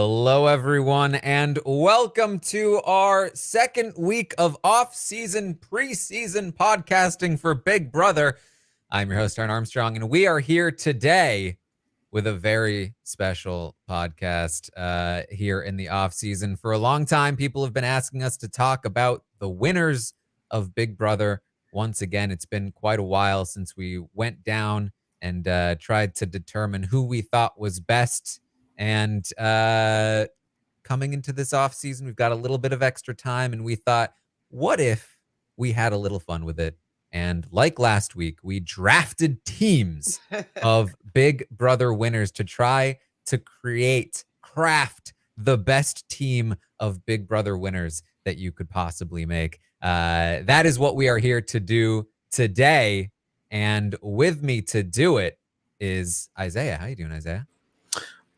Hello, everyone, and welcome to our second week of off-season, preseason podcasting for Big Brother. I'm your host, Taran Armstrong, and we are here today with a very special podcast here in the off-season. For a long time, people have been asking us to talk about the winners of Big Brother. Once again, it's been quite a while since we went down and tried to determine who we thought was best. And coming into this off season, we've got a little bit of extra time, and we thought, what if we had a little fun with it? And like last week, we drafted teams of Big Brother winners to try to craft the best team of Big Brother winners that you could possibly make. That is what we are here to do today. And with me to do it is Isaiah. How you doing, Isaiah?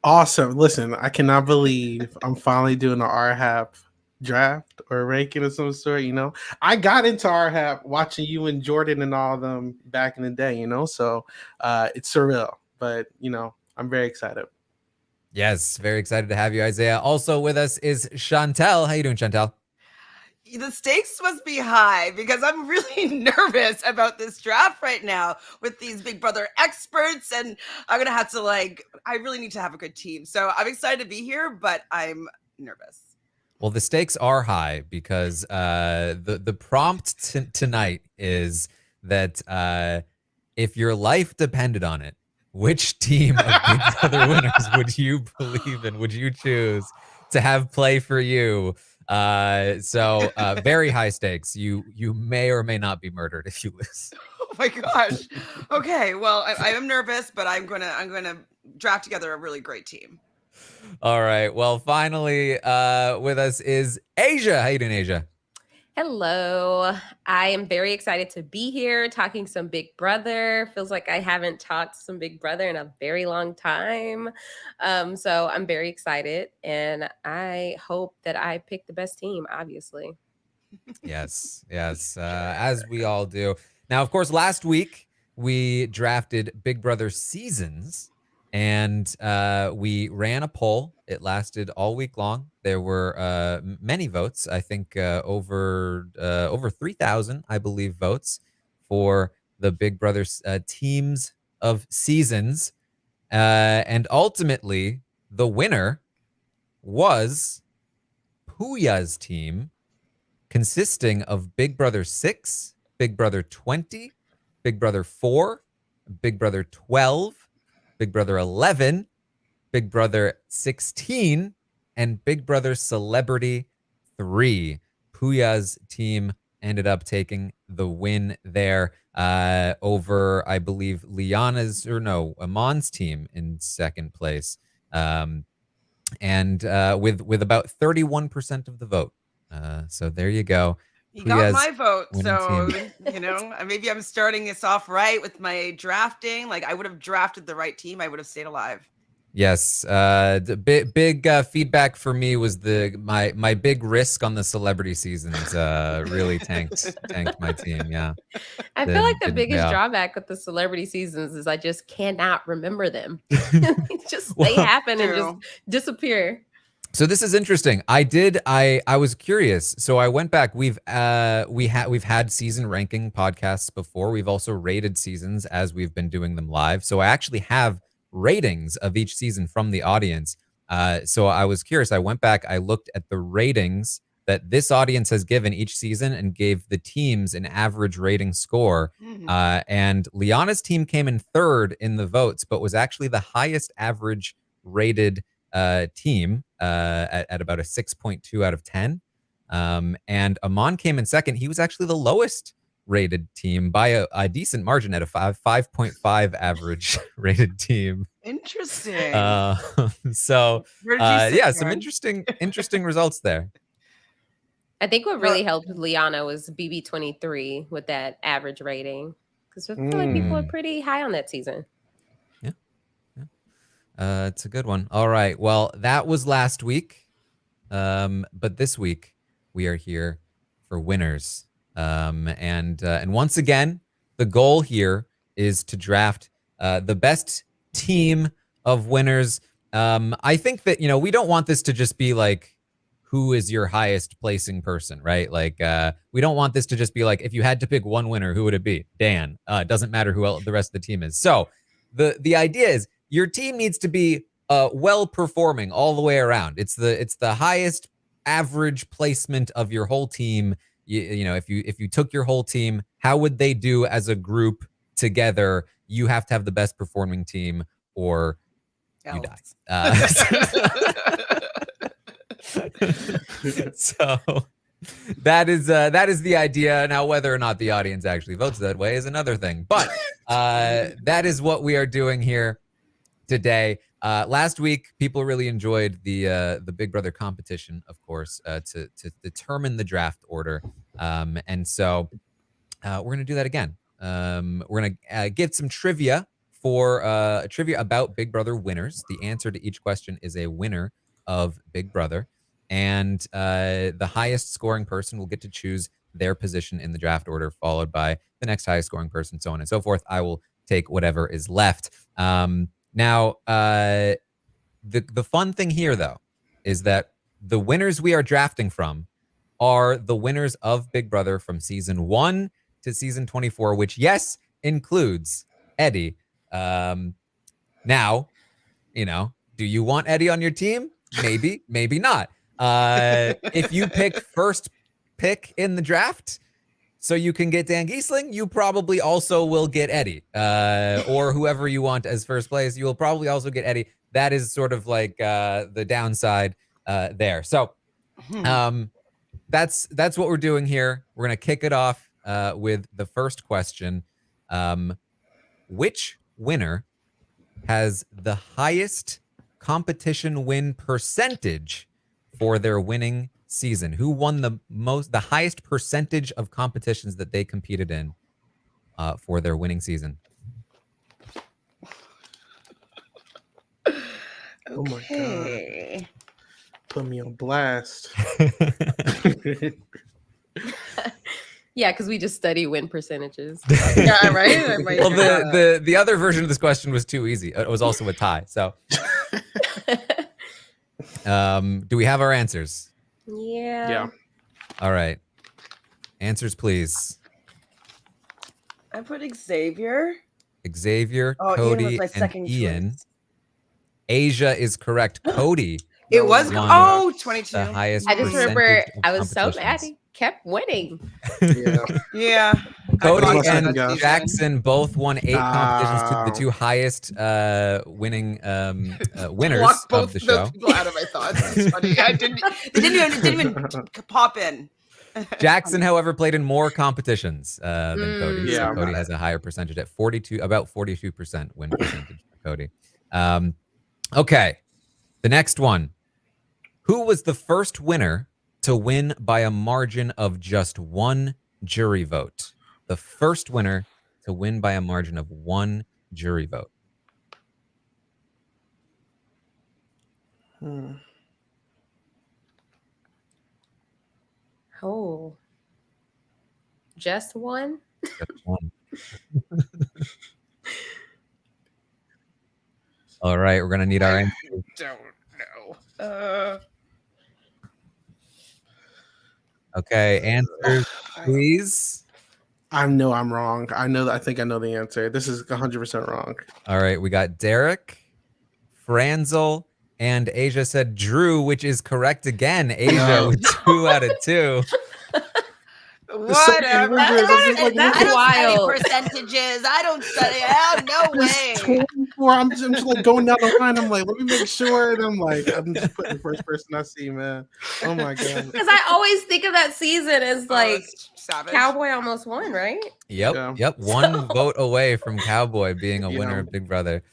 Awesome. Listen, I cannot believe I'm finally doing an RHAP draft or ranking of some sort. I got into RHAP watching you and Jordan and all of them back in the day, so it's surreal, but I'm very excited. Yes, very excited to have you, Isaiah. Also with us is Chantele. How you doing, Chantele? The stakes must be high because I'm really nervous about this draft right now with these Big Brother experts, and I'm gonna have to I really need to have a good team. So I'm excited to be here, but I'm nervous. Well, the stakes are high because the prompt tonight is that if your life depended on it, which team of Big Brother winners would you believe in? Would you choose to have play for you? So very high stakes. You may or may not be murdered if you lose. Oh my gosh. Okay, well, I am nervous, but I'm gonna draft together a really great team. All right. Well, finally, with us is Aysha. How you doing, Aysha? Hello. I am very excited to be here talking some Big Brother. Feels like I haven't talked some Big Brother in a very long time. So I'm very excited, and I hope that I pick the best team, obviously. Yes. As we all do. Now, of course, last week we drafted Big Brother seasons, and we ran a poll. It lasted all week long. There were many votes. I think over 3,000, I believe, votes for the Big Brother teams of seasons. And ultimately, the winner was Puya's team, consisting of Big Brother 6, Big Brother 20, Big Brother 4, Big Brother 12, Big Brother 11, Big Brother 16, and Big Brother Celebrity 3. Puya's team ended up taking the win there over, I believe, Amon's team in second place. And with about 31% of the vote. So there you go. You got my vote, so maybe I'm starting this off right with my drafting. I would have drafted the right team, I would have stayed alive. Yes, the big feedback for me was my big risk on the celebrity seasons really tanked my team. Yeah, I feel like the biggest drawback with the celebrity seasons is I just cannot remember them. They happen and just disappear. So this is interesting. I was curious. So I went back. We've had season ranking podcasts before. We've also rated seasons as we've been doing them live. So I actually have ratings of each season from the audience. So I was curious. I went back. I looked at the ratings that this audience has given each season and gave the teams an average rating score. Mm-hmm. And Liana's team came in third in the votes, but was actually the highest average rated team at about a 6.2 out of 10. And Amon came in second. He was actually the lowest rated team by a decent margin at a 5.5 average rated team. Interesting. So some interesting results there. I think what really helped Liana was BB23 with that average rating, because I feel like people are pretty high on that season. It's a good one. All right. Well, that was last week. But this week we are here for winners. And once again, the goal here is to draft the best team of winners I think that, we don't want this to just be like, who is your highest placing person, right? Like, we don't want this to just be like, if you had to pick one winner, who would it be? Dan. It doesn't matter who else the rest of the team is. So the idea is your team needs to be well performing all the way around. It's the highest average placement of your whole team. If you took your whole team, how would they do as a group together? You have to have the best performing team, or you die. So that is the idea. Now, whether or not the audience actually votes that way is another thing. But that is what we are doing here today. Last week, people really enjoyed the Big Brother competition, of course, to determine the draft order, and so we're going to do that again. We're going to give some trivia trivia about Big Brother winners. The answer to each question is a winner of Big Brother, and the highest scoring person will get to choose their position in the draft order, followed by the next highest scoring person, so on and so forth. I will take whatever is left. Now, the fun thing here, though, is that the winners we are drafting from are the winners of Big Brother from season 1 to season 24, which, yes, includes Eddie. Now, do you want Eddie on your team? Maybe, maybe not. If you pick first pick in the draft so you can get Dan Giesling, you probably also will get Eddie, or whoever you want as first place. You will probably also get Eddie. That is sort of like the downside there. So that's what we're doing here. We're going to kick it off with the first question. Which winner has the highest competition win percentage for their winning season? Who won the highest percentage of competitions that they competed in for their winning season? Oh my God. Put me on blast. Yeah, because we just study win percentages. Yeah, right? Well, the other version of this question was too easy. It was also a tie. So, do we have our answers? Yeah. All right. Answers, please. I put Xavier. Xavier, Oh, Cody, Ian was my and second Ian. choice. Asia is correct. Cody. It was won 22. the highest I just percentage remember of I was so mad competitions. he kept winning. Yeah. Yeah. Cody thought and so. Jackson both won 8 competitions, to the 2 highest winning winners Block both of the show. those people out of my thoughts. It's funny. They didn't even pop in. Jackson, however, played in more competitions than Cody. Yeah. So Cody has a higher percentage at about 42% win percentage for Cody. Okay, the next one. Who was the first winner to win by a margin of just 1 jury vote? The first winner to win by a margin of 1 jury vote. Oh. Just one? Just 1. All right, we're going to need our answer. Don't know. Okay, answers, please. I know I'm wrong. I think I know the answer. This is 100% wrong. All right, we got Derek, Franzel, and Asia said Drew, which is correct again. Asia with 2 out of 2. Whatever. That's wild. Percentages. I don't study. Oh, no way. 24. I'm just like going down the line. I'm like, let me make sure. And I'm just putting the first person I see, man. Oh my God. Because I always think of that season as like Savage. Cowboy almost won, right? Yep. 1 vote away from Cowboy being a winner of Big Brother.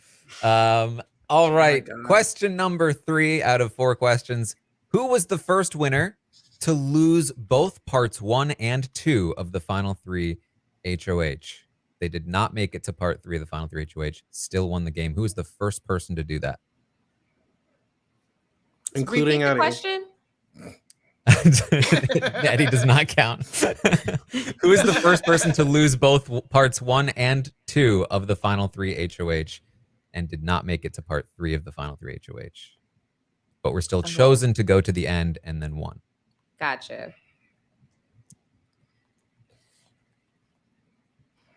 All right. Question number 3 out of 4 questions. Who was the first winner to lose both parts 1 and 2 of the final 3 HOH? They did not make it to part 3 of the final 3 HOH. Still won the game. Who was the first person to do that? Including Repeat the Eddie. question? Eddie does not count. Who is the first person to lose both parts 1 and 2 of the final 3 HOH? and did not make it to part 3 of the final 3 HOH. But were still chosen to go to the end and then won. Gotcha.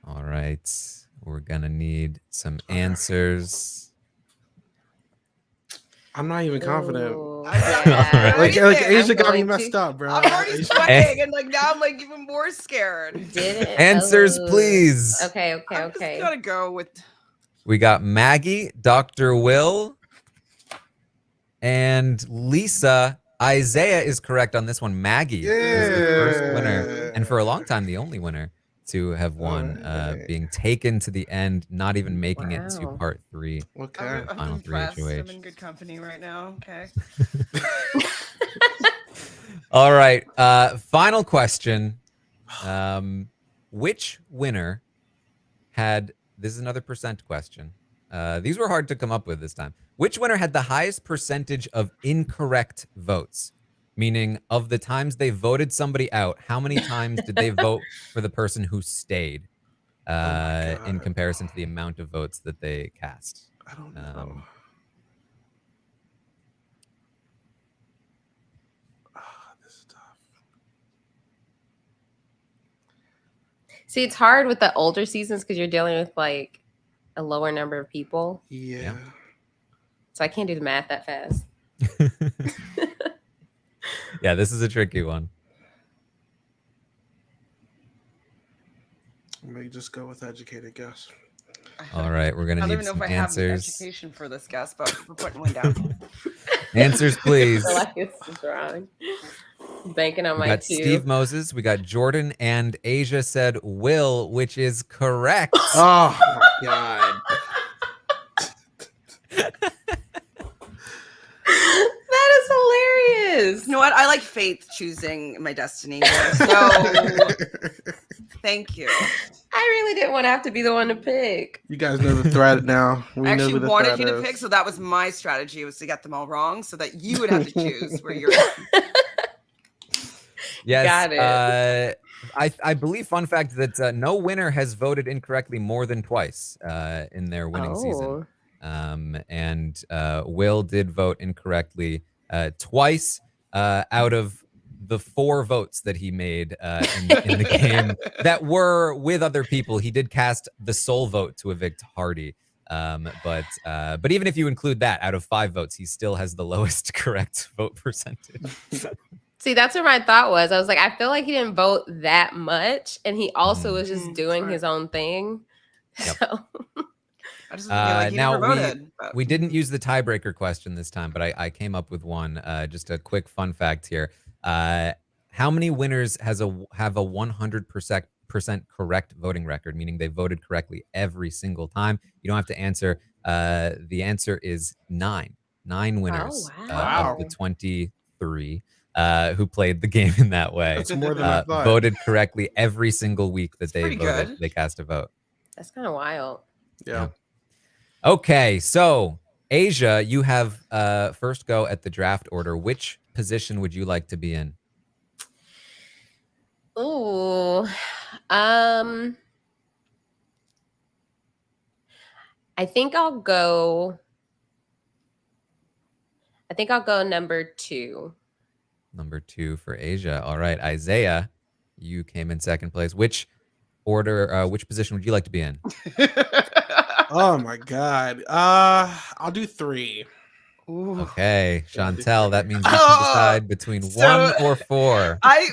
All right. We're going to need some answers. I'm not even confident. Ooh, yeah. Like Asia got me going messed to- up, bro. I'm already sweating, and like now I'm like even more scared. Did it? Answers, Oh. please. Okay. I'm just gotta go with. We got Maggie, Dr. Will, and Lisa. Isaiah is correct on this one. Maggie is the first winner, and for a long time, the only winner to have won, being taken to the end, not even making it to Wow. part 3. Okay. I'm Final 3 impressed. HOH. I'm in good company right now. Okay. All right. Final question. Which winner had, this is another percent question. These were hard to come up with this time. Which winner had the highest percentage of incorrect votes? Meaning, of the times they voted somebody out, how many times did they vote for the person who stayed in comparison to the amount of votes that they cast? I don't know. This is tough. See, it's hard with the older seasons because you're dealing with like a lower number of people. Yeah. So I can't do the math that fast. Yeah, this is a tricky one. I may just go with educated guess. All right, we're I gonna don't need even know some if I have the answers. education for this guess, but we're putting one down. Answers, please. I feel like it's wrong. Banking on We my got 2. Steve Moses, we got Jordan, and Asia said Will, which is correct. Oh my god. That is hilarious. You know what? I like faith choosing my destiny here. So thank you. I really didn't want to have to be the one to pick. You guys know the thread now. We I know actually who the wanted thread you to is. pick, so that was my strategy, was to get them all wrong so that you would have to choose where you're Yes. Got it. I believe, fun fact, that no winner has voted incorrectly more than twice in their winning season. And Will did vote incorrectly twice out of the 4 votes that he made in the game that were with other people. He did cast the sole vote to evict Hardy. But even if you include that, out of 5 votes, he still has the lowest correct vote percentage. See, that's where my thought was. I was like, I feel like he didn't vote that much, and he also was just doing Smart. his own thing. Yep. So I just feel like you now never voted. But. we didn't use the tiebreaker question this time, but I came up with one. Just a quick fun fact here. How many winners have a 100% correct voting record, meaning they voted correctly every single time? You don't have to answer. The answer is 9. 9 winners wow. of the 23 who played the game in that way. That's more than I thought. Voted correctly every single week that they pretty voted. good. They cast a vote. that's kind of wild. Yeah. Okay, so Asia, you have first go at the draft order. Which position would you like to be in? Ooh. I think I'll go number 2. Number 2 for Asia. All right, Isaiah, you came in second place. Which order? Which position would you like to be in? Oh my god. I'll do 3. Ooh. Okay, Chantele, that means you can decide between 1 or 4. I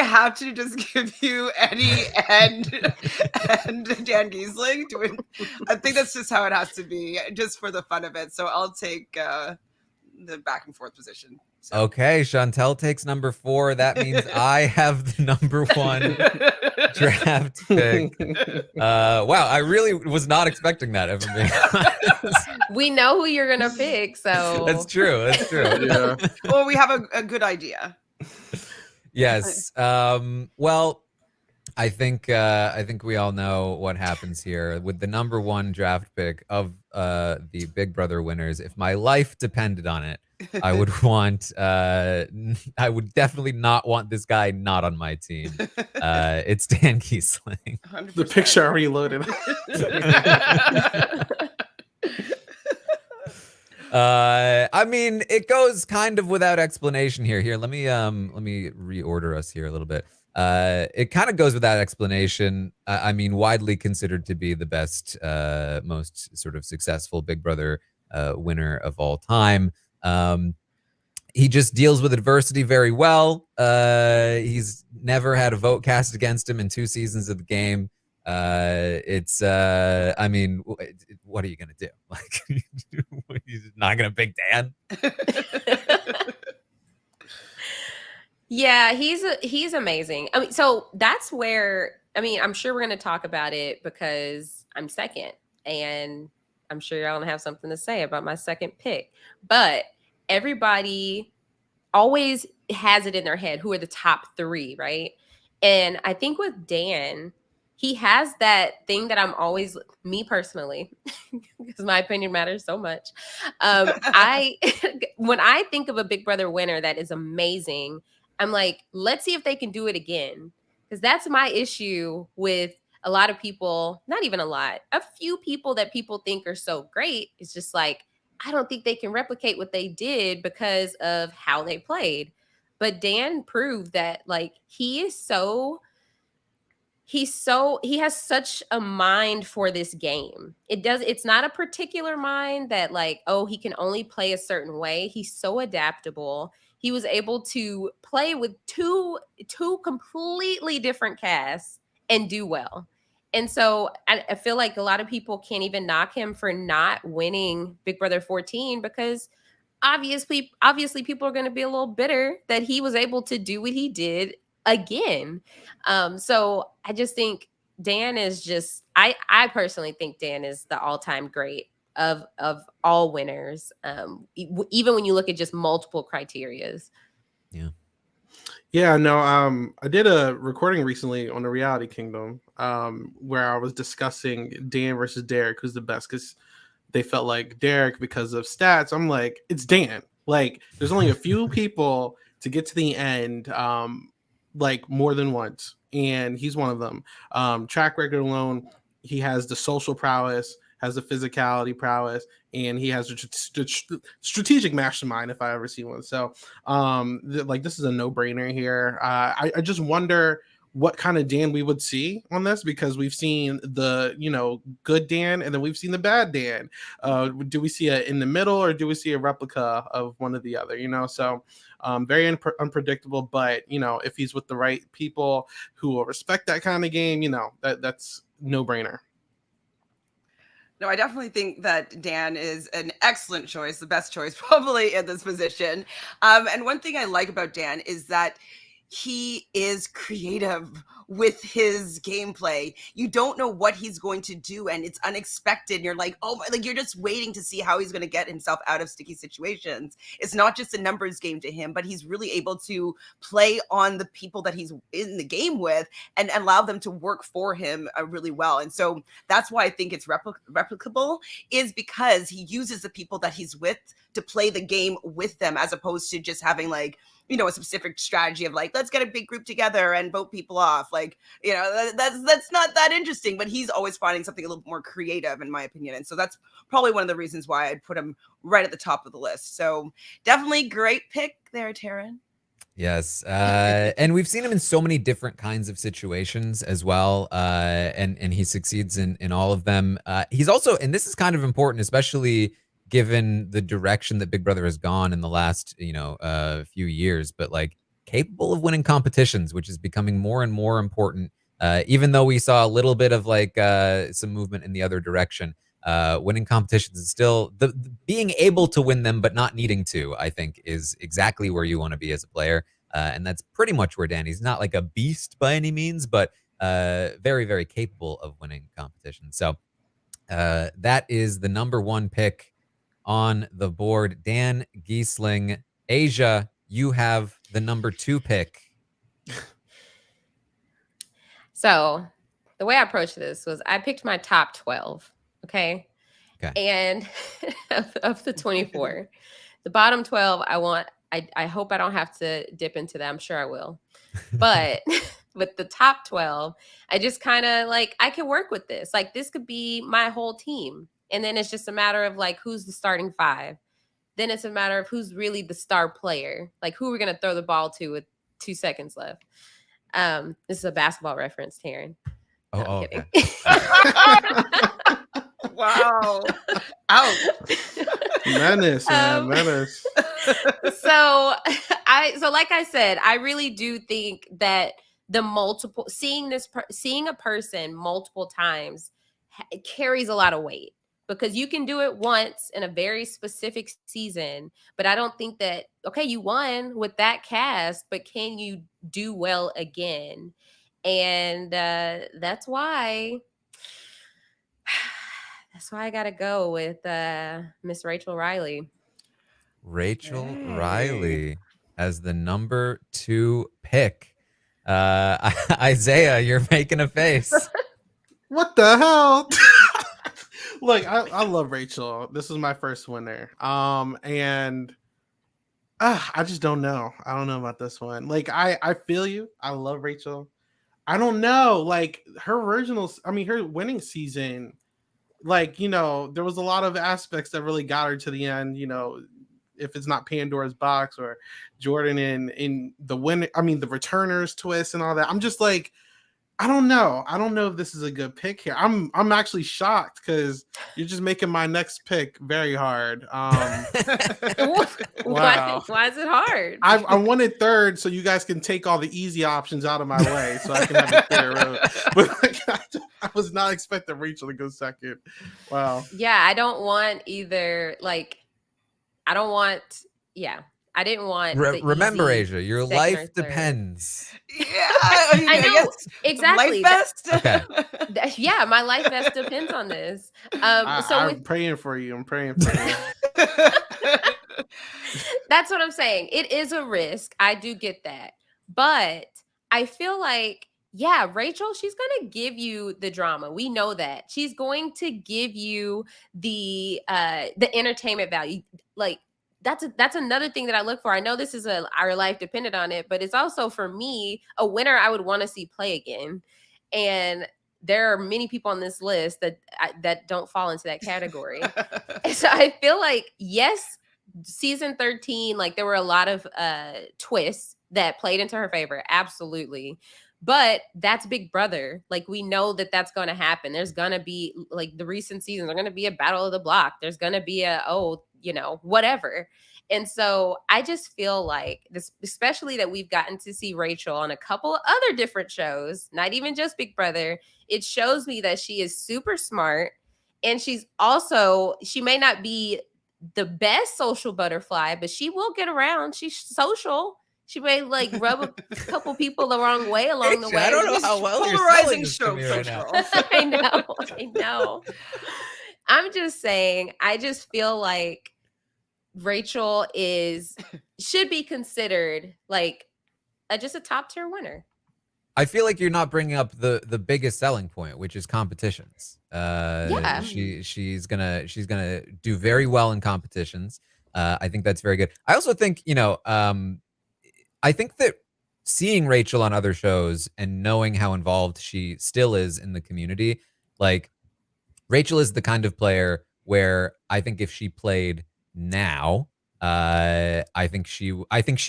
have to just give you Eddie and Dan Giesling? I think that's just how it has to be, just for the fun of it. So I'll take the back and forth position. So. Okay, Chantele takes number 4. That means I have the number 1 draft pick. Wow, I really was not expecting that, if I'm being honest. We know who you're gonna pick, so That's true. That's true. Yeah. Well, we have a good idea. Yes. Well, I think we all know what happens here with the number 1 draft pick of the Big Brother winners. If my life depended on it, I would definitely not want this guy not on my team. It's Dan Giesling. 100%. The picture already loaded. I mean, it goes kind of without explanation here. Let me reorder us here a little bit. It kind of goes without explanation. I mean, widely considered to be the best, most sort of successful Big Brother winner of all time. He just deals with adversity very well. He's never had a vote cast against him in 2 seasons of the game. I mean, what are you gonna do? Like, he's not gonna pick Dan. Yeah, he's amazing. I mean, so that's where, I mean, I'm sure we're going to talk about it because I'm second, and I'm sure y'all gonna have something to say about my second pick. But everybody always has it in their head who are the top 3, right? And I think with Dan, he has that thing that I'm always, me personally, because my opinion matters so much. I when I think of a Big Brother winner that is amazing, I'm like, let's see if they can do it again. Because that's my issue with a lot of people, not even a lot, a few people that people think are so great. It's just like, I don't think they can replicate what they did because of how they played. But Dan proved that, like, he has such a mind for this game. It's not a particular mind that, like, oh, he can only play a certain way. He's so adaptable. He was able to play with two completely different casts and do well. And so I feel like a lot of people can't even knock him for not winning Big Brother 14 because obviously people are going to be a little bitter that he was able to do what he did again. So I just think Dan is just, I personally think Dan is the all-time great of all winners. Even when you look at just multiple criterias. Yeah. Yeah, no, I did a recording recently on the Reality Kingdom, where I was discussing Dan versus Derek, who's the best, because they felt like Derek because of stats. I'm like, it's Dan. Like, there's only a few people to get to the end, like more than once, and he's one of them. Track record alone, he has the social prowess, has the physicality prowess, and he has a strategic mastermind if I ever see one. So, like, this is a no-brainer here. I just wonder what kind of Dan we would see on this, because we've seen the, good Dan, and then we've seen the bad Dan. Do we see it in the middle, or do we see a replica of one or the other? So very unpredictable. But if he's with the right people who will respect that kind of game, that's no-brainer. No, I definitely think that Dan is an excellent choice, the best choice probably in this position. And one thing I like about Dan is that he is creative with his gameplay. You don't know what he's going to do, and it's unexpected. You're like, oh my, like, you're just waiting to see how he's going to get himself out of sticky situations. It's not just a numbers game to him, but he's really able to play on the people that he's in the game with and allow them to work for him really well. And so that's why I think it's replicable, is because he uses the people that he's with to play the game with them, as opposed to just having, like, a specific strategy of, like, let's get a big group together and vote people off. Like, that's not that interesting, but he's always finding something a little more creative, in my opinion. And so that's probably one of the reasons why I'd put him right at the top of the list. So definitely great pick there, Taran. Yes. And we've seen him in so many different kinds of situations as well. And he succeeds in all of them. He's also, and this is kind of important, especially given the direction that Big Brother has gone in the last, few years, but, like, capable of winning competitions, which is becoming more and more important. Even though we saw a little bit of, like, some movement in the other direction, winning competitions is still the being able to win them, but not needing to, I think, is exactly where you want to be as a player. And that's pretty much where Danny's not like a beast by any means, but very, very capable of winning competitions. So that is the number 1 pick on the board. Dan Giesling. Asia, you have the number 2 pick. So the way I approached this was I picked my top 12. Okay. And of the 24, the bottom 12, I hope I don't have to dip into that. I'm sure I will. But with the top 12, I just kind of, like, I can work with this. Like, this could be my whole team. And then it's just a matter of, like, who's the starting 5. then it's a matter of who's really the star player, like who we're gonna throw the ball to with 2 seconds left. This is a basketball reference, Taran. No, I'm Okay. kidding. Wow. Ouch. Menace, man, menace. So like I said, I really do think that seeing a person multiple times carries a lot of weight, because you can do it once in a very specific season, but I don't think that, okay, you won with that cast, but can you do well again? And that's why I gotta go with Miss Rachel Riley. Rachel Hey. Riley as the number 2 pick. Isaiah, you're making a face. What the hell? Look, I love Rachel. This is my first winner. And I just don't know. I don't know about this one. Like, I feel you. I love Rachel. I don't know. Like, her winning season, like, you know, there was a lot of aspects that really got her to the end, you know, if it's not Pandora's box or Jordan in the win, the returners twist and all that. I'm just like, I don't know. I don't know if this is a good pick here. I'm actually shocked because you're just making my next pick very hard. Wow. Why is it hard? I wanted third so you guys can take all the easy options out of my way so I can have a clear road. But like, I was not expecting Rachel to go second. Wow. Yeah, I don't want either. Like, I didn't want. Remember, easy Aysha, your second life or third. depends. Yeah, I know, guess exactly. Life vest. Okay. Yeah, my life vest depends on this. I'm praying for you. I'm praying for you. That's what I'm saying. It is a risk. I do get that. But I feel like, yeah, Rachel, she's going to give you the drama. We know that. She's going to give you the entertainment value. Like, that's another thing that I look for. I know this is our life depended on it, but it's also, for me, a winner I would want to see play again. And there are many people on this list that don't fall into that category. So I feel like, yes, season 13, like, there were a lot of twists that played into her favor. Absolutely. But that's Big Brother. Like, we know that that's going to happen. There's going to be, like, the recent seasons are going to be a battle of the block. There's going to be whatever. And so I just feel like this, especially that we've gotten to see Rachel on a couple of other different shows, not even just Big Brother. It shows me that she is super smart. And she may not be the best social butterfly, but she will get around. She's social. She may, like, rub a couple people the wrong way along the way. I don't know how well you're Polarizing selling this to me show. right now. I know. I'm just saying, I just feel like Rachel should be considered like just a top tier winner. I feel like you're not bringing up the biggest selling point, which is competitions. Yeah. She's gonna do very well in competitions. I think that's very good. I also think, I think that seeing Rachel on other shows and knowing how involved she still is in the community, like, Rachel is the kind of player where I think if she played now, I think she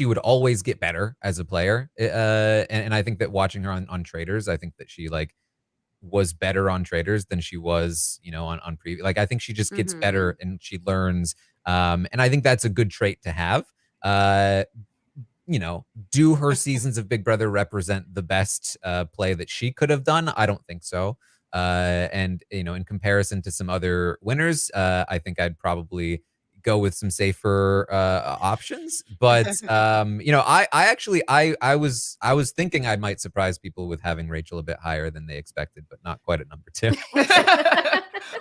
would always get better as a player. And I think that watching her on Traders, I think that she, like, was better on Traders than she was, on previous. Like, I think she just gets better and she learns. And I think that's a good trait to have. Do her seasons of Big Brother represent the best play that she could have done? I don't think so. And in comparison to some other winners, I think I'd probably go with some safer options. But I was thinking I might surprise people with having Rachel a bit higher than they expected, but not quite at number 2.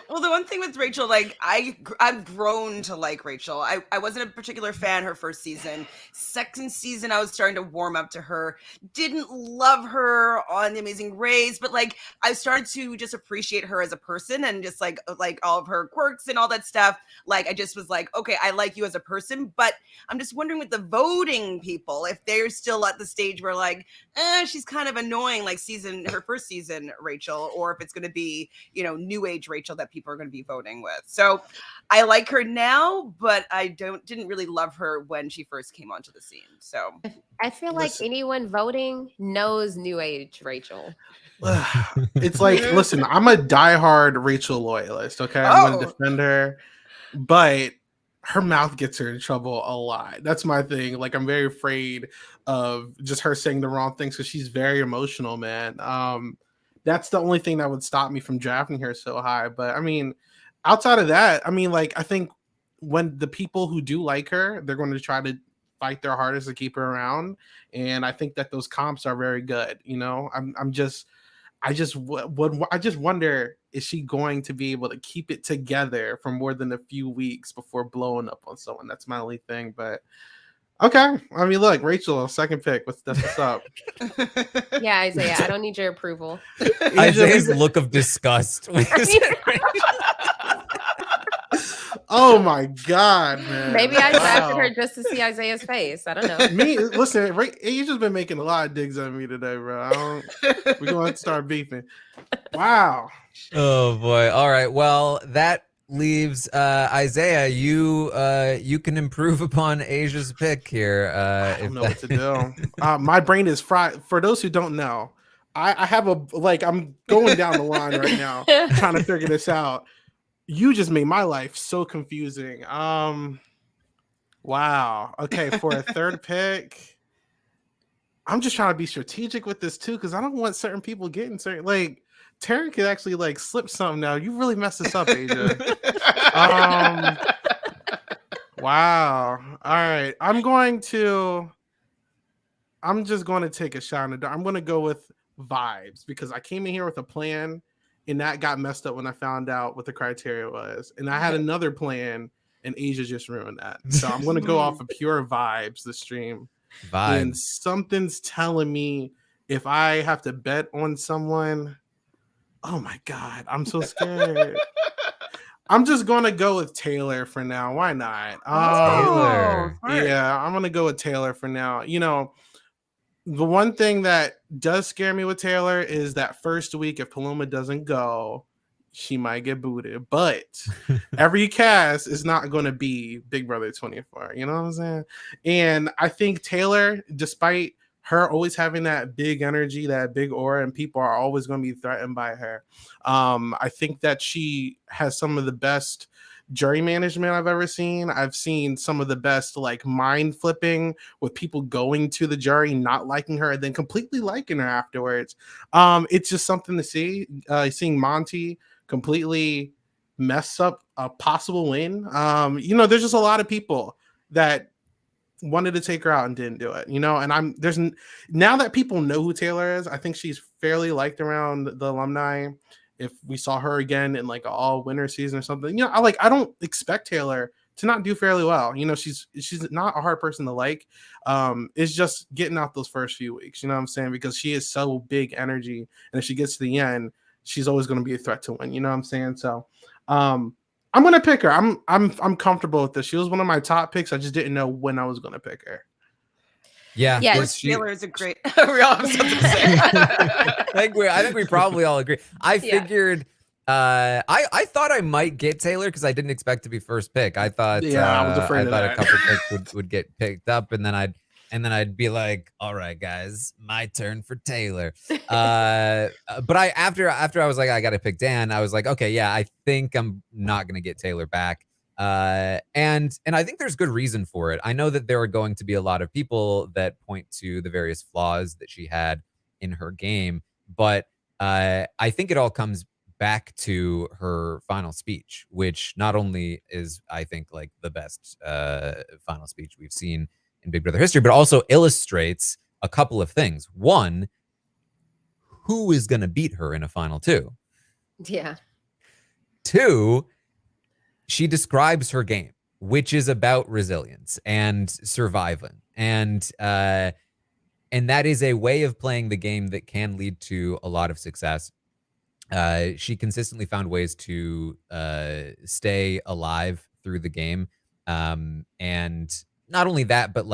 Well, the one thing with Rachel, like, I've grown to like Rachel. I wasn't a particular fan her first season. Second season, I was starting to warm up to her. Didn't love her on The Amazing Race, but, like, I started to just appreciate her as a person and just like all of her quirks and all that stuff. Like, I just was like, okay, I like you as a person. But I'm just wondering with the voting people, if they're still at the stage where, like, she's kind of annoying, like her first season Rachel, or if it's going to be, new age Rachel that people are going to be voting with. So I like her now, but I didn't really love her when she first came onto the scene. So I feel like anyone voting knows new age Rachel. It's like, listen, I'm a diehard Rachel loyalist. Okay, I'm going to defend her, but her mouth gets her in trouble a lot. That's my thing. Like, I'm very afraid of just her saying the wrong things because she's very emotional, man. That's the only thing that would stop me from drafting her so high. But I mean, outside of that, I mean, like, I think when the people who do like her, they're going to try to fight their hardest to keep her around. And I think that those comps are very good. I just wonder, is she going to be able to keep it together for more than a few weeks before blowing up on someone? That's my only thing. But okay, I mean, look, Rachel, second pick. What's up? Yeah, Isaiah, I don't need your approval. Isaiah's look of disgust. Oh my God, man! Maybe I drafted her just to see Isaiah's face. I don't know. Listen, you just been making a lot of digs on me today, bro. We're going to start beefing. Wow. Oh boy. All right. Well, that leaves Isaiah. You can improve upon Aysha's pick here. I don't know what to do. My brain is fried. For those who don't know, I have I'm going down the line right now trying to figure this out. You just made my life so confusing. Wow. Okay, for a third pick, I'm just trying to be strategic with this too, because I don't want certain people getting certain. Like, Taran could actually slip something now. You really messed this up, Asia. Wow. All right. I'm just going to take a shot in the dark. I'm going to go with vibes because I came in here with a plan. And that got messed up when I found out what the criteria was. And I had another plan, and Asia just ruined that. So I'm going to go off of pure vibes, the stream. Vibes. And something's telling me if I have to bet on someone, oh my God, I'm so scared. I'm just going to go with Taylor for now. Why not? Taylor. Yeah, I'm going to go with Taylor for now. The one thing that does scare me with Taylor is that first week, if Paloma doesn't go, she might get booted. But every cast is not going to be Big Brother 24. You know what I'm saying? And I think Taylor, despite her always having that big energy, that big aura, and people are always going to be threatened by her, I think that she has some of the best jury management I've ever seen. I've seen some of the best mind flipping with people going to the jury, not liking her, and then completely liking her afterwards. It's just something to see. Seeing Monty completely mess up a possible win. There's just a lot of people that wanted to take her out and didn't do it. And now that people know who Taylor is, I think she's fairly liked around the alumni. If we saw her again in an all winter season or something, I don't expect Taylor to not do fairly well. She's not a hard person to like. It's just getting out those first few weeks. You know what I'm saying? Because she is so big energy, and if she gets to the end, she's always going to be a threat to win. You know what I'm saying? So, I'm going to pick her. I'm comfortable with this. She was one of my top picks. I just didn't know when I was going to pick her. Yeah, Taylor is a great. We all have something to say. I think we probably all agree. I figured. I thought I might get Taylor because I didn't expect to be first pick. I thought. I was afraid of that. A couple picks would get picked up, and then I'd be like, all right, guys, my turn for Taylor. But after I was like, I got to pick Dan. I was like, okay, yeah, I think I'm not gonna get Taylor back. And I think there's good reason for it. I know that there are going to be a lot of people that point to the various flaws that she had in her game, but I think it all comes back to her final speech, which not only is, I think, the best final speech we've seen in Big Brother history, but also illustrates a couple of things. One, who is going to beat her in a final two? Yeah. Two, she describes her game, which is about resilience and surviving. And that is a way of playing the game that can lead to a lot of success. She consistently found ways to stay alive through the game. And not only that, but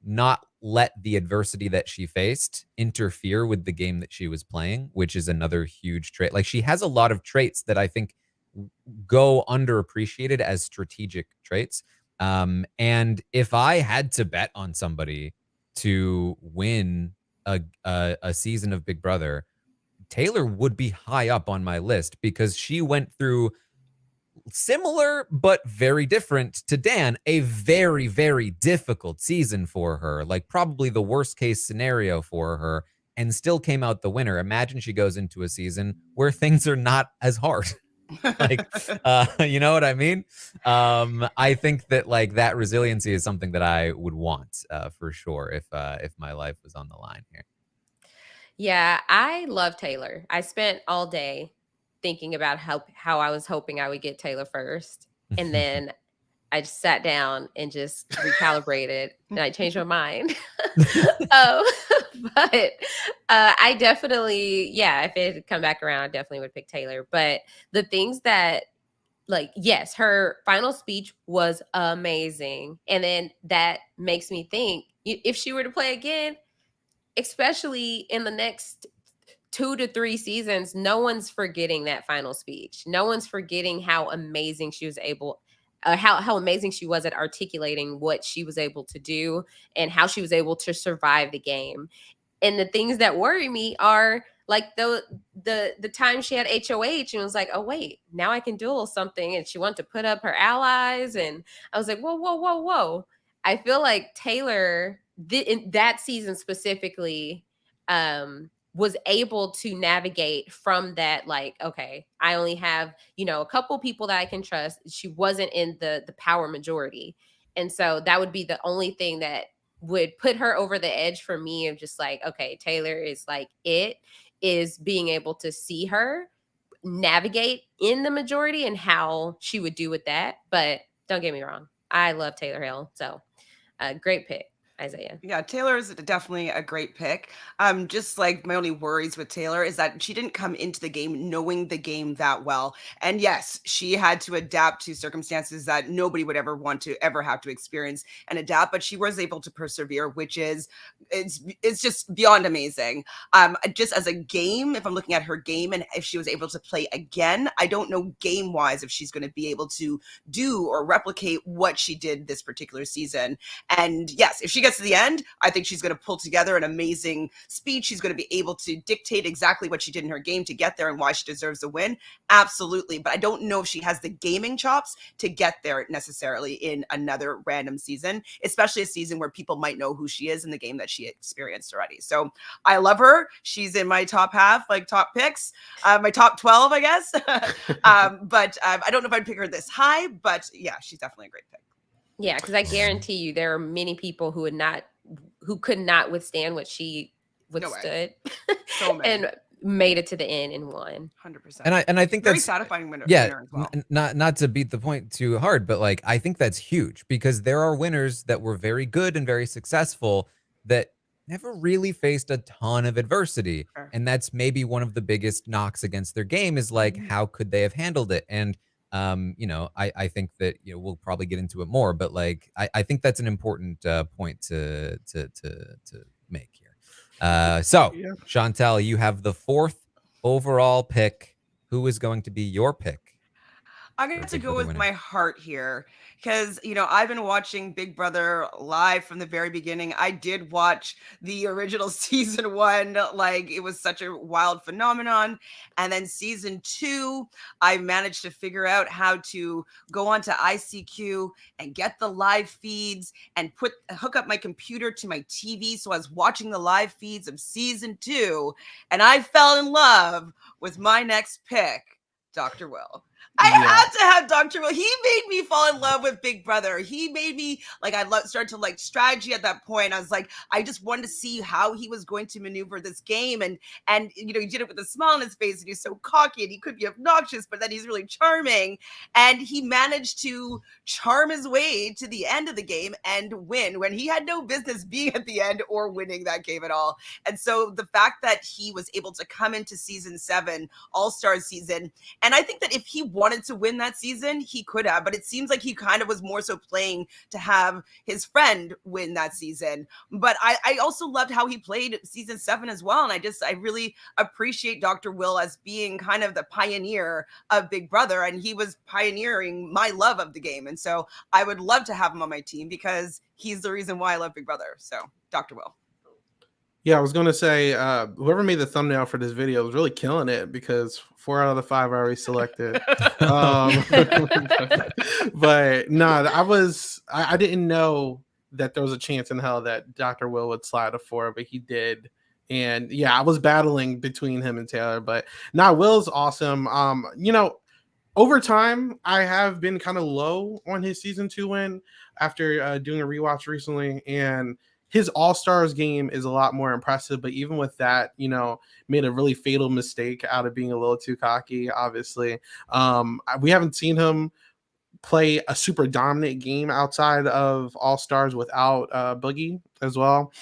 not let the adversity that she faced interfere with the game that she was playing, which is another huge trait. Like, she has a lot of traits that I think go underappreciated as strategic traits. And if I had to bet on somebody to win a season of Big Brother, Taylor would be high up on my list because she went through similar but very different to Dan, a very, very difficult season for her, like probably the worst case scenario for her, and still came out the winner. Imagine she goes into a season where things are not as hard. Like, you know what I mean? I think that like that resiliency is something that I would want for sure if my life was on the line here. Yeah, I love Taylor. I spent all day thinking about how I was hoping I would get Taylor first. And then I just sat down and just recalibrated and I changed my mind. But I definitely, yeah, if it had come back around, I definitely would pick Taylor. But the things that, like, yes, her final speech was amazing. And then that makes me think if she were to play again, especially in the next 2 to 3 seasons, no one's forgetting that final speech. No one's forgetting how amazing she was able, how amazing she was at articulating what she was able to do and how she was able to survive the game. And the things that worry me are like the time she had HOH and was like, oh wait, now I can do a little something, and she wanted to put up her allies, and I was like, whoa. I feel like Taylor in that season specifically was able to navigate from that, like, okay, I only have, a couple people that I can trust. She wasn't in the power majority. And so that would be the only thing that would put her over the edge for me of just like, okay, Taylor is like, it is being able to see her navigate in the majority and how she would do with that. But don't get me wrong, I love Taylor Hill. So great pick, Isaiah. Yeah, Taylor is definitely a great pick. Just like my only worries with Taylor is that she didn't come into the game knowing the game that well. And yes, she had to adapt to circumstances that nobody would ever want to ever have to experience and adapt, but she was able to persevere, which is it's just beyond amazing. Just as a game, if I'm looking at her game and if she was able to play again, I don't know game-wise if she's going to be able to do or replicate what she did this particular season. And yes, if she gets to the end, I think she's going to pull together an amazing speech. She's going to be able to dictate exactly what she did in her game to get there and why she deserves the win. Absolutely. But I don't know if she has the gaming chops to get there necessarily in another random season, especially a season where people might know who she is in the game that she experienced already. So I love her. She's in my top half, like top picks, my top 12, I guess. But I don't know if I'd pick her this high, but yeah, she's definitely a great pick. Yeah, because I guarantee you there are many people who could not withstand what she withstood and made it to the end and won. 100%. And I think very that's satisfying winner. Yeah, Winner as well. not to beat the point too hard, but like I think that's huge because there are winners that were very good and very successful that never really faced a ton of adversity. Sure. And that's maybe one of the biggest knocks against their game is like, how could they have handled it? And I think that we'll probably get into it more, but like I think that's an important point to make here. So Yeah. Chantele, you have the 4th overall pick. Who is going to be your pick? I'm going to have to go with my heart here because, I've been watching Big Brother live from the very beginning. I did watch the original season 1. Like, it was such a wild phenomenon. And then season 2, I managed to figure out how to go onto ICQ and get the live feeds and hook up my computer to my TV. So I was watching the live feeds of season 2 and I fell in love with my next pick, Dr. Will. I had to have Dr. Will. He made me fall in love with Big Brother. He made me started to like strategy at that point. I was like, I just wanted to see how he was going to maneuver this game. And he did it with a smile on his face and he's so cocky and he could be obnoxious, but then he's really charming. And he managed to charm his way to the end of the game and win when he had no business being at the end or winning that game at all. And so the fact that he was able to come into season 7, All-Star season, and I think that if he wanted to win that season, he could have, but it seems like he kind of was more so playing to have his friend win that season. But I also loved how he played season 7 as well. And I really appreciate Dr. Will as being kind of the pioneer of Big Brother. And he was pioneering my love of the game. And so I would love to have him on my team because he's the reason why I love Big Brother. So Dr. Will. Yeah, I was gonna say, whoever made the thumbnail for this video was really killing it because 4 out of the 5 I already selected. But no, I didn't know that there was a chance in hell that Dr. Will would slide a 4, but he did. And yeah, I was battling between him and Taylor, but nah, Will's awesome. Over time, I have been kind of low on his season 2 win after doing a rewatch recently, and his All-Stars game is a lot more impressive, but even with that, made a really fatal mistake out of being a little too cocky, obviously. We haven't seen him play a super dominant game outside of All-Stars without Boogie as well.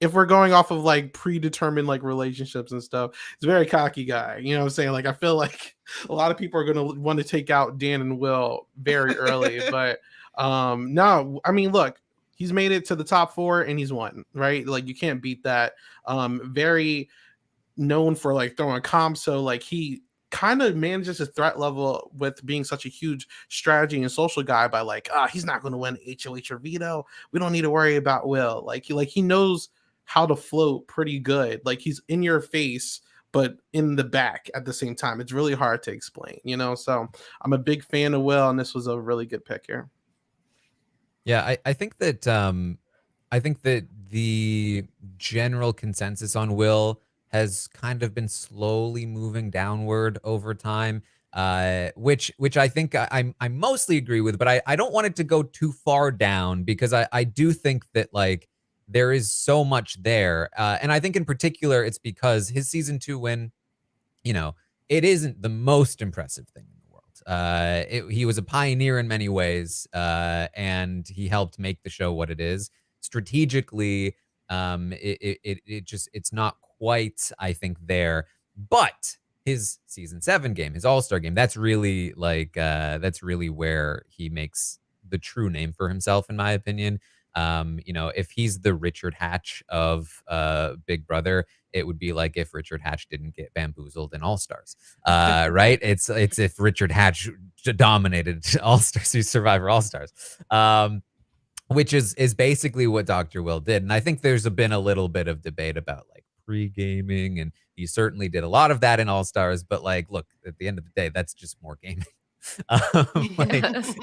If we're going off of like predetermined like relationships and stuff, he's a very cocky guy. You know what I'm saying? Like, I feel like a lot of people are going to want to take out Dan and Will very early, but no, I mean, look, he's made it to the top 4 and he's won, right? Like, you can't beat that. Very known for like throwing comps. So like he kind of manages his threat level with being such a huge strategy and social guy by like, he's not going to win HOH or veto. We don't need to worry about Will. Like he knows how to float pretty good. Like, he's in your face, but in the back at the same time. It's really hard to explain, so I'm a big fan of Will, and this was a really good pick here. Yeah, I think that the general consensus on Will has kind of been slowly moving downward over time, which I think I mostly agree with, but I don't want it to go too far down because I do think that like there is so much there, and I think in particular it's because his season 2 win, it isn't the most impressive thing in the world. He was a pioneer in many ways, and he helped make the show what it is. Strategically, it's not quite, I think, there. But his season 7 game, his All-Star game, that's really where he makes the true name for himself, in my opinion. If he's the Richard Hatch of Big Brother, it would be like if Richard Hatch didn't get bamboozled in All-Stars, right? It's if Richard Hatch dominated All-Stars, Survivor All-Stars, which is basically what Dr. Will did. And I think there's been a little bit of debate about like pre-gaming, and he certainly did a lot of that in All-Stars. But like, look, at the end of the day, that's just more gaming.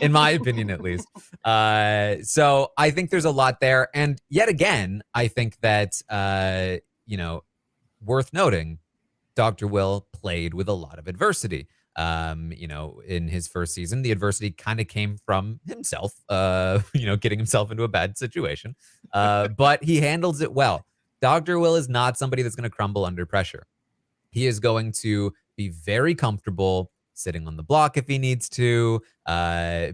In my opinion, at least. So I think there's a lot there. And yet again, I think that, worth noting, Dr. Will played with a lot of adversity. In his first season, the adversity kind of came from himself, getting himself into a bad situation. But he handles it well. Dr. Will is not somebody that's going to crumble under pressure. He is going to be very comfortable sitting on the block if he needs to,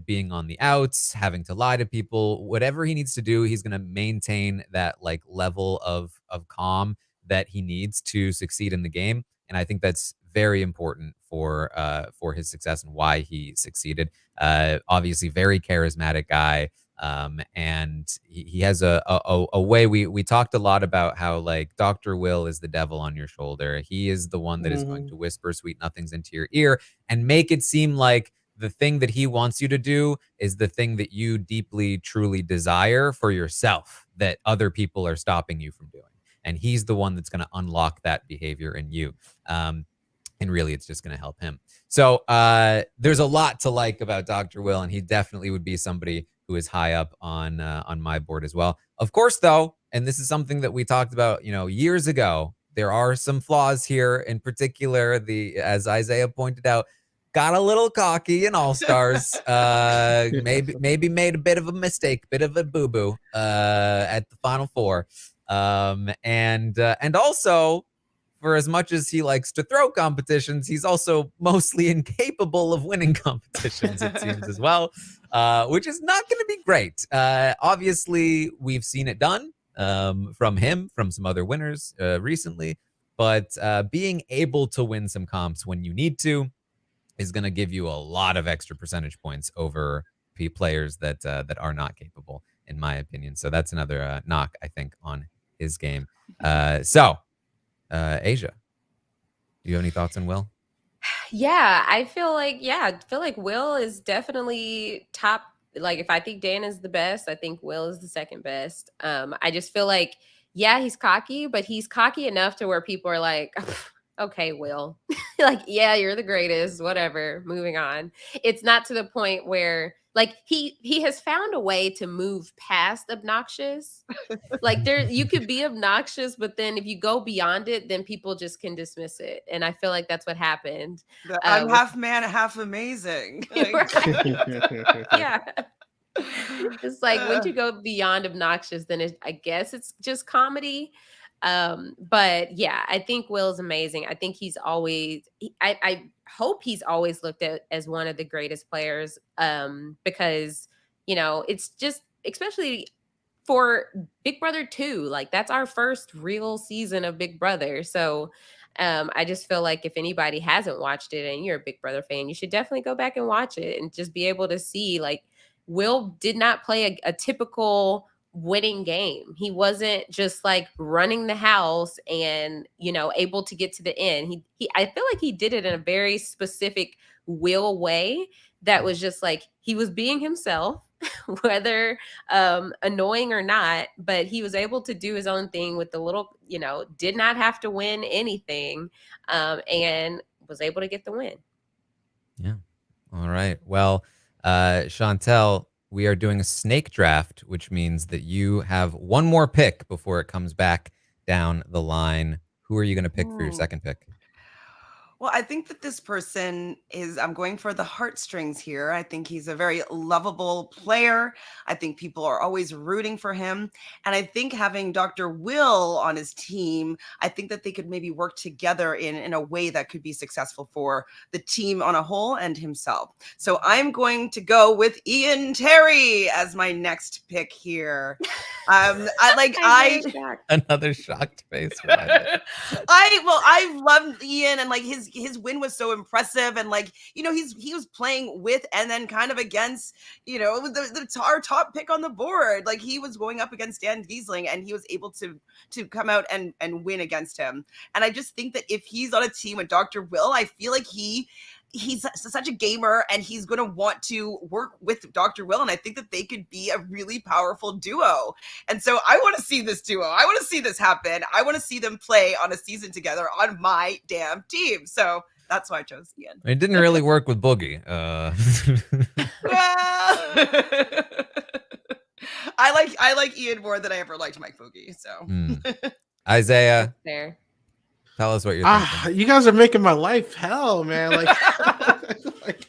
being on the outs, having to lie to people, whatever he needs to do, he's going to maintain that like level of calm that he needs to succeed in the game. And I think that's very important for his success and why he succeeded. Obviously, very charismatic guy. And he has a way. We talked a lot about how like Dr. Will is the devil on your shoulder. He is the one that is going to whisper sweet nothings into your ear and make it seem like the thing that he wants you to do is the thing that you deeply, truly desire for yourself that other people are stopping you from doing. And he's the one that's going to unlock that behavior in you. And really, it's just going to help him. So there's a lot to like about Dr. Will, and he definitely would be somebody who is high up on my board as well. Of course, though, and this is something that we talked about, years ago, there are some flaws here. In particular, as Isaiah pointed out, got a little cocky in All-Stars. Maybe made a bit of a mistake, bit of a boo-boo at the Final Four. And also, for as much as he likes to throw competitions, he's also mostly incapable of winning competitions, it seems, as well, which is not going to be great. Obviously, we've seen it done from him, from some other winners recently. but being able to win some comps when you need to is going to give you a lot of extra percentage points over players that are not capable, in my opinion. So that's another knock, I think, on his game. Aysha, do you have any thoughts on Will? Yeah, I feel like Will is definitely top. Like, if I think Dan is the best, I think Will is the second best. I just feel like, yeah, he's cocky, but he's cocky enough to where people are like, okay, Will, like, yeah, you're the greatest, whatever, moving on. It's not to the point where, like, he has found a way to move past obnoxious. Like, you could be obnoxious, but then if you go beyond it, then people just can dismiss it. And I feel like that's what happened. I'm with half man, half amazing. Right. Yeah. It's like, once you go beyond obnoxious, then I guess it's just comedy. But yeah, I think Will's amazing. I think he's always I hope he's always looked at as one of the greatest players, because it's just, especially for Big Brother 2, like, that's our first real season of Big Brother. So I just feel like if anybody hasn't watched it and you're a Big Brother fan, you should definitely go back and watch it and just be able to see, like, Will did not play a typical winning game. He wasn't just like running the house and able to get to the end. He I feel like he did it in a very specific Will way that was just like, he was being himself, whether annoying or not, but he was able to do his own thing with the little, did not have to win anything, and was able to get the win. Yeah. All right. Well, Chantele, we are doing a snake draft, which means that you have one more pick before it comes back down the line. Who are you going to pick for your second pick? Well, I think that this person I'm going for the heartstrings here. I think he's a very lovable player. I think people are always rooting for him. And I think having Dr. Will on his team, I think that they could maybe work together in a way that could be successful for the team on a whole and himself. So I'm going to go with Ian Terry as my next pick here. Another shocked face. I loved Ian, and like his win was so impressive, and like he was playing with and then kind of against our top pick on the board. Like, he was going up against Dan Giesling, and he was able to come out and win against him. And I just think that if he's on a team with Dr. Will, I feel like he's such a gamer, and he's going to want to work with Dr. Will. And I think that they could be a really powerful duo. And so I want to see this duo. I want to see this happen. I want to see them play on a season together on my damn team. So that's why I chose Ian. It didn't really work with Boogie. Well, I like Ian more than I ever liked Mike Boogie. So Isaiah, there. Tell us what you're thinking. You guys are making my life hell, man. Like,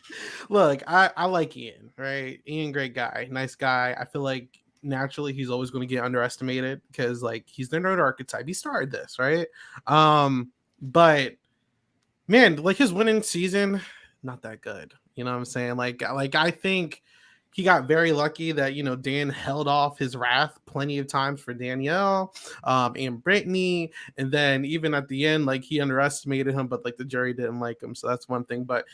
look, I like Ian, right? Ian, great guy, nice guy. I feel like naturally he's always going to get underestimated because, like, he's the nerd archetype. He started this, right? But man, like, his winning season, not that good. You know what I'm saying? Like I think he got very lucky that Dan held off his wrath plenty of times for Danielle and Brittany, and then even at the end, like, he underestimated him, but like the jury didn't like him, so that's one thing. But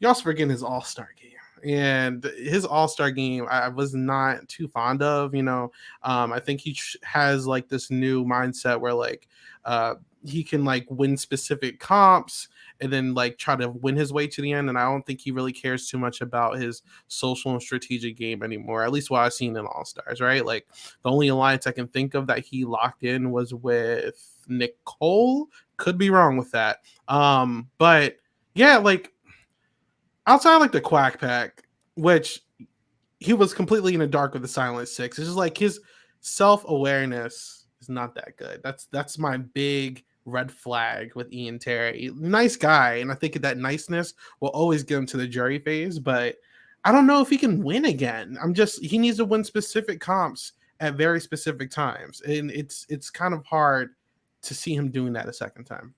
you also forgetting his all-star game, and his all-star game I was not too fond of. I think he has like this new mindset where like he can like win specific comps and then like try to win his way to the end. And I don't think he really cares too much about his social and strategic game anymore, at least what I've seen in All-Stars, right? Like, the only alliance I can think of that he locked in was with Nicole. Could be wrong with that. But yeah, like, outside of like the Quack Pack, which he was completely in the dark with the Silent Six, it's just like his self-awareness is not that good. That's my big red flag with Ian Terry. Nice guy, and I think that niceness will always get him to the jury phase, but I don't know if he can win again. He needs to win specific comps at very specific times, and it's kind of hard to see him doing that a second time.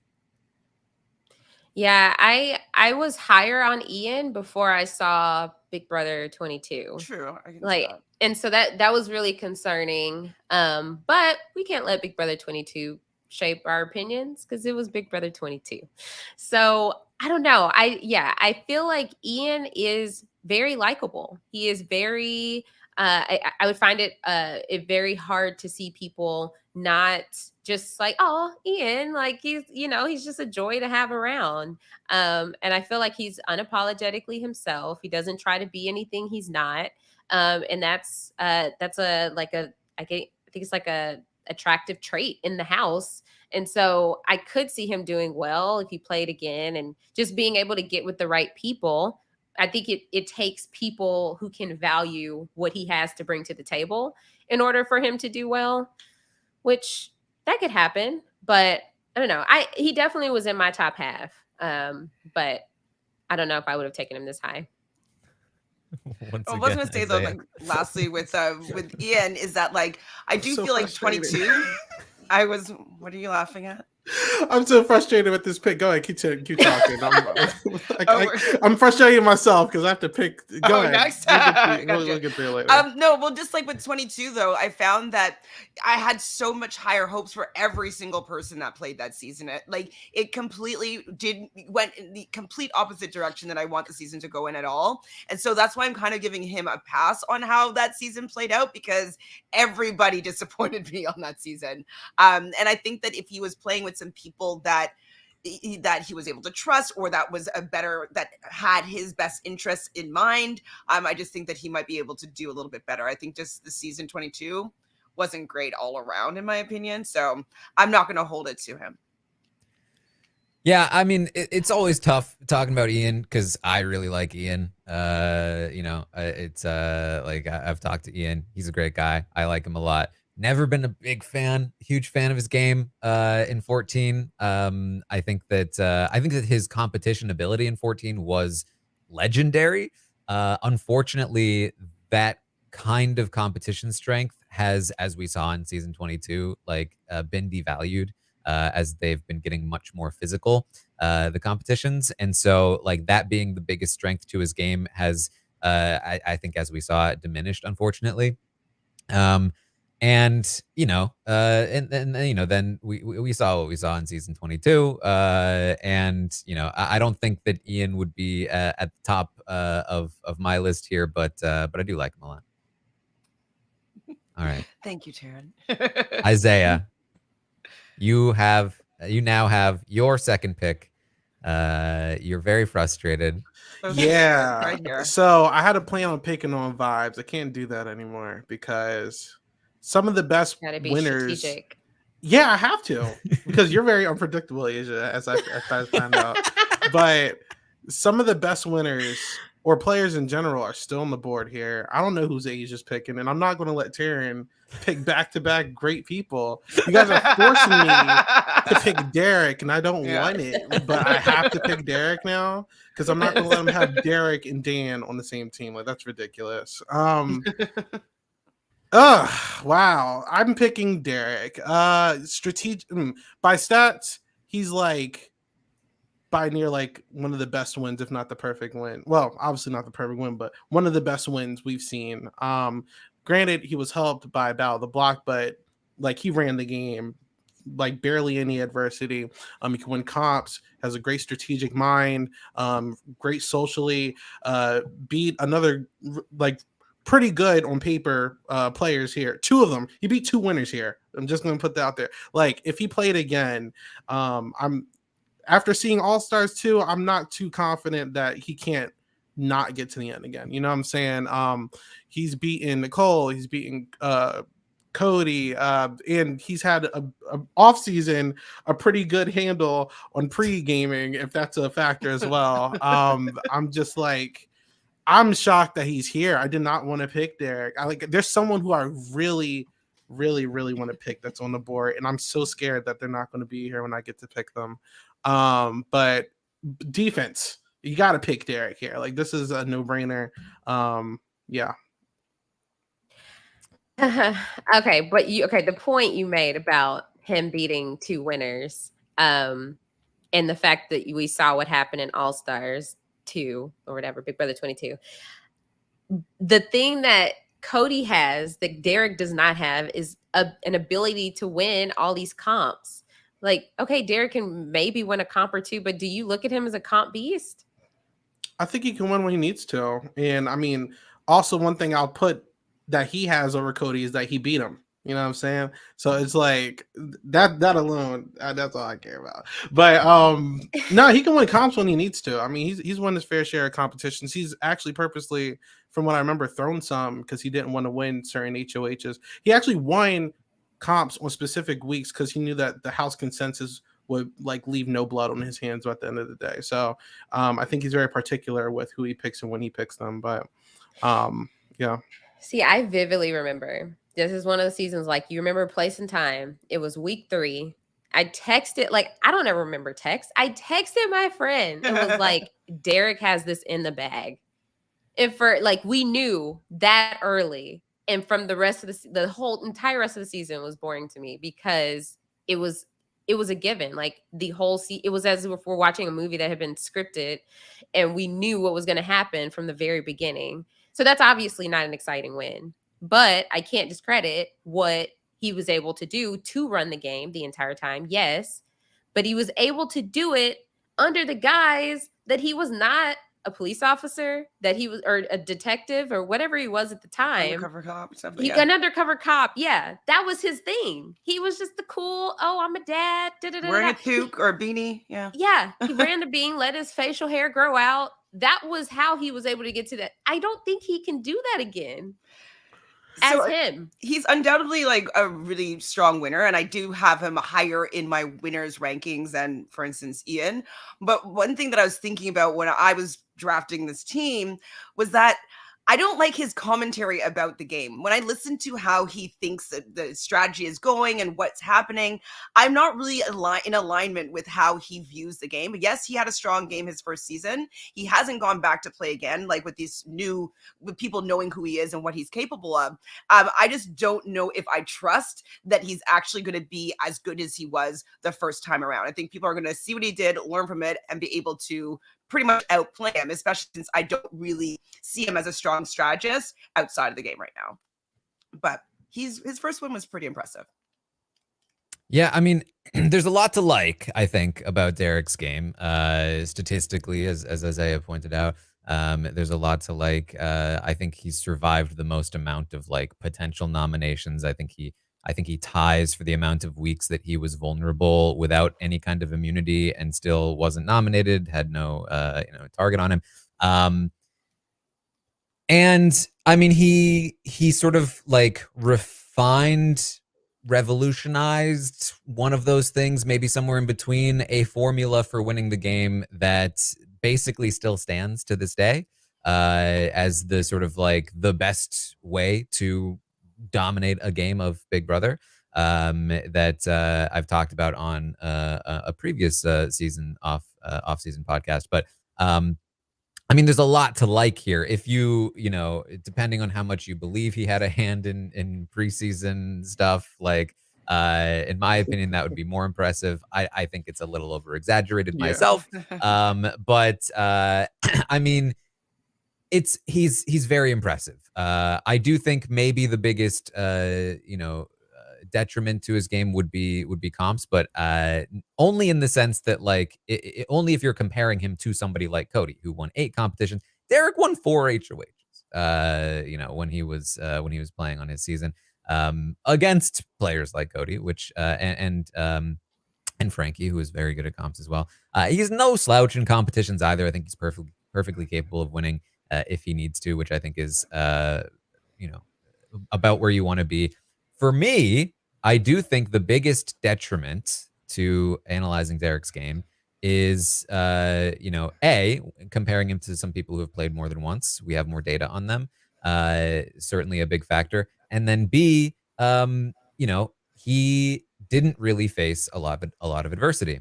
Yeah, I was higher on Ian before I saw Big Brother 22. True. And so that was really concerning. But we can't let Big Brother 22 shape our opinions because it was Big Brother 22. So I don't know. I feel like Ian is very likable. He is very I would find it very hard to see people not just like, oh, Ian, like he's just a joy to have around. And I feel like he's unapologetically himself. He doesn't try to be anything he's not. And that's a like a I think it's like a attractive trait in the house. And so I could see him doing well if he played again and just being able to get with the right people. I think it takes people who can value what he has to bring to the table in order for him to do well, which that could happen. But I don't know. He definitely was in my top half. But I don't know if I would have taken him this high. Once I was again, gonna say though, Isaiah. like lastly with Ian is that like I do so feel like frustrated. 22. What are you laughing at? I'm so frustrated with this pick. Go ahead, keep talking. Oh, I'm frustrated myself because I have to pick. Go ahead. next. We'll get there later. No, well, just like with 22 though, I found that I had so much higher hopes for every single person that played that season. It completely went in the complete opposite direction that I want the season to go in at all. And so that's why I'm kind of giving him a pass on how that season played out, because everybody disappointed me on that season. And I think that if he was playing with some people that he was able to trust, or that had his best interests in mind, I just think that he might be able to do a little bit better. I think just the season 22 wasn't great all around, in my opinion. So I'm not going to hold it to him. Yeah, I mean, it's always tough talking about Ian because I really like Ian. It's like I've talked to Ian. He's a great guy. I like him a lot. Never been a huge fan of his game in 14. I think that his competition ability in 14 was legendary. Unfortunately, that kind of competition strength has, as we saw in season 22, been devalued as they've been getting much more physical, the competitions. And so like that being the biggest strength to his game has, I think, as we saw, it diminished, unfortunately. And then we saw what we saw in season 22. And I don't think that Ian would be at the top of my list here, but I do like him a lot. All right. Thank you, Taran. Isaiah, you now have your second pick. You're very frustrated. Yeah. Right here. So I had a plan on picking on vibes. I can't do that anymore because some of the best Gotta be winners. strategic. Yeah, I have to because you're very unpredictable, Asia, as I found out. But some of the best winners or players in general are still on the board here. I don't know who's Asia's picking, and I'm not going to let Taran pick back-to-back great people. You guys are forcing me to pick Derek, and I don't want it, but I have to pick Derek now because I'm not going to let him have Derek and Dan on the same team. Like, that's ridiculous. Wow. I'm picking Derek. Strategic by stats, he's like by near like one of the best wins, if not the perfect win. Well, obviously not the perfect win, but one of the best wins we've seen. Granted, he was helped by Battle of the Block, but like he ran the game like barely any adversity. He can win comps, has a great strategic mind, great socially, beat another like pretty good on paper players here. Two of them. He beat two winners here. I'm just going to put that out there. Like, if he played again, I'm after seeing All-Stars 2, I'm not too confident that he can't not get to the end again. You know what I'm saying? He's beaten Nicole. He's beaten Cody. And he's had a off-season, a pretty good handle on pre-gaming, if that's a factor as well. I'm just like, I'm shocked that he's here. I did not want to pick Derek. There's someone who I really, really, really want to pick that's on the board, and I'm so scared that they're not going to be here when I get to pick them. But defense, you got to pick Derek here. Like, this is a no-brainer. Yeah. Okay, but the point you made about him beating two winners, and the fact that we saw what happened in All Stars 2 or whatever, Big Brother 22. The thing that Cody has that Derek does not have is an ability to win all these comps. Like, okay, Derek can maybe win a comp or two, but do you look at him as a comp beast? I think he can win when he needs to. And I mean, also one thing I'll put that he has over Cody is that he beat him. You know what I'm saying? So it's like that alone, that's all I care about. But no, he can win comps when he needs to. I mean, he's won his fair share of competitions. He's actually purposely, from what I remember, thrown some because he didn't want to win certain HOHs. He actually won comps on specific weeks because he knew that the house consensus would like leave no blood on his hands at the end of the day. So I think he's very particular with who he picks and when he picks them. But yeah. See, I vividly remember this is one of the seasons, like, you remember place and time. It was week 3. I texted, like, I don't ever remember text. I texted my friend and was like, Derek has this in the bag. And for, like, we knew that early. And from the rest of the whole entire rest of the season was boring to me because it was a given. Like, the whole it was as if we're watching a movie that had been scripted and we knew what was going to happen from the very beginning. So that's obviously not an exciting win, but I can't discredit what he was able to do to run the game the entire time. Yes, but he was able to do it under the guise that he was not a police officer, that he was, or a detective, or whatever he was at the time. Undercover cop, something. An undercover cop. Yeah, that was his thing. He was just the cool, oh, I'm a dad. Wearing a toque or a beanie. Yeah. Yeah. He ran the bean, let his facial hair grow out. That was how he was able to get to that. I don't think he can do that again. As him. He's undoubtedly like a really strong winner, and I do have him higher in my winners rankings than, for instance, Ian. But one thing that I was thinking about when I was drafting this team was that I don't like his commentary about the game. When I listen to how he thinks that the strategy is going and what's happening, I'm not really in alignment with how he views the game. Yes, he had a strong game his first season. He hasn't gone back to play again, like with people knowing who he is and what he's capable of. I just don't know if I trust that he's actually going to be as good as he was the first time around. I think people are going to see what he did, learn from it, and be able to pretty much outplay him, especially since I don't really see him as a strong strategist outside of the game right now. But his first win was pretty impressive. Yeah, I mean, there's a lot to like, I think, about Derek's game. Statistically, as Isaiah pointed out, there's a lot to like. I think he's survived the most amount of like potential nominations. I think he ties for the amount of weeks that he was vulnerable without any kind of immunity and still wasn't nominated, had no target on him. And I mean, he sort of like revolutionized one of those things, maybe somewhere in between, a formula for winning the game that basically still stands to this day as the sort of like the best way to dominate a game of Big Brother that I've talked about on a previous season off-season podcast. But I mean, there's a lot to like here. If you depending on how much you believe he had a hand in preseason stuff, like in my opinion, that would be more impressive. I think it's a little over exaggerated myself. But I mean, he's very impressive. I do think maybe the biggest detriment to his game would be comps, but only in the sense that like only if you're comparing him to somebody like Cody, who won 8 competitions. Derek won 4 HOHs. When he was playing on his season against players like Cody, which and Frankie, who is very good at comps as well. He's no slouch in competitions either. I think he's perfectly capable of winning if he needs to, which I think is about where you want to be. For me, I do think the biggest detriment to analyzing Derek's game is, A, comparing him to some people who have played more than once. We have more data on them. Certainly a big factor. And then B, he didn't really face a lot of adversity.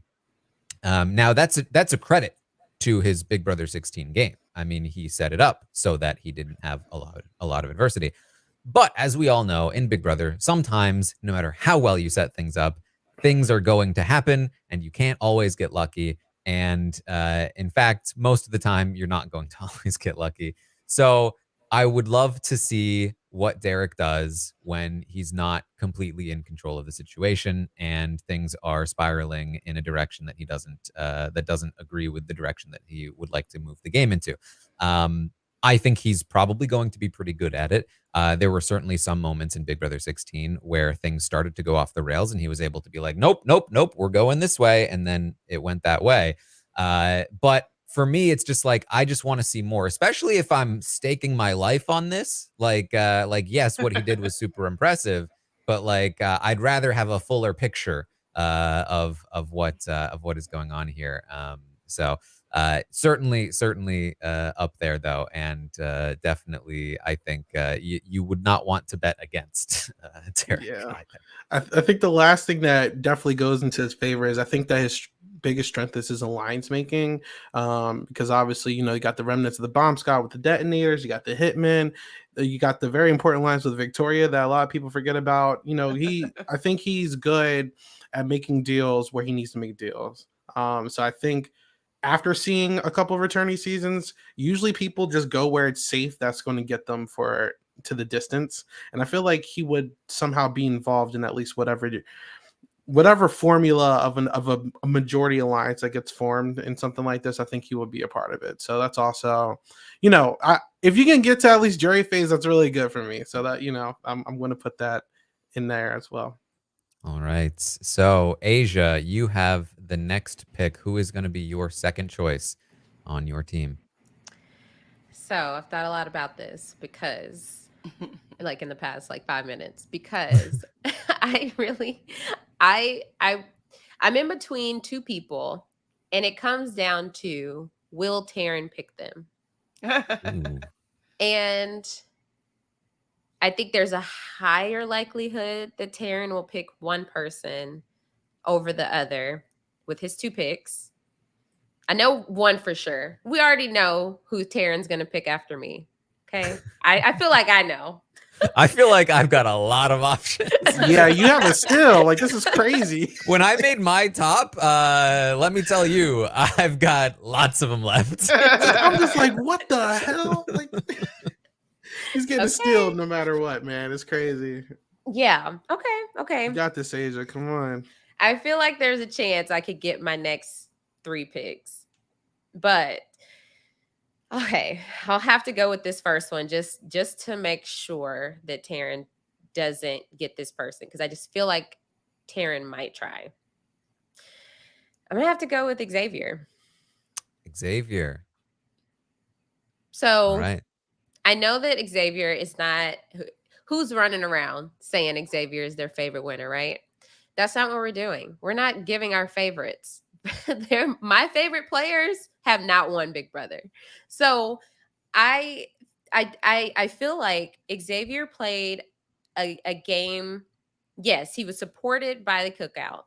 Now that's a credit to his Big Brother 16 game. I mean, he set it up so that he didn't have a lot of adversity. But as we all know, in Big Brother, sometimes, no matter how well you set things up, things are going to happen, and you can't always get lucky. And in fact, most of the time, you're not going to always get lucky. So I would love to see what Derek does when he's not completely in control of the situation and things are spiraling in a direction that he doesn't agree with the direction that he would like to move the game into. I think he's probably going to be pretty good at it. There were certainly some moments in Big Brother 16 where things started to go off the rails and he was able to be like, nope, nope, nope, we're going this way. And then it went that way. But for me, it's just like, I just want to see more, especially if I'm staking my life on this. Yes, what he did was super impressive, but I'd rather have a fuller picture of what is going on here. Certainly up there though, and definitely I think you would not want to bet against Derek. Yeah, I think the last thing that definitely goes into his favor is I think that his biggest strength is his alliance making, because obviously you got the remnants of the bomb squad with the detonators, you got the hitmen, you got the very important lines with Victoria that a lot of people forget about. I think he's good at making deals where he needs to make deals. So I think after seeing a couple of returning seasons, usually people just go where it's safe. That's going to get them to the distance. And I feel like he would somehow be involved in at least whatever formula of a majority alliance that gets formed in something like this. I think he would be a part of it. So that's also, if you can get to at least jury phase, that's really good for me. So that, I'm going to put that in there as well. All right. So, Aysha, you have the next pick. Who is going to be your second choice on your team? So, I've thought a lot about this because, in the past, 5 minutes, because I'm in between two people, and it comes down to, will Taran pick them? And I think there's a higher likelihood that Taran will pick one person over the other with his two picks. I know one for sure. We already know who Taran's going to pick after me. Okay. I feel like I know. I feel like I've got a lot of options. Yeah, you have a skill. This is crazy. When I made my top, let me tell you, I've got lots of them left. I'm just like, what the hell? He's getting stealed no matter what, man. It's crazy. Yeah. Okay. You got this, Aysha. Come on. I feel like there's a chance I could get my next 3 picks. But okay, I'll have to go with this first one just to make sure that Taran doesn't get this person, because I just feel like Taran might try. I'm going to have to go with Xavier. Xavier. So, right. I know that Xavier is not who's running around saying Xavier is their favorite winner, right? That's not what we're doing. We're not giving our favorites. My favorite players have not won Big Brother. So I feel like Xavier played a game. Yes, he was supported by the cookout,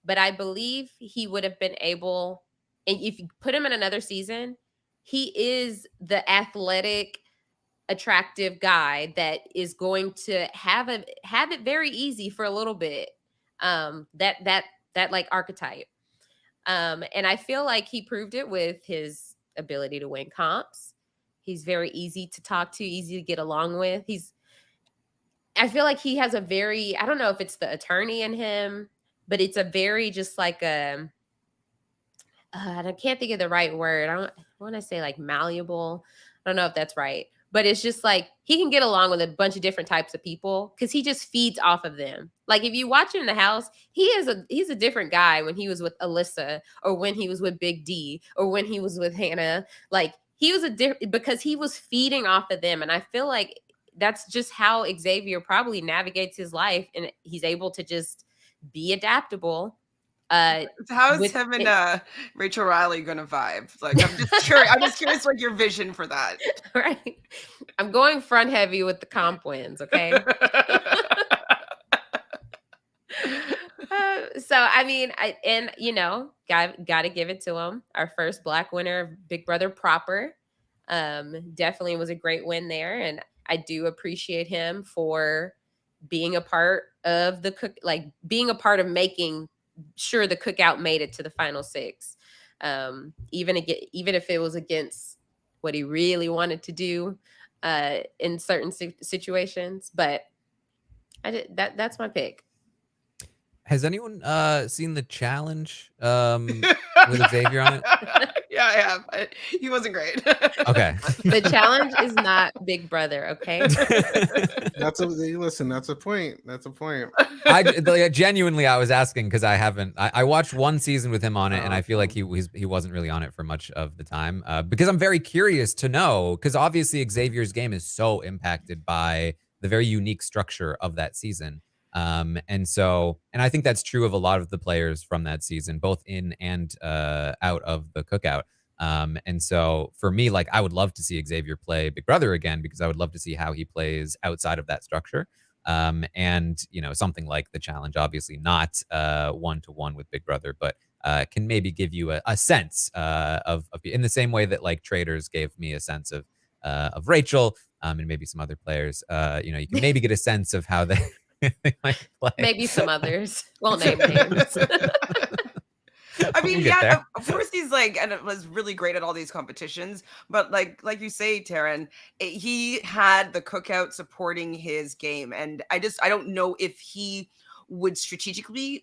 but I believe he would have been able, and if you put him in another season, he is the athletic, attractive guy that is going to have it very easy for a little bit. That archetype. And I feel like he proved it with his ability to win comps. He's very easy to talk to, easy to get along with. I feel like he has I don't know if it's the attorney in him, but it's a very just I can't think of the right word. I want to say malleable. I don't know if that's right. But it's just he can get along with a bunch of different types of people because he just feeds off of them. If you watch him in the house, he's a different guy when he was with Alyssa, or when he was with Big D, or when he was with Hannah. He was because he was feeding off of them. And I feel like that's just how Xavier probably navigates his life, and he's able to just be adaptable. How is him and Rachel Riley gonna vibe? I'm just curious. I'm just curious, your vision for that. Right. I'm going front heavy with the comp wins. Okay. So I mean, got to give it to him. Our first Black winner of Big Brother proper. Definitely was a great win there, and I do appreciate him for being a part of being a part of making sure the cookout made it to the final 6. Even if it was against what he really wanted to do. in certain situations, but that's my pick. Has anyone seen the challenge with Xavier on it? Yeah, I have. He wasn't great. Okay. The challenge is not Big Brother, okay? That's listen. That's a point. That's a point. Genuinely, I was asking because I watched one season with him on it, and I feel like he wasn't really on it for much of the time. Because I'm very curious to know, because obviously Xavier's game is so impacted by the very unique structure of that season. And I think that's true of a lot of the players from that season, both in and out of the cookout. And so for me, like, I would love to see Xavier play Big Brother again, because I would love to see how he plays outside of that structure. And something like the challenge, obviously not one-to-one with Big Brother, but can maybe give you a sense of in the same way that like traders gave me a sense of Rachel, and maybe some other players. You can maybe get a sense of how they might play. Maybe some others. Won't name names. I mean, We'll get yeah, there. of course he's like, and it was really great at all these competitions. But like you say, Taran, he had the cookout supporting his game, and I don't know if he would strategically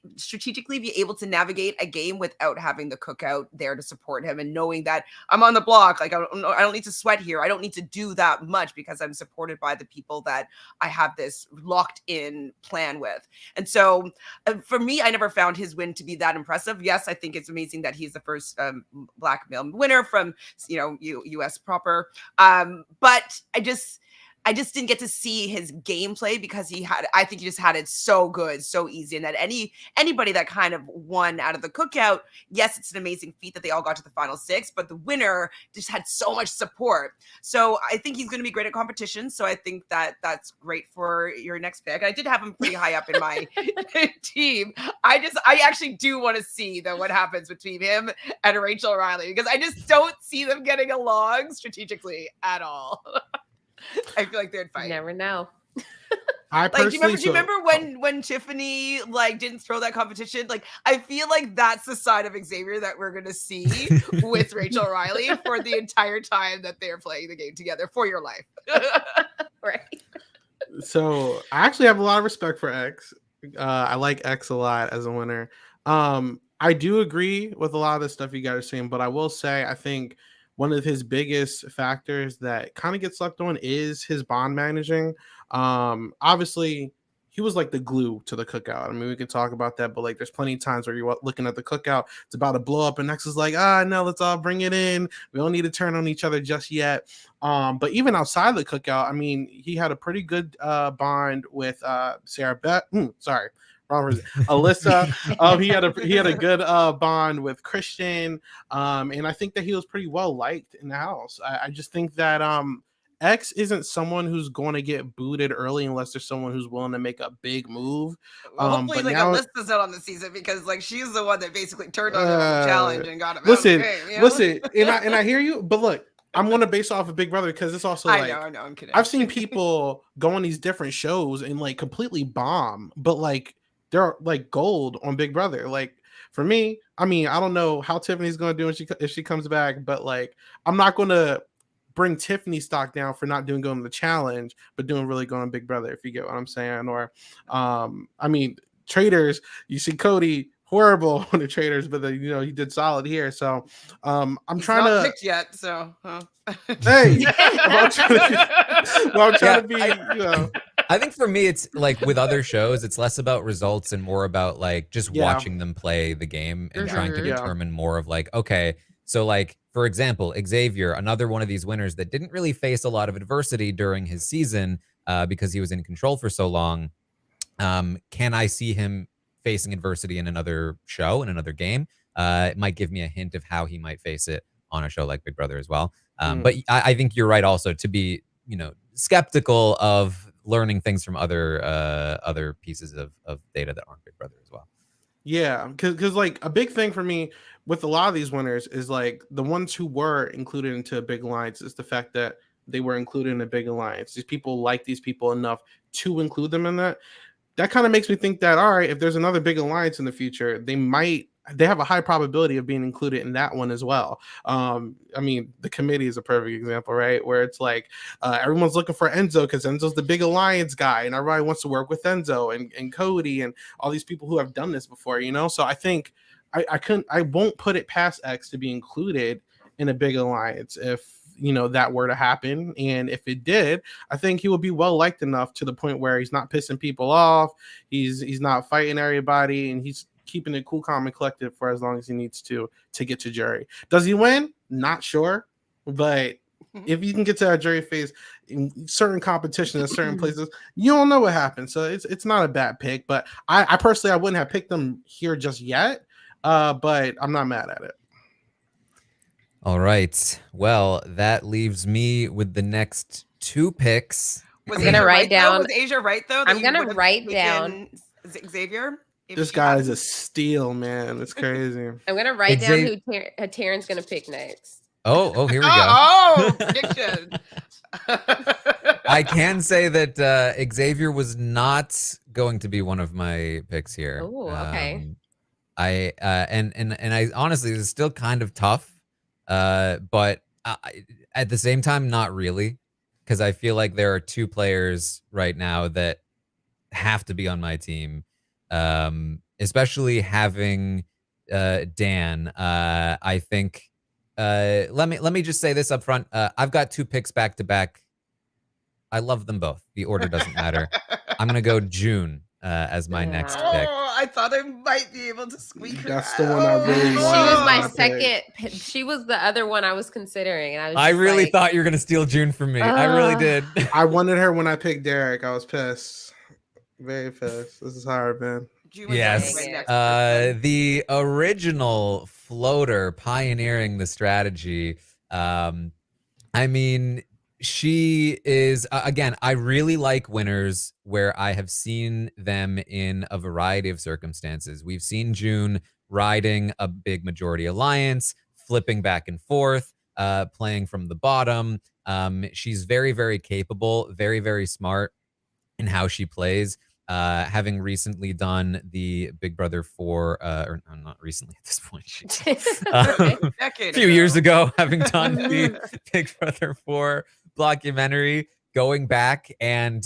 be able to navigate a game without having the cookout there to support him and knowing that I'm on the block. Like I don't need to sweat here. I don't need to do that much because I'm supported by the people that I have this locked in plan with. And so for me, I never found his win to be that impressive. Yes, I think it's amazing that he's the first black male winner from US proper. But I just didn't get to see his gameplay because I think he just had it so good, so easy. And that anybody that kind of won out of the cookout, yes, it's an amazing feat that they all got to the final 6, but the winner just had so much support. So I think he's going to be great at competition. So I think that that's great for your next pick. I did have him pretty high up in my team. I actually do want to see what happens between him and Rachel Riley, because I just don't see them getting along strategically at all. I feel like they'd fight. You never know. I personally, do you remember when Tiffany like didn't throw that competition? Like, I feel like that's the side of Xavier that we're gonna see with Rachel Riley for the entire time that they're playing the game together for your life. Right. So I actually have a lot of respect for X. I like X a lot as a winner. I do agree with a lot of the stuff you guys are saying, but I will say I think one of his biggest factors that kind of gets slept on is his bond managing. Obviously, he was like the glue to the cookout. I mean, we could talk about that, but like there's plenty of times where you're looking at the cookout, it's about to blow up, and X is like, no, let's all bring it in. We don't need to turn on each other just yet. But even outside the cookout, I mean, he had a pretty good bond with Alyssa. He had a good bond with Christian, and I think that he was pretty well liked in the house. I just think that X isn't someone who's going to get booted early unless there's someone who's willing to make a big move. Well, hopefully, but like now, Alyssa's out on the season, because like she's the one that basically turned on him on the challenge and got him listen, out of the game, you know? Listen, and I hear you, but look, I'm going to base off of Big Brother because it's also like I know, I'm kidding. I've seen people go on these different shows and like completely bomb, but like they're like gold on Big Brother. Like for me, I mean, I don't know how Tiffany's going to do if she comes back, but like I'm not going to bring Tiffany stock down for not doing good on the challenge, but doing really good on Big Brother, if you get what I'm saying. Or I mean, traders, you see Cody horrible on the traders, but then he did solid here. So I'm He's trying not to picked yet, so hey, I'm trying to be, I think for me, it's like with other shows, it's less about results and more about like just watching them play the game and trying to determine more of like, okay, so like, for example, Xavier, another one of these winners that didn't really face a lot of adversity during his season because he was in control for so long. Can I see him facing adversity in another show, in another game? It might give me a hint of how he might face it on a show like Big Brother as well. But I think you're right also to be, skeptical of learning things from other pieces of data that aren't Big Brother as well. Yeah, because like a big thing for me with a lot of these winners is like the ones who were included into a big alliance is the fact that they were included in a big alliance. These people like these people enough to include them in that. That kind of makes me think that, all right, if there's another big alliance in the future, they might they have a high probability of being included in that one as well. I mean, the committee is a perfect example, right? Where it's like everyone's looking for Enzo because Enzo's the big alliance guy, and everybody wants to work with Enzo and Cody and all these people who have done this before, you know? So I think I won't put it past X to be included in a big alliance if, you know, that were to happen. And if it did, I think he would be well liked enough to the point where he's not pissing people off, he's not fighting everybody, and he's keeping it cool, calm, and collected for as long as he needs to get to jury. Does he win? Not sure, but if you can get to that jury phase in certain competitions in certain places, you don't know what happens. So it's not a bad pick, but I personally I wouldn't have picked them here just yet, but I'm not mad at it. All right. Well, that leaves me with the next 2 picks. Was I'm gonna Asia write right, though? down- Was Asia right though? that I'm you gonna would've write taken down- Xavier. if This she guy hadn't- is a steal, man. It's crazy. I'm gonna write down Xavier- who Taran's gonna pick next. Oh, here we go. Oh, prediction. I can say that Xavier was not going to be one of my picks here. Oh, okay. I and I honestly, this is still kind of tough, but at the same time, not really, because I feel like there are 2 players right now that have to be on my team, especially having Dan. I think. Let me just say this up front. I've got 2 picks back to back. I love them both. The order doesn't matter. I'm gonna go June as my next pick. Oh, I thought I might be able to squeak her That's the one I out. really She wanted. was my Oh, second. She was the other one I was considering, and I was. I just really like, thought you were gonna steal June from me. I really did. I wanted her when I picked Derek. I was pissed. Very pissed. This is hard, man. June was Yes. my next person. The original floater pioneering the strategy. I mean, she is, again, I really like winners where I have seen them in a variety of circumstances. We've seen June riding a big majority alliance, flipping back and forth, playing from the bottom. She's very, very capable, very, very smart in how she plays. Having recently done the Big Brother 4, or not recently at this point, a few years ago, having done the Big Brother 4 documentary, going back and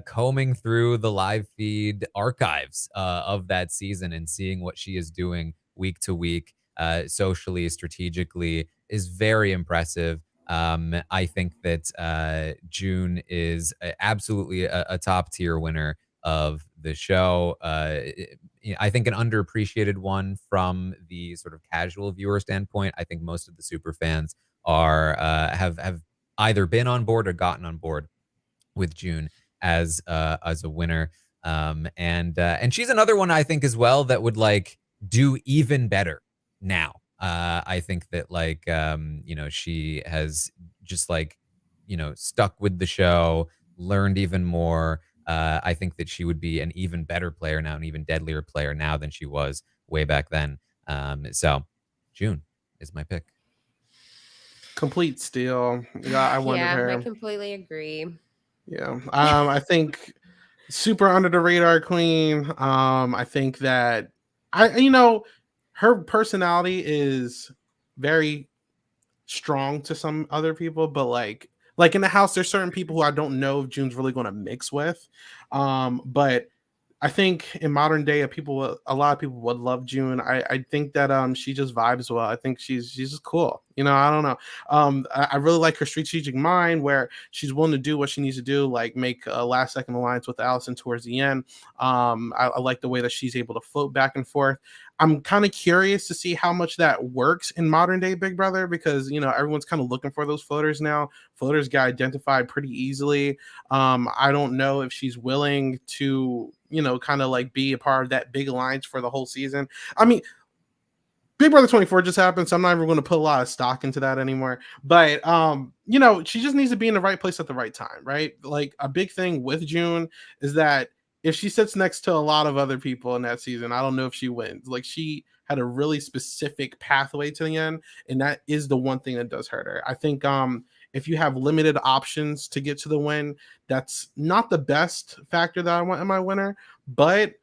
combing through the live feed archives of that season and seeing what she is doing week to week, socially, strategically, is very impressive. I think that June is absolutely a top tier winner of the show. I think an underappreciated one from the sort of casual viewer standpoint. I think most of the super fans have either been on board or gotten on board with June as a winner. And she's another one I think as well that would like do even better now. I think that like she has just like stuck with the show, learned even more. I think that she would be an even better player now, an even deadlier player now than she was way back then. So June is my pick. Complete steal. Yeah, I wanted her. I completely agree. Yeah. I think super under the radar queen. I think that her personality is very strong to some other people, but like in the house, there's certain people who I don't know if June's really going to mix with. But I think in modern day, a lot of people would love June. I think that she just vibes well. I think she's just cool. I don't know. I really like her strategic mind where she's willing to do what she needs to do, like make a last second alliance with Allison towards the end. I like the way that she's able to float back and forth. I'm kind of curious to see how much that works in modern day Big Brother because, everyone's kind of looking for those floaters now. Floaters get identified pretty easily. I don't know if she's willing to, kind of like be a part of that big alliance for the whole season. I mean, Big Brother 24 just happened, so I'm not even going to put a lot of stock into that anymore. But, she just needs to be in the right place at the right time, right? Like a big thing with June is that if she sits next to a lot of other people in that season, I don't know if she wins. Like she had a really specific pathway to the end, and that is the one thing that does hurt her. I think if you have limited options to get to the win, that's not the best factor that I want in my winner. But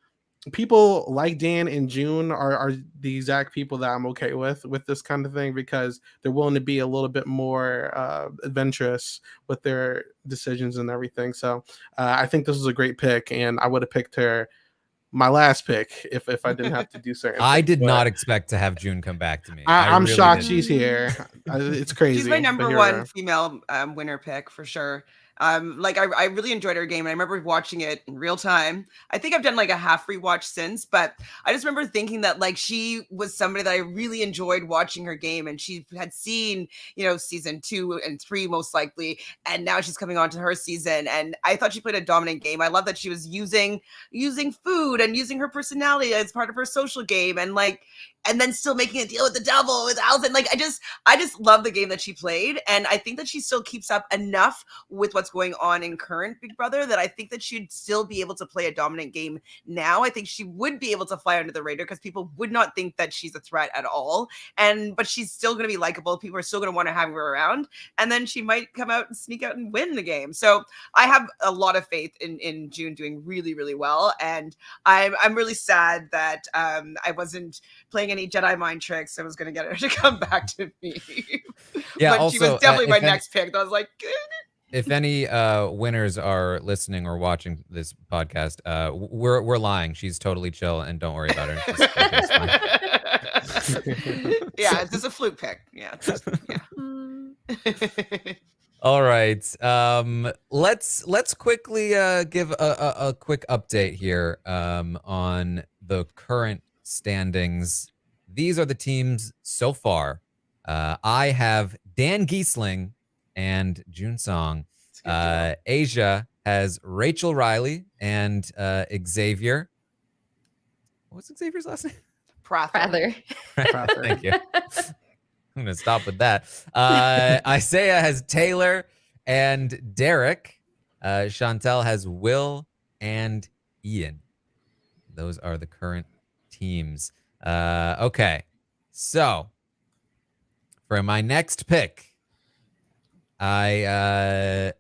people like Dan and June are the exact people that I'm okay with this kind of thing, because they're willing to be a little bit more adventurous with their decisions and everything. So I think this was a great pick, and I would have picked her my last pick if I didn't have to do certain I things. did But not expect to have June come back to me. I'm really shocked didn't. she's here. It's crazy. She's my but number here we one are. female winner pick for sure. Like I really enjoyed her game, and I remember watching it in real time. I think I've done like a half rewatch since, but I just remember thinking that like she was somebody that I really enjoyed watching her game, and she had seen, you know, season 2 and 3 most likely, and now she's coming on to her season, and I thought she played a dominant game. I love that she was using food and using her personality as part of her social game, and like, and then still making a deal with the devil with Alvin. Like I just love the game that she played, and I think that she still keeps up enough with what's going on in current Big Brother that I think that she'd still be able to play a dominant game now. I think she would be able to fly under the radar because people would not think that she's a threat at all, but she's still going to be likable. People are still going to want to have her around, and then she might come out and sneak out and win the game. So I have a lot of faith in June doing really, really well, and I'm really sad that I wasn't playing any Jedi mind tricks. I was going to get her to come back to me. Yeah, but also, she was definitely my if any- next pick. I was like, If any winners are listening or watching this podcast, we're lying. She's totally chill, and don't worry about her. She's fine. yeah, it's just a fluke pick. Yeah, yeah. All right. Let's quickly give a quick update here on the current standings. These are the teams so far. I have Dan Giesling and June Song. Asia has Rachel Riley and Xavier. What's Xavier's last name? Prather. Thank you. I'm gonna stop with that. Isaiah has Taylor and Derek. Chantele has Will and Ian. Those are the current teams. Okay, so for my next pick, I've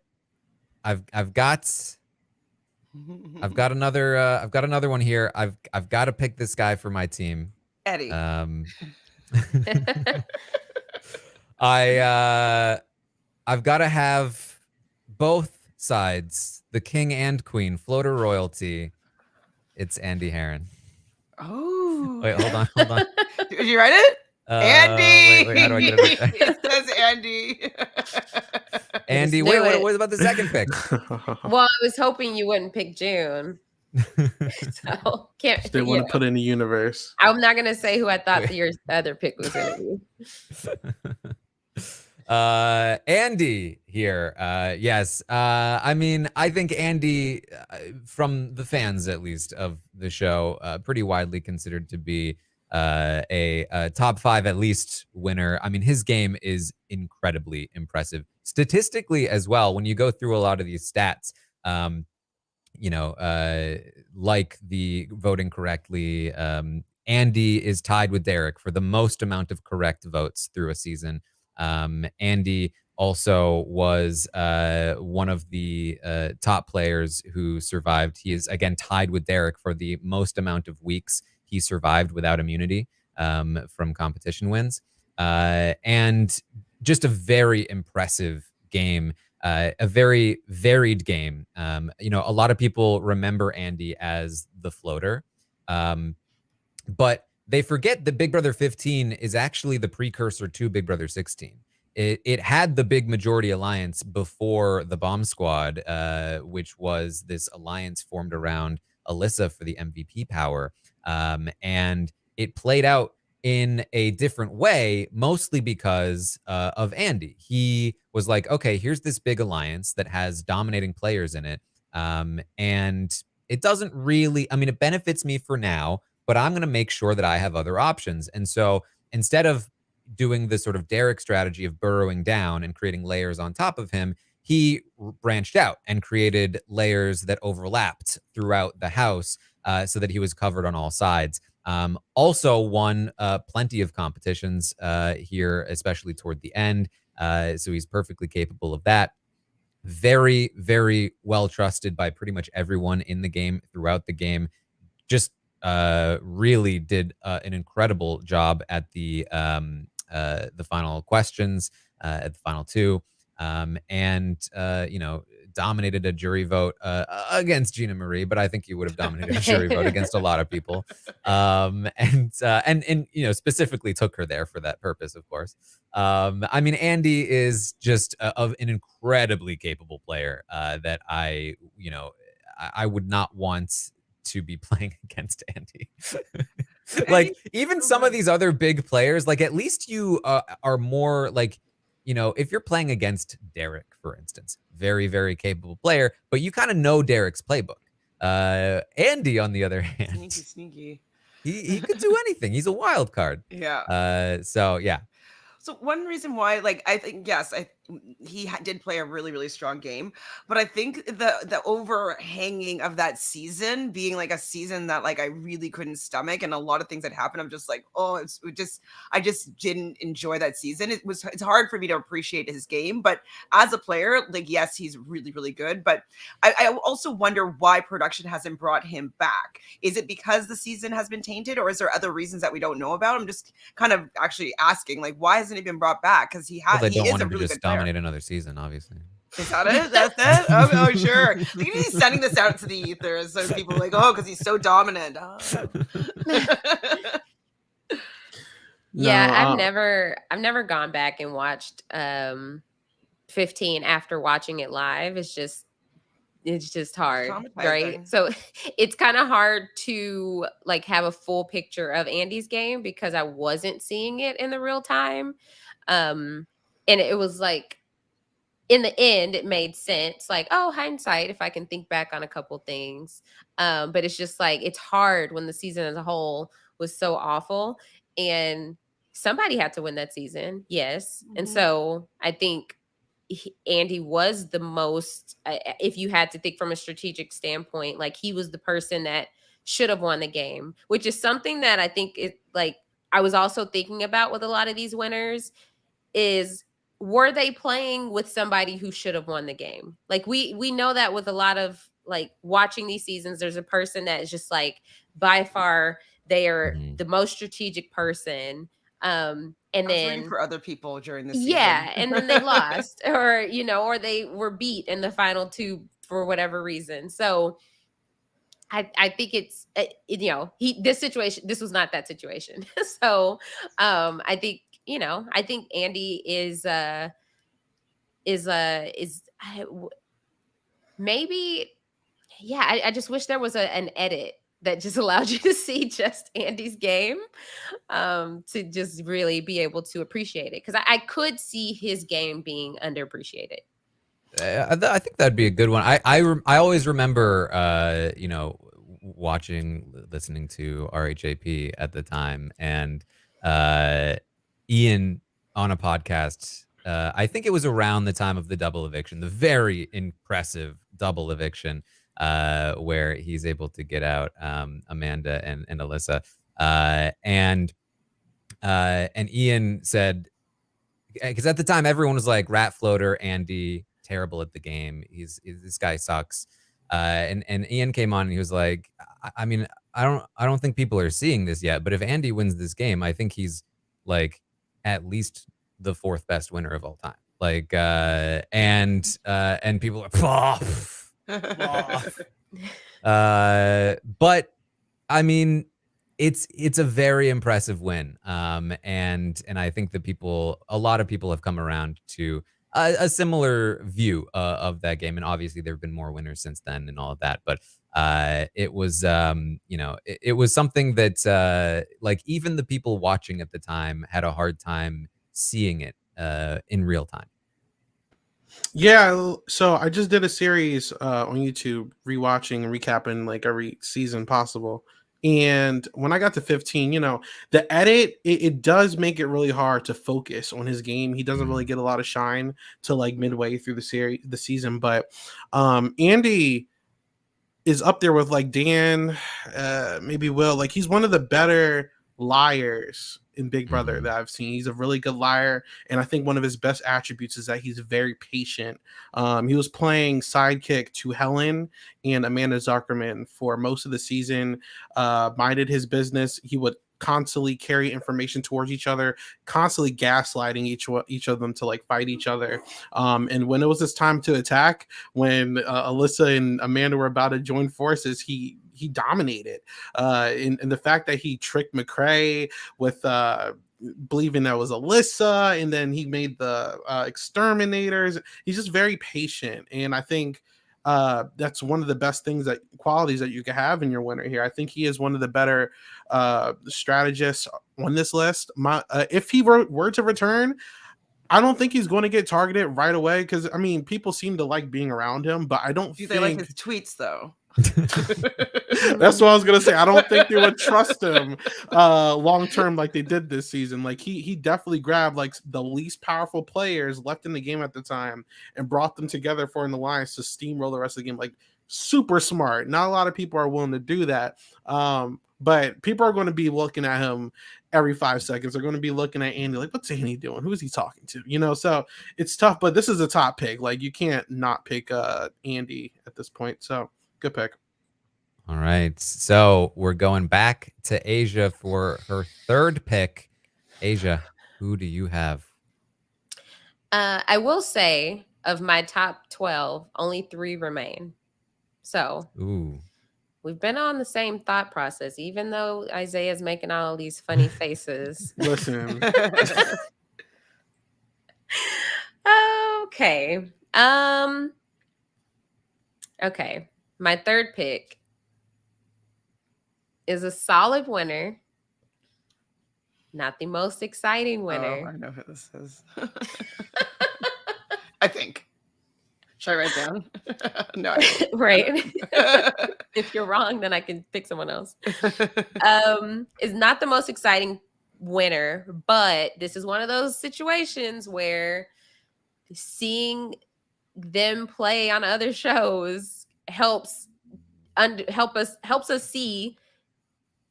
got another one here. I've got to pick this guy for my team. Eddie. I've got to have both sides, the king and queen, floater royalty. It's Andy Herron. Oh. Wait, hold on. Did you write it? Andy. Wait, how do I get it? It says Andy. Andy, do wait, it. what about the second pick? Well, I was hoping you wouldn't pick June. So can't. They want to put in the universe. I'm not gonna say who I thought your other pick was gonna be. Andy here. Yes. I mean, I think Andy, from the fans at least of the show, pretty widely considered to be a top 5 at least winner. I mean, his game is incredibly impressive statistically as well. When you go through a lot of these stats, like the voting correctly, Andy is tied with Derek for the most amount of correct votes through a season. Andy also was one of the top players who survived. He is again tied with Derek for the most amount of weeks he survived without immunity from competition wins, and just a very impressive game. A very varied game. A lot of people remember Andy as the floater, but they forget that Big Brother 15 is actually the precursor to Big Brother 16. It had the big majority alliance before the Bomb Squad, which was this alliance formed around Alyssa for the MVP power. And it played out in a different way, mostly because of Andy. He was like, okay, here's this big alliance that has dominating players in it. And it doesn't really, I mean, it benefits me for now, but I'm going to make sure that I have other options. And so instead of doing the sort of Derek strategy of burrowing down and creating layers on top of him, he branched out and created layers that overlapped throughout the house so that he was covered on all sides. Also won plenty of competitions here, especially toward the end. So he's perfectly capable of that. Very, very well trusted by pretty much everyone in the game throughout the game. Just really did an incredible job at the final questions, at the final two, and dominated a jury vote against Gina Marie, but I think you would have dominated a jury vote against a lot of people, and specifically took her there for that purpose, of course. I mean, Andy is just an incredibly capable player that I would not want to be playing against Andy. Like, even some of these other big players, like, at least you are more like, if you're playing against Derek, for instance, very, very capable player, but you kind of know Derek's playbook. Andy, on the other hand, sneaky. He could do anything. He's a wild card. Yeah. So yeah. So one reason why, like, I think, yes, he did play a really, really strong game, but I think the overhanging of that season being like a season that, like, I really couldn't stomach, and a lot of things that happened, I'm just like, oh, I just didn't enjoy that season. It's hard for me to appreciate his game, but as a player, like, yes, he's really, really good, but I also wonder why production hasn't brought him back. Is it because the season has been tainted, or is there other reasons that we don't know about? I'm just kind of actually asking, like, why hasn't he been brought back? Because he They don't is want a him to really just good player. dominate another season, obviously. Is that it? That's it? Oh, sure. Maybe he's sending this out to the ether so people are like, oh, because he's so dominant. Oh. Yeah, I've never gone back and watched 15 after watching it live. It's just hard, right? So it's kind of hard to, like, have a full picture of Andy's game because I wasn't seeing it in the real time. And it was like, in the end, it made sense. Like, oh, hindsight, if I can think back on a couple things. But it's just like, it's hard when the season as a whole was so awful. And somebody had to win that season. Yes. Mm-hmm. And so I think Andy was the most, if you had to think from a strategic standpoint, like, he was the person that should have won the game, which is something that I think I was also thinking about with a lot of these winners is, were they playing with somebody who should have won the game? Like, we know that with a lot of, like, watching these seasons, there's a person that is just, like, by far they are the most strategic person. And then for other people during the season. Yeah, and then they lost, or or they were beat in the final two for whatever reason. So I think it's this was not that situation. So I think Andy is maybe, yeah. I just wish there was an edit that just allowed you to see just Andy's game, to just really be able to appreciate it. Because I could see his game being underappreciated. I think that'd be a good one. I always remember, listening to RHAP at the time, and Ian on a podcast. I think it was around the time of the double eviction, the very impressive double eviction, where he's able to get out Amanda and Alyssa, and Ian said, because at the time everyone was like, rat floater Andy, terrible at the game, this guy sucks, and Ian came on and he was like, I mean, I don't think people are seeing this yet, but if Andy wins this game, I think he's, like, at least the fourth best winner of all time. Like, and people are, but I mean, it's a very impressive win. And I think that a lot of people have come around to a similar view of that game. And obviously there have been more winners since then and all of that. But it was, it was something that, like, even the people watching at the time had a hard time seeing it in real time. Yeah, so I just did a series on YouTube, rewatching and recapping, like, every season possible. And when I got to 15, the edit, it does make it really hard to focus on his game. He doesn't really get a lot of shine till, like, midway through the season. But Andy is up there with, like, Dan, maybe Will. Like, he's one of the better liars in Big Brother that I've seen. He's a really good liar, and I think one of his best attributes is that he's very patient. He was playing sidekick to Helen and Amanda Zuckerman for most of the season. Minded his business. He would constantly carry information towards each other, constantly gaslighting each of them to like fight each other. And when it was his time to attack, when Alyssa and Amanda were about to join forces, he dominated. And the fact that he tricked McCrae with believing that was Alyssa, and then he made the exterminators. He's just very patient, and I think that's one of the best qualities that you can have in your winner here. I think he is one of the better strategists on this list. If he were to return, I don't think he's going to get targeted right away, because I mean, people seem to like being around him, but I don't think they like his tweets though. That's what I was gonna say. I don't think they would trust him long term like they did this season. Like he definitely grabbed like the least powerful players left in the game at the time and brought them together for an alliance to steamroll the rest of the game. Like super smart. Not a lot of people are willing to do that. But people are going to be looking at him every 5 seconds. They're going to be looking at Andy like, what's Andy doing? Who is he talking to? You know, so it's tough, but this is a top pick. Like you can't not pick Andy at this point. So good pick. All right. So we're going back to Asia for her third pick. Asia, who do you have? I will say of my top 12, only 3 remain. So we've been on the same thought process, even though Isaiah's making all these funny faces. Listen. Okay. Okay. My third pick is a solid winner. Not the most exciting winner. Oh, I know who this is. I think. Should I write down? No. Right. If you're wrong, then I can pick someone else. Is not the most exciting winner, but this is one of those situations where seeing them play on other shows helps us see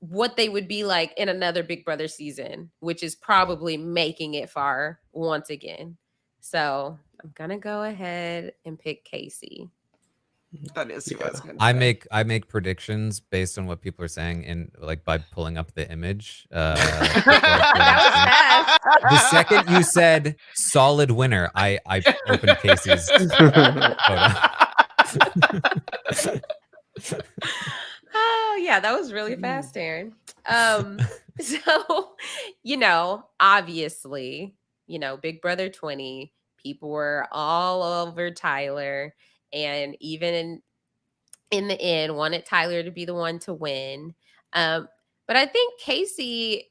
what they would be like in another Big Brother season, which is probably making it far once again. So I'm gonna go ahead and pick Casey. That is who I was gonna say. I make predictions based on what people are saying, and like by pulling up the image. That was fast. The second you said solid winner, I opened Casey's photo. Oh yeah, that was really fast, Aaron. So, obviously, Big Brother 20, people were all over Tyler, and even in the end, wanted Tyler to be the one to win. But I think Casey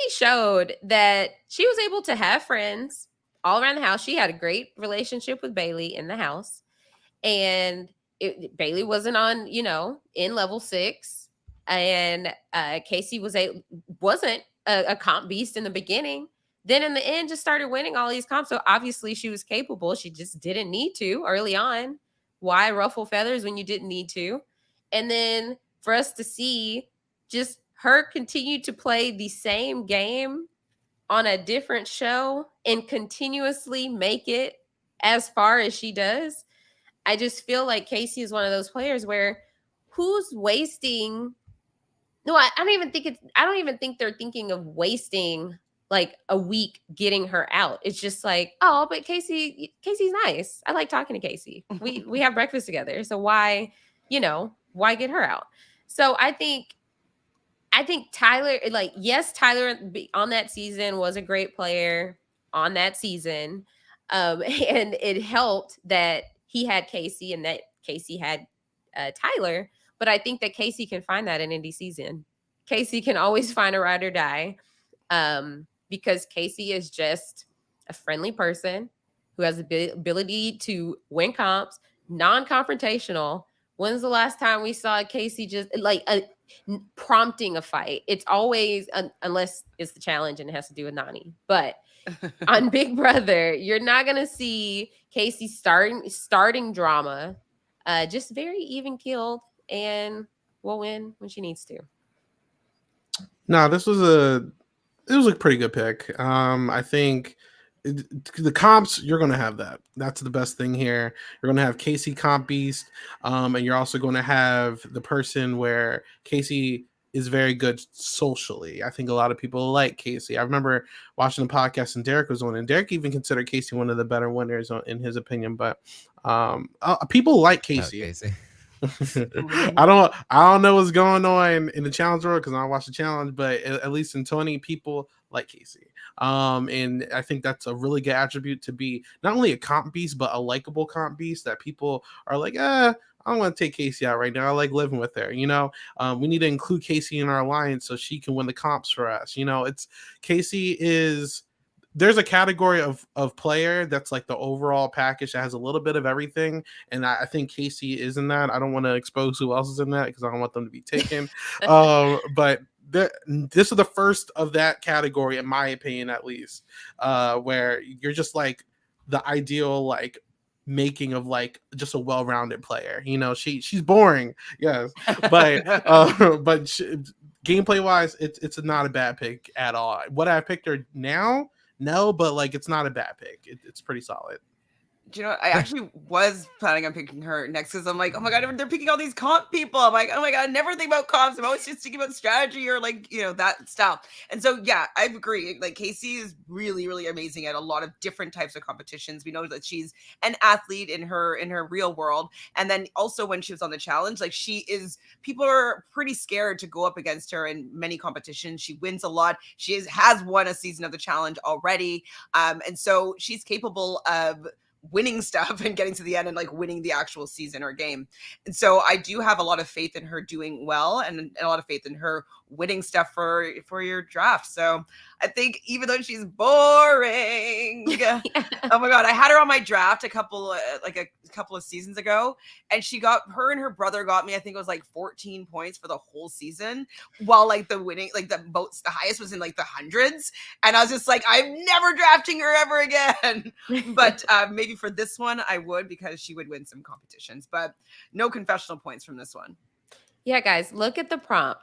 showed that she was able to have friends all around the house. She had a great relationship with Bailey in the house, and Bailey wasn't on, in level 6, and Casey wasn't a comp beast in the beginning. Then in the end, just started winning all these comps. So obviously she was capable. She just didn't need to early on. Why ruffle feathers when you didn't need to? And then for us to see just her continue to play the same game on a different show and continuously make it as far as she does, I just feel like Casey is one of those players where who's wasting. No, I don't even think they're thinking of wasting like a week getting her out. It's just like, oh, but Casey's nice. I like talking to Casey. We have breakfast together. So why get her out? So I think Tyler, yes, Tyler on that season was a great player on that season. And it helped that he had Casey and that Casey had Tyler. But I think that Casey can find that in any season. Casey can always find a ride or die, because Casey is just a friendly person who has the ability to win comps, non-confrontational. When's the last time we saw Casey just prompting a fight? It's always, unless it's the challenge and it has to do with Nani. But on Big Brother, you're not going to see Casey starting drama. Just very even-keeled, and will win when she needs to. No, this was It was a pretty good pick. I think the comps, you're going to have that. That's the best thing here. You're going to have Casey comp beast, and you're also going to have the person where Casey is very good socially. I think a lot of people like Casey. I remember watching the podcast and Derek was on, and Derek even considered Casey one of the better winners in his opinion. But people like Casey. Casey. I don't know what's going on in the challenge world because I don't watch the challenge, but at least in 20, people like Casey. And I think that's a really good attribute to be not only a comp beast, but a likable comp beast that people are like, I don't want to take Casey out right now. I like living with her. We need to include Casey in our alliance so she can win the comps for us. It's Casey is. There's a category of player that's like the overall package that has a little bit of everything, and I think Casey is in that. I don't want to expose who else is in that because I don't want them to be taken. But this is the first of that category, in my opinion, at least, where you're just like the ideal like making of like just a well-rounded player. She's boring, yes, but gameplay wise, it's not a bad pick at all. Would I picked her now? No, but like it's not a bad pick. It's pretty solid. Do you know, I actually was planning on picking her next because I'm like, oh my God, they're picking all these comp people. I'm like, oh my God, I never think about comps. I'm always just thinking about strategy or like, that style. And so, yeah, I agree. Like Casey is really, really amazing at a lot of different types of competitions. We know that she's an athlete in her real world. And then also when she was on the challenge, like people are pretty scared to go up against her in many competitions. She wins a lot. She has won a season of the challenge already. And so she's capable of winning stuff and getting to the end and like winning the actual season or game. And so I do have a lot of faith in her doing well and a lot of faith in her winning stuff for your draft. So I think even though she's boring, yeah. Oh my God, I had her on my draft a couple of seasons ago, and her and her brother got me, I think it was like 14 points for the whole season, while like the winning, like the highest was in like the hundreds. And I was just like, I'm never drafting her ever again. But maybe for this one I would, because she would win some competitions, but no confessional points from this one. Yeah, guys, look at the prompt.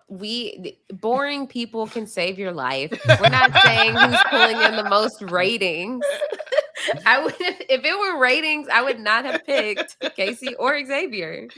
Boring people can save your life. We're not saying who's pulling in the most ratings. If it were ratings, I would not have picked Casey or Xavier.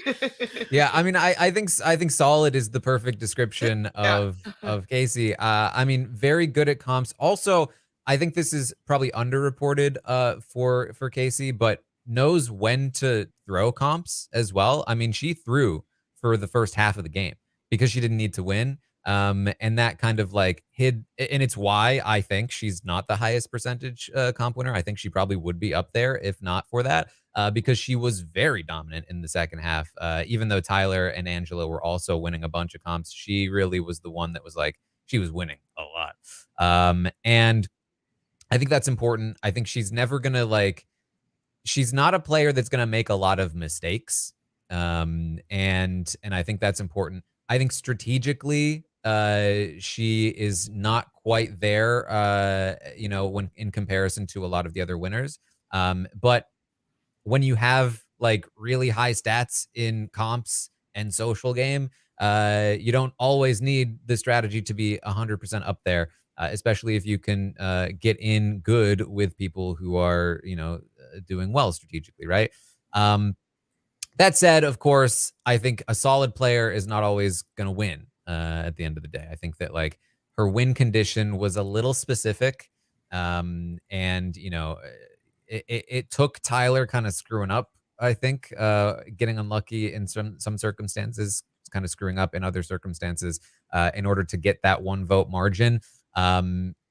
Yeah, I mean, I think solid is the perfect description of Casey. I mean, very good at comps. Also, I think this is probably underreported for Casey, but knows when to throw comps as well. I mean, she threw for the first half of the game because she didn't need to win. And that kind of like hid, and it's why I think she's not the highest percentage comp winner. I think she probably would be up there if not for that, because she was very dominant in the second half. Even though Tyler and Angela were also winning a bunch of comps, she really was the one that was like, she was winning a lot. And I think that's important. I think she's never going to she's not a player that's going to make a lot of mistakes. And I think that's important. I think strategically, she is not quite there, when in comparison to a lot of the other winners. But when you have like really high stats in comps and social game, you don't always need the strategy to be 100% up there, especially if you can get in good with people who are, doing well strategically, right? That said, of course, I think a solid player is not always going to win at the end of the day. I think that like her win condition was a little specific. And, it took Tyler kind of screwing up, I think, getting unlucky in some circumstances, kind of screwing up in other circumstances in order to get that 1 vote margin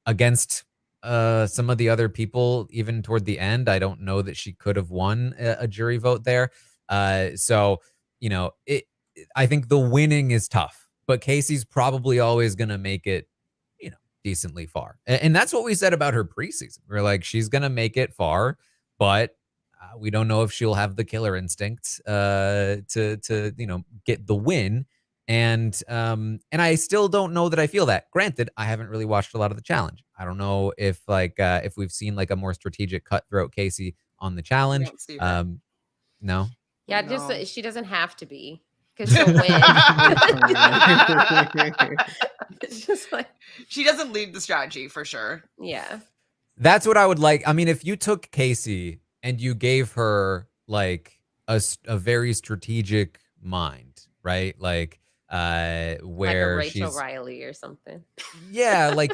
against some of the other people. Even toward the end, I don't know that she could have won a jury vote there. So, I think the winning is tough, but Casey's probably always going to make it, decently far. And that's what we said about her preseason. We're like, she's going to make it far, but we don't know if she'll have the killer instinct to get the win. And I still don't know that I feel that. Granted, I haven't really watched a lot of the challenge. I don't know if if we've seen like a more strategic cutthroat Casey on the challenge. No. Yeah, just she doesn't have to be. because she'll win. It's just like, She doesn't lead the strategy for sure. yeah. That's what I would like. I mean, if you took Casey and you gave her like a very strategic mind, right? Like Like a where Rachel she's Riley or something. yeah, like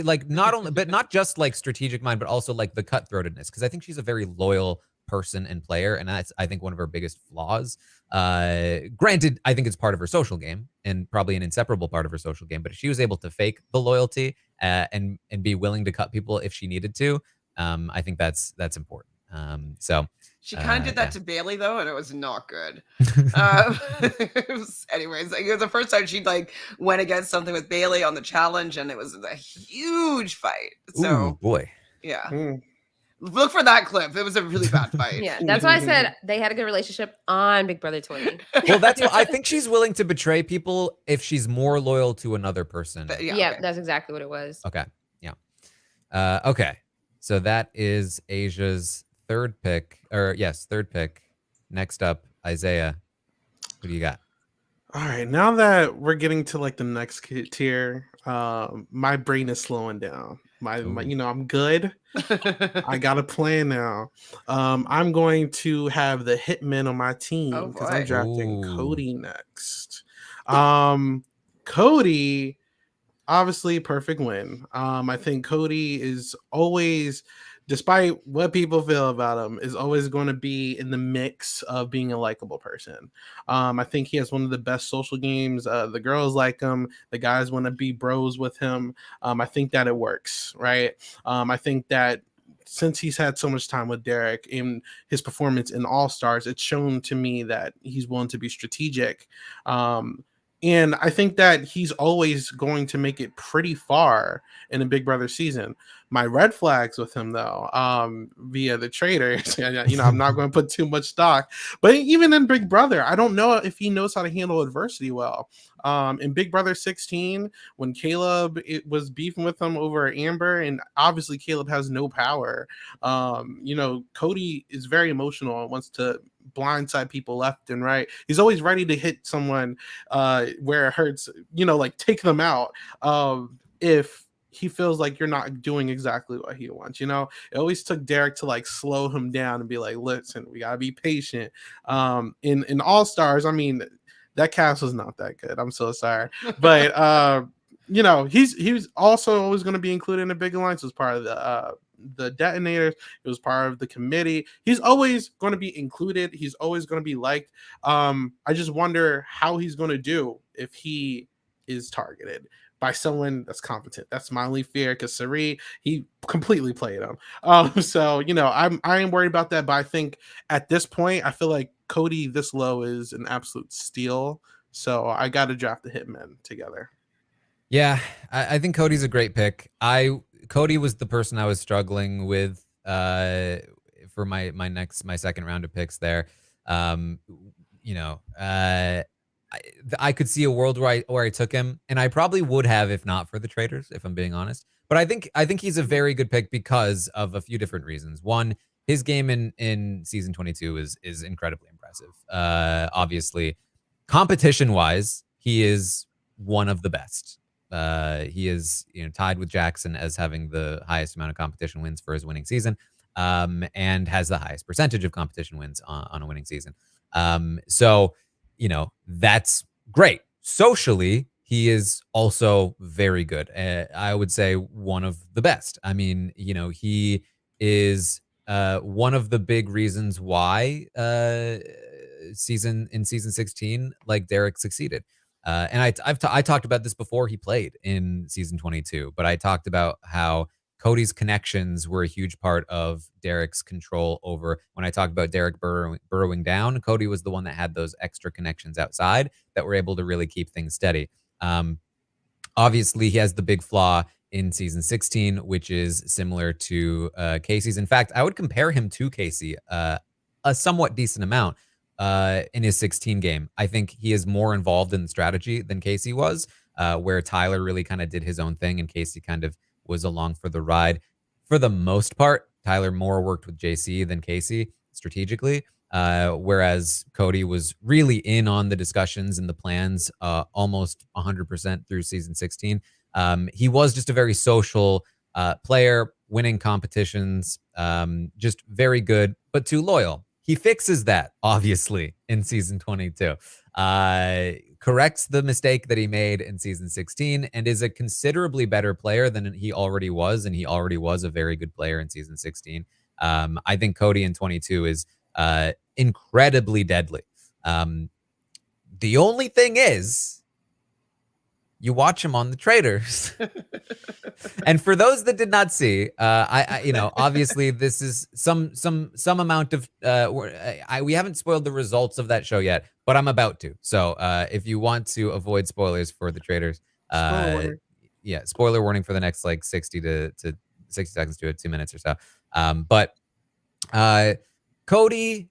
like not only, but not just like strategic mind, but also like the cutthroatedness. Because I think she's a very loyal person and player, and that's I think one of her biggest flaws. Granted, I think it's part of her social game and probably an inseparable part of her social game. But if she was able to fake the loyalty and be willing to cut people if she needed to, I think that's important. So She kind of did that yeah. to Bailey though, and it was not good. Anyways, like, it was the first time she like went against something with Bailey on the challenge, and it was a huge fight. So Ooh, boy. yeah. Look for that clip. It was a really bad fight. Yeah, that's why I said they had a good relationship on Big Brother 20. Well, that's what I think she's willing to betray people if she's more loyal to another person. But Yeah, okay. that's exactly what it was. Okay. Yeah. Okay. So that is Asia's third pick. Third pick. Next up, Isaiah. Who do you got? All right, now that we're getting to like the next tier, my brain is slowing down. My I'm good. I got a plan now. I'm going to have the hitman on my team because I'm boy. drafting Ooh. Cody next. Cody, obviously, perfect win. I think Cody is always, despite what people feel about him, is always going to be in the mix of being a likable person. I think he has one of the best social games. The girls like him. The guys want to be bros with him. I think that it works, right? I think that since he's had so much time with Derek in his performance in All Stars, it's shown to me that he's willing to be strategic. And I think that he's always going to make it pretty far in a Big Brother season. My red flags with him, though, via the traders, I'm not going to put too much stock. But even in Big Brother, I don't know if he knows how to handle adversity well. In Big Brother 16, when Caleb was beefing with him over Amber, and obviously Caleb has no power, Cody is very emotional and wants to blindside people left and right. He's always ready to hit someone where it hurts, like take them out if he feels like you're not doing exactly what he wants. It always took Derek to like slow him down and be like, listen, we gotta be patient. In All Stars, I mean, that cast was not that good. I'm so sorry. But he's also always going to be included in the Big Alliance as part of the detonators. It was part of the committee. He's always going to be included. He's always going to be liked. I just wonder how he's going to do if he is targeted by someone that's competent. That's my only fear, because Sari, he completely played him. So I am worried about that. But I think at this point, I feel like Cody this low is an absolute steal. So I got to draft the hitmen together. Yeah, I think Cody's a great pick. Cody was the person I was struggling with for my second round of picks there. I could see a world where I took him, and I probably would have if not for the traders, if I'm being honest. But I think he's a very good pick because of a few different reasons. One, his game in season 22 is incredibly impressive. Obviously, competition wise, he is one of the best. He is tied with Jackson as having the highest amount of competition wins for his winning season, and has the highest percentage of competition wins on a winning season. So that's great. Socially, he is also very good. I would say one of the best. I mean, he is one of the big reasons why season 16, like Derek succeeded. And I talked about this before he played in season 22, but I talked about how Cody's connections were a huge part of Derek's control over. When I talked about Derek burrowing down, Cody was the one that had those extra connections outside that were able to really keep things steady. Obviously, he has the big flaw in season 16, which is similar to Casey's. In fact, I would compare him to Casey a somewhat decent amount in his 16 game. I think he is more involved in the strategy than Casey was, where Tyler really kind of did his own thing and Casey kind of was along for the ride. For the most part, Tyler more worked with JC than Casey strategically. whereas Cody was really in on the discussions and the plans almost 100% through season 16. He was just a very social player, winning competitions, just very good, but too loyal. He fixes that, obviously, in season 22. Corrects the mistake that he made in season 16 and is a considerably better player than he already was, and he already was a very good player in season 16. I think Cody in 22 is incredibly deadly. The only thing is, you watch him on the traders. And for those that did not see, obviously this is some amount of we haven't spoiled the results of that show yet, but I'm about to. So if you want to avoid spoilers for the traders, spoiler warning for the next like 60 seconds to 2 minutes or so. But Cody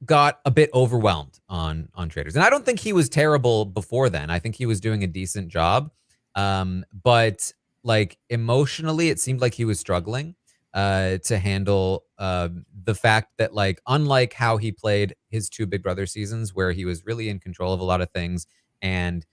got a bit overwhelmed on traders. And I don't think he was terrible before then. I think he was doing a decent job. But like emotionally, it seemed like he was struggling to handle the fact that, like, unlike how he played his 2 Big Brother seasons where he was really in control of a lot of things and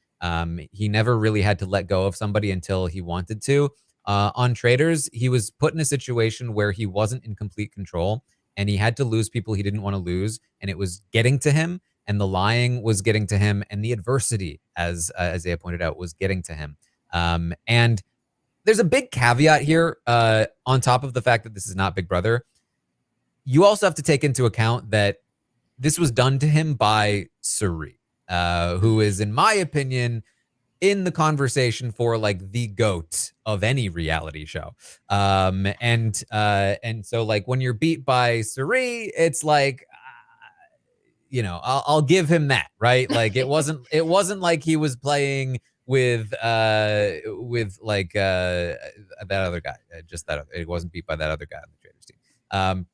he never really had to let go of somebody until he wanted to. On traders, he was put in a situation where he wasn't in complete control and he had to lose people he didn't want to lose, and it was getting to him, and the lying was getting to him, and the adversity, as Isaiah pointed out, was getting to him. And there's a big caveat here on top of the fact that this is not Big Brother. You also have to take into account that this was done to him by Suri, who is, in my opinion, in the conversation for like the GOAT of any reality show. And so like when you're beat by Suri, it's like, I'll give him that, right? Like it wasn't like he was playing with that other guy, it wasn't beat by that other guy on the traders team.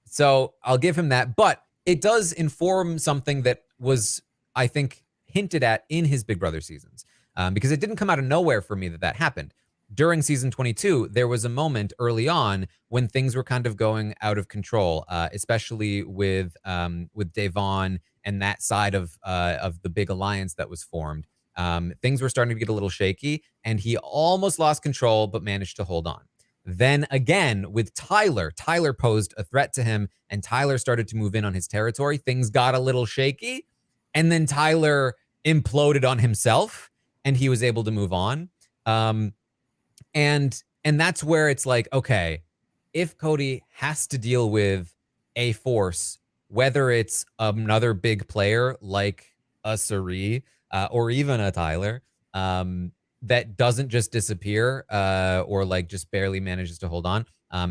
So I'll give him that, but it does inform something that was, I think, hinted at in his Big Brother seasons, because it didn't come out of nowhere for me that happened. During season 22, there was a moment early on when things were kind of going out of control, especially with Devon and that side of the big alliance that was formed. Things were starting to get a little shaky, and he almost lost control, but managed to hold on. Then again, with Tyler posed a threat to him, and Tyler started to move in on his territory. Things got a little shaky, and then Tyler imploded on himself, and he was able to move on. And that's where it's like, okay, if Cody has to deal with a force, whether it's another big player like a Suri or even a Tyler, that doesn't just disappear or like just barely manages to hold on,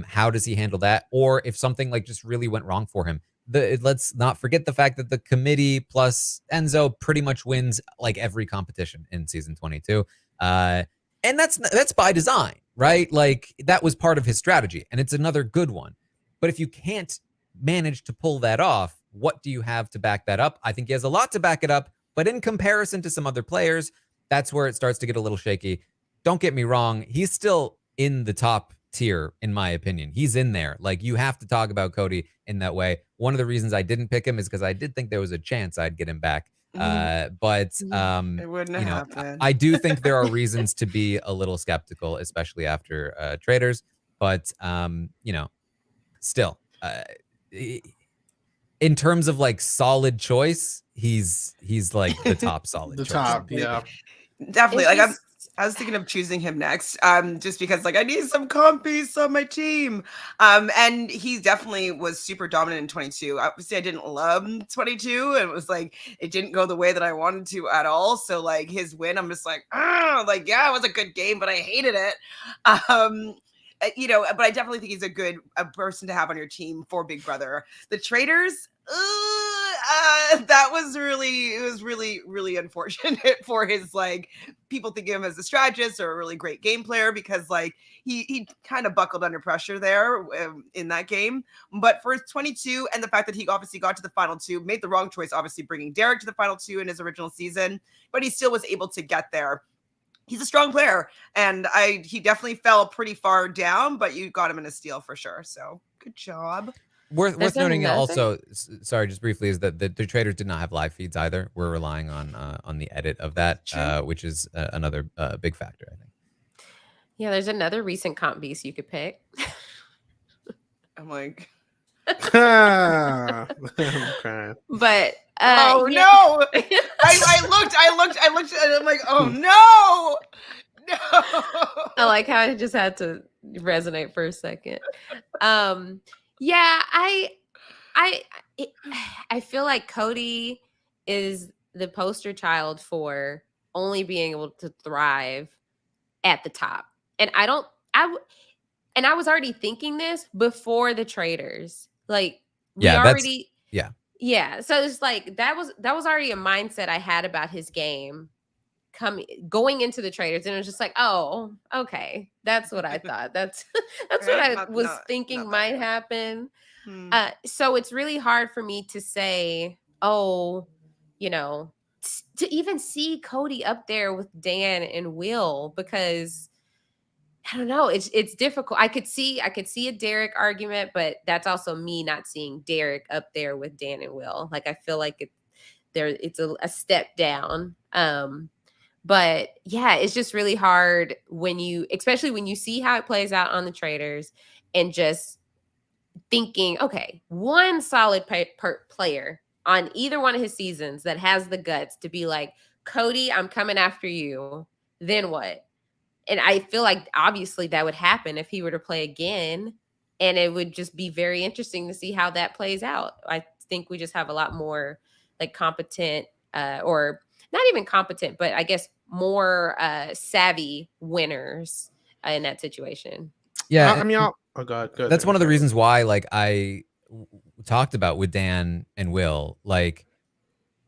how does he handle that? Or if something like just really went wrong for him, let's not forget the fact that the committee plus Enzo pretty much wins like every competition in season 22. And that's by design, right? Like that was part of his strategy, and it's another good one. But if you can't manage to pull that off, what do you have to back that up? I think he has a lot to back it up, but in comparison to some other players, that's where it starts to get a little shaky. Don't get me wrong, he's still in the top tier, in my opinion. He's in there. Like, you have to talk about Cody in that way. One of the reasons I didn't pick him is because I did think there was a chance I'd get him back. But it wouldn't happen. I do think there are reasons to be a little skeptical, especially after traders. But still, in terms of like solid choice, he's like the top solid choice. Top, yeah. Definitely. Like I was thinking of choosing him next, just because like I need some compies on my team. And he definitely was super dominant in 22. Obviously, I didn't love 22. And it was like it didn't go the way that I wanted to at all. So like his win, I'm just like, it was a good game, but I hated it. But I definitely think he's a person to have on your team for Big Brother. The traders, that was really unfortunate for his, like, people think of him as a strategist or a really great game player, because like he kind of buckled under pressure there in that game. But for 22, and the fact that he obviously got to the final 2, made the wrong choice, obviously bringing Derek to the final 2 in his original season, but he still was able to get there. He's a strong player, and he definitely fell pretty far down, but you got him in a steal for sure. So good job. Worth There's noting another- also, sorry, just briefly, is that the traders did not have live feeds either. We're relying on the edit of that, which is another big factor, I think. Yeah, there's another recent comp beast you could pick. I'm like, I'm crying. But oh yeah. no! I looked, and I'm like, oh no! I like how I just had to resonate for a second. Yeah, I feel like Cody is the poster child for only being able to thrive at the top. And I was already thinking this before the traders. Like yeah. So it's like that was already a mindset I had about his game going into the traders, and it was just like, oh, okay, that's what I thought. That's what I was thinking might happen. So it's really hard for me to say, oh, to even see Cody up there with Dan and Will, because I don't know, it's difficult. I could see a Derek argument, but that's also me not seeing Derek up there with Dan and Will. Like, I feel like it's a step down. But yeah, it's just really hard especially when you see how it plays out on the traders, and just thinking, okay, one solid player on either one of his seasons that has the guts to be like, Cody, I'm coming after you. Then what? And I feel like obviously that would happen if he were to play again, and it would just be very interesting to see how that plays out. I think we just have a lot more like competent or not even competent, but I guess more savvy winners in that situation. Yeah, I mean, oh god, good. That's one of the reasons why, like, I talked about with Dan and Will, like,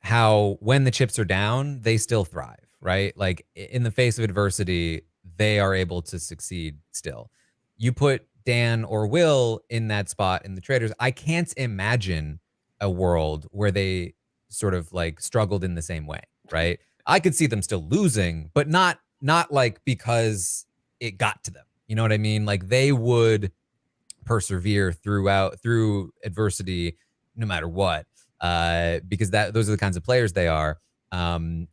how when the chips are down, they still thrive, right? Like, in the face of adversity, they are able to succeed still. You put Dan or Will in that spot in the traders, I can't imagine a world where they sort of like struggled in the same way, right? I could see them still losing, but not like because it got to them. You know what I mean? Like, they would persevere through adversity no matter what, because those are the kinds of players they are. And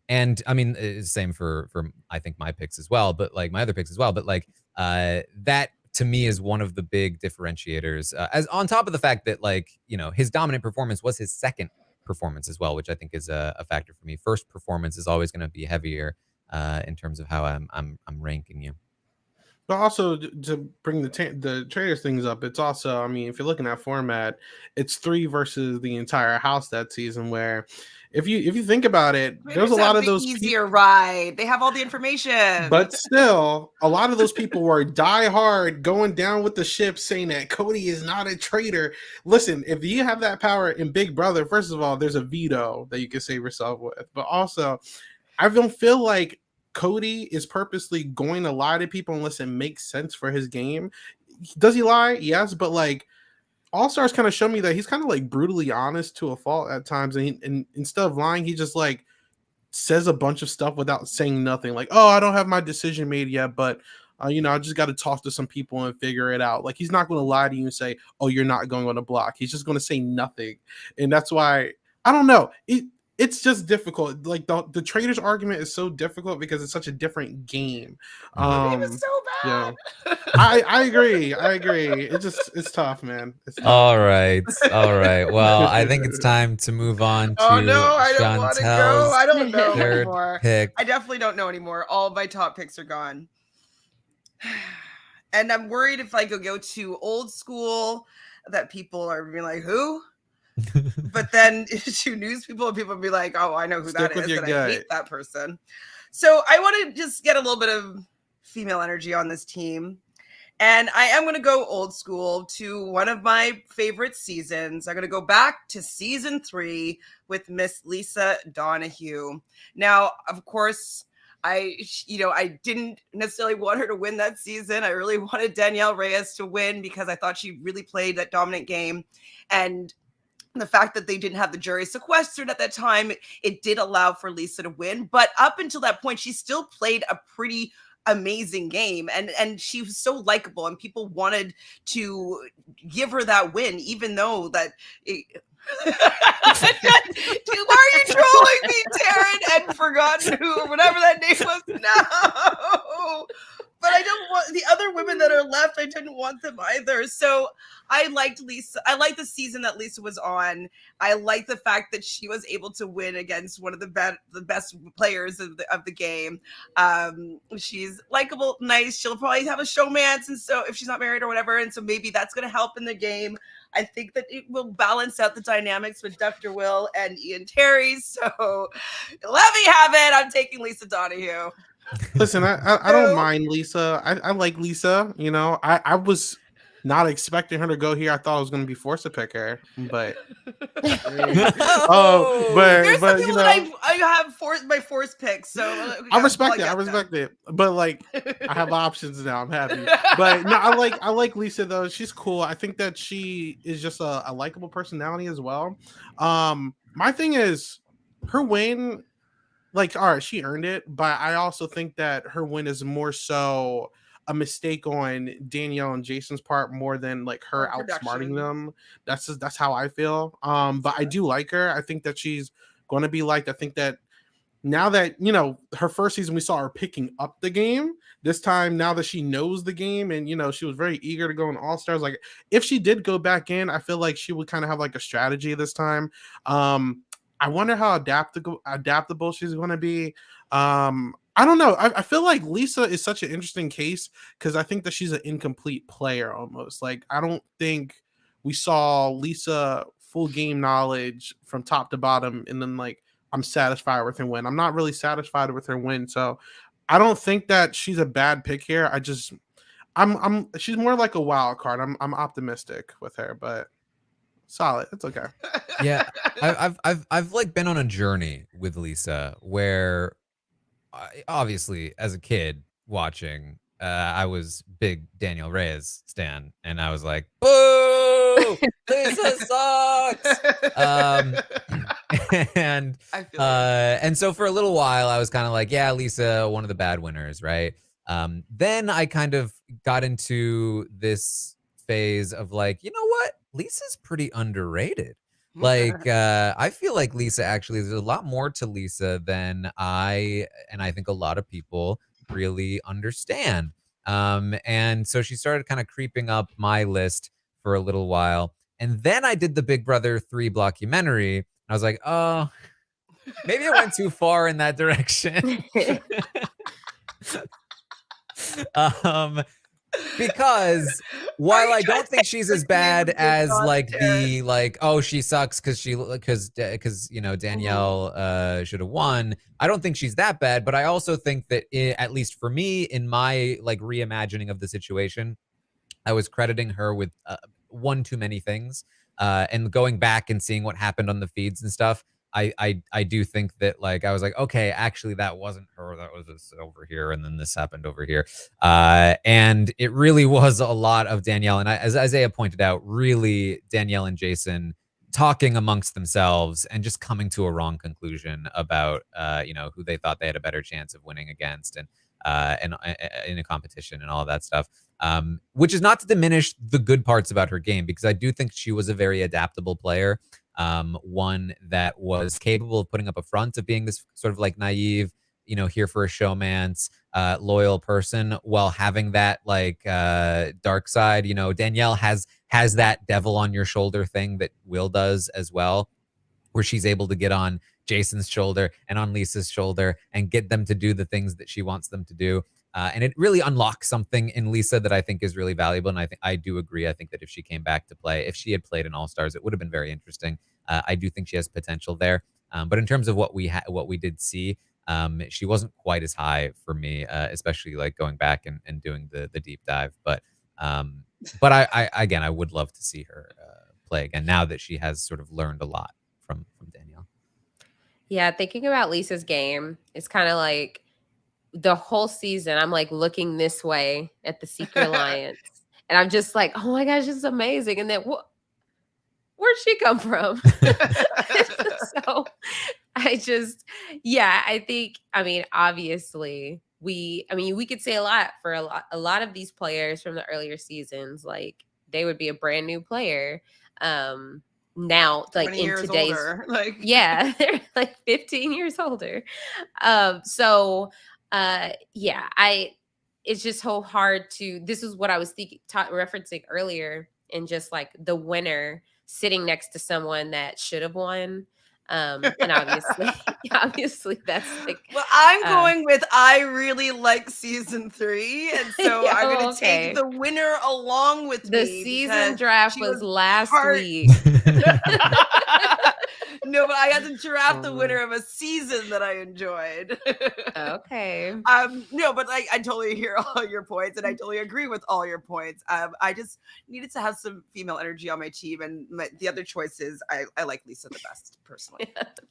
I mean, it's same for I think my picks as well, but like my other picks as well. But like that to me is one of the big differentiators. As on top of the fact that, like, his dominant performance was his second performance as well, which I think is a factor for me. First performance is always going to be heavier in terms of how I'm ranking you. But also, to bring the traders things up, it's also, I mean, if you're looking at format, it's 3 versus the entire house that season. Where, if you think about it, there's a lot of those easier ride. They have all the information, but still, a lot of those people were die hard, going down with the ship, saying that Cody is not a traitor. Listen, if you have that power in Big Brother, first of all, there's a veto that you can save yourself with. But also, I don't feel like Cody is purposely going to lie to people unless it makes sense for his game. Does he lie? Yes, but like All Stars kind of show me that he's kind of like brutally honest to a fault at times, and instead of lying, he just like says a bunch of stuff without saying nothing. Like, oh, I don't have my decision made yet, but I just got to talk to some people and figure it out. Like, he's not going to lie to you and say, oh, you're not going on a block. He's just going to say nothing, and that's why I don't know. It's just difficult. Like, the traders argument is so difficult because it's such a different game. the game is so bad. I agree. It's tough, man. It's tough. All right. Well, I think it's time to move on to Oh no, I don't want to go. I don't know third anymore. pick. I definitely don't know anymore. All of my top picks are gone. And I'm worried if I go too old school that people are being like, who? But then to news people, and people will be like, oh, I know who that is, and I hate that person. So I want to just get a little bit of female energy on this team. And I am going to go old school to one of my favorite seasons. I'm going to go back to season 3 with Miss Lisa Donahue. Now, of course, I didn't necessarily want her to win that season. I really wanted Danielle Reyes to win because I thought she really played that dominant game. And the fact that they didn't have the jury sequestered at that time, it did allow for Lisa to win. But up until that point, she still played a pretty amazing game, and she was so likable, and people wanted to give her that win, even though that why are you trolling me, Taran, and forgotten who or whatever that name was? No. But I don't want the other women that are left. I didn't want them either. So I liked Lisa. I liked the season that Lisa was on. I like the fact that she was able to win against one of the best players of the game. She's likable, nice. She'll probably have a showmance, and so if she's not married or whatever, and so maybe that's going to help in the game. I think that it will balance out the dynamics with Dr. Will and Ian Terry. So let me have it. I'm taking Lisa Donahue. Listen, I don't mind Lisa. I like Lisa. You know, I was not expecting her to go here. I thought I was going to be forced to pick her, but There's some people you know, that I have my forced picks, so I respect it. I respect it. But like, I have options now. I'm happy. But no, I like Lisa though. She's cool. I think that she is just a likable personality as well. My thing is her win. Like, all right, she earned it, but I also think that her win is more so a mistake on Danielle and Jason's part more than like her outsmarting them. That's how I feel. But I do like her. I think that she's going to be liked. I think that now that, you know, her first season, we saw her picking up the game. This time, now that she knows the game and, you know, she was very eager to go in All-Stars. Like, if she did go back in, I feel like she would kind of have like a strategy this time. I wonder how adaptable she's going to be. I don't know. I feel like Lisa is such an interesting case because I think that she's an incomplete player almost. Like, I don't think we saw Lisa full game knowledge from top to bottom and then like, I'm satisfied with her win. I'm not really satisfied with her win. So I don't think that she's a bad pick here. She's more like a wild card. I'm optimistic with her, but solid. It's okay. Yeah, I've like been on a journey with Lisa where obviously as a kid watching, I was big Daniel Reyes stan, and I was like, boo, Lisa sucks. And I feel and so for a little while I was kind of like, yeah, Lisa, one of the bad winners, right? Then I kind of got into this phase of like, you know what? Lisa's pretty underrated. Like, I feel like Lisa actually, there's a lot more to Lisa than I think a lot of people really understand. And so she started kind of creeping up my list for a little while. And then I did the Big Brother 3 blockumentary. And I was like, oh, maybe I went too far in that direction. Because while I don't think she's as bad as like the like, oh, she sucks because you know Danielle should have won. I don't think she's that bad, but I also think that at least for me in my like reimagining of the situation, I was crediting her with one too many things, and going back and seeing what happened on the feeds and stuff. I do think that like I was like, okay, actually that wasn't her, that was this over here, and then this happened over here, and it really was a lot of Danielle and as Isaiah pointed out, really Danielle and Jason talking amongst themselves and just coming to a wrong conclusion about you know, who they thought they had a better chance of winning against, and in a competition and all of that stuff. Which is not to diminish the good parts about her game, because I do think she was a very adaptable player. One that was capable of putting up a front, of being this sort of like naive, you know, here for a showmance, loyal person, while having that like dark side. You know, Danielle has that devil on your shoulder thing that Will does as well, where she's able to get on Jason's shoulder and on Lisa's shoulder and get them to do the things that she wants them to do. And it really unlocks something in Lisa that I think is really valuable. And I do agree. I think that if she came back to play, if she had played in All Stars, it would have been very interesting. I do think she has potential there. But in terms of what we did see, she wasn't quite as high for me, especially like going back and doing the deep dive. But I again, I would love to see her play again now that she has sort of learned a lot from Danielle. Yeah, thinking about Lisa's game, it's kind of like the whole season, I'm like looking this way at the Secret Alliance, and I'm just like, oh my gosh, it's amazing. And then where'd she come from? So I think, I mean, obviously we could say a lot for a lot of these players from the earlier seasons. Like they would be a brand new player. Now, like 20 in years today's older. Like, yeah, they're like 15 years older. Yeah, it's just so hard to. This is what I was referencing earlier, in just like the winner sitting next to someone that should have won. And obviously that's like well, I'm going with I really like season 3, and so Yeah, I'm gonna okay. take the winner along with the me. season because draft she was last part- week. No, but I had to draft the Oh, winner of a season that I enjoyed. Okay. No, but like I totally hear all your points, and I totally agree with all your points. I just needed to have some female energy on my team, and the other choices, I like Lisa the best personally.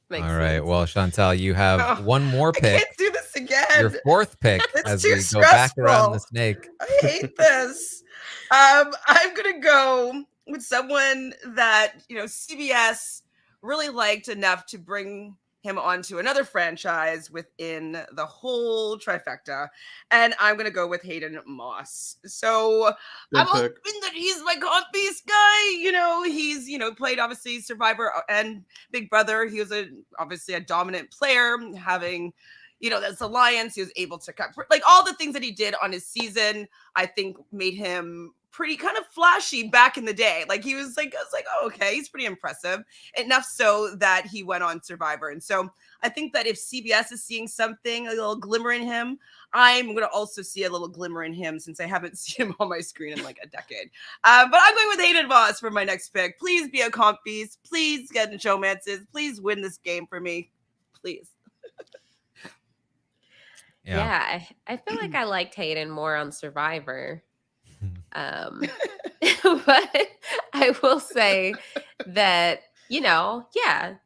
Makes All right. sense. Well, Chantel, you have Oh, one more I pick. can't do this again. Your fourth pick It's as too we go back around the stressful. snake. I hate this. I'm gonna go with someone that CBS really liked enough to bring him onto another franchise within the whole trifecta, and I'm gonna go with Hayden Moss. So I'm good pick. hoping that he's my comp beast guy. He's played obviously Survivor and Big Brother. He was obviously a dominant player, having this alliance. He was able to cut like all the things that he did on his season, I think made him pretty kind of flashy back in the day. Like I was like, oh, okay, he's pretty impressive. Enough so that he went on Survivor. And so I think that if CBS is seeing something, a little glimmer in him, I'm going to also see a little glimmer in him, since I haven't seen him on my screen in like a decade. But I'm going with Hayden Moss for my next pick. Please be a comp beast. Please get in showmances. Please win this game for me. Please. Yeah, I feel like I liked Hayden more on Survivor. But I will say that, the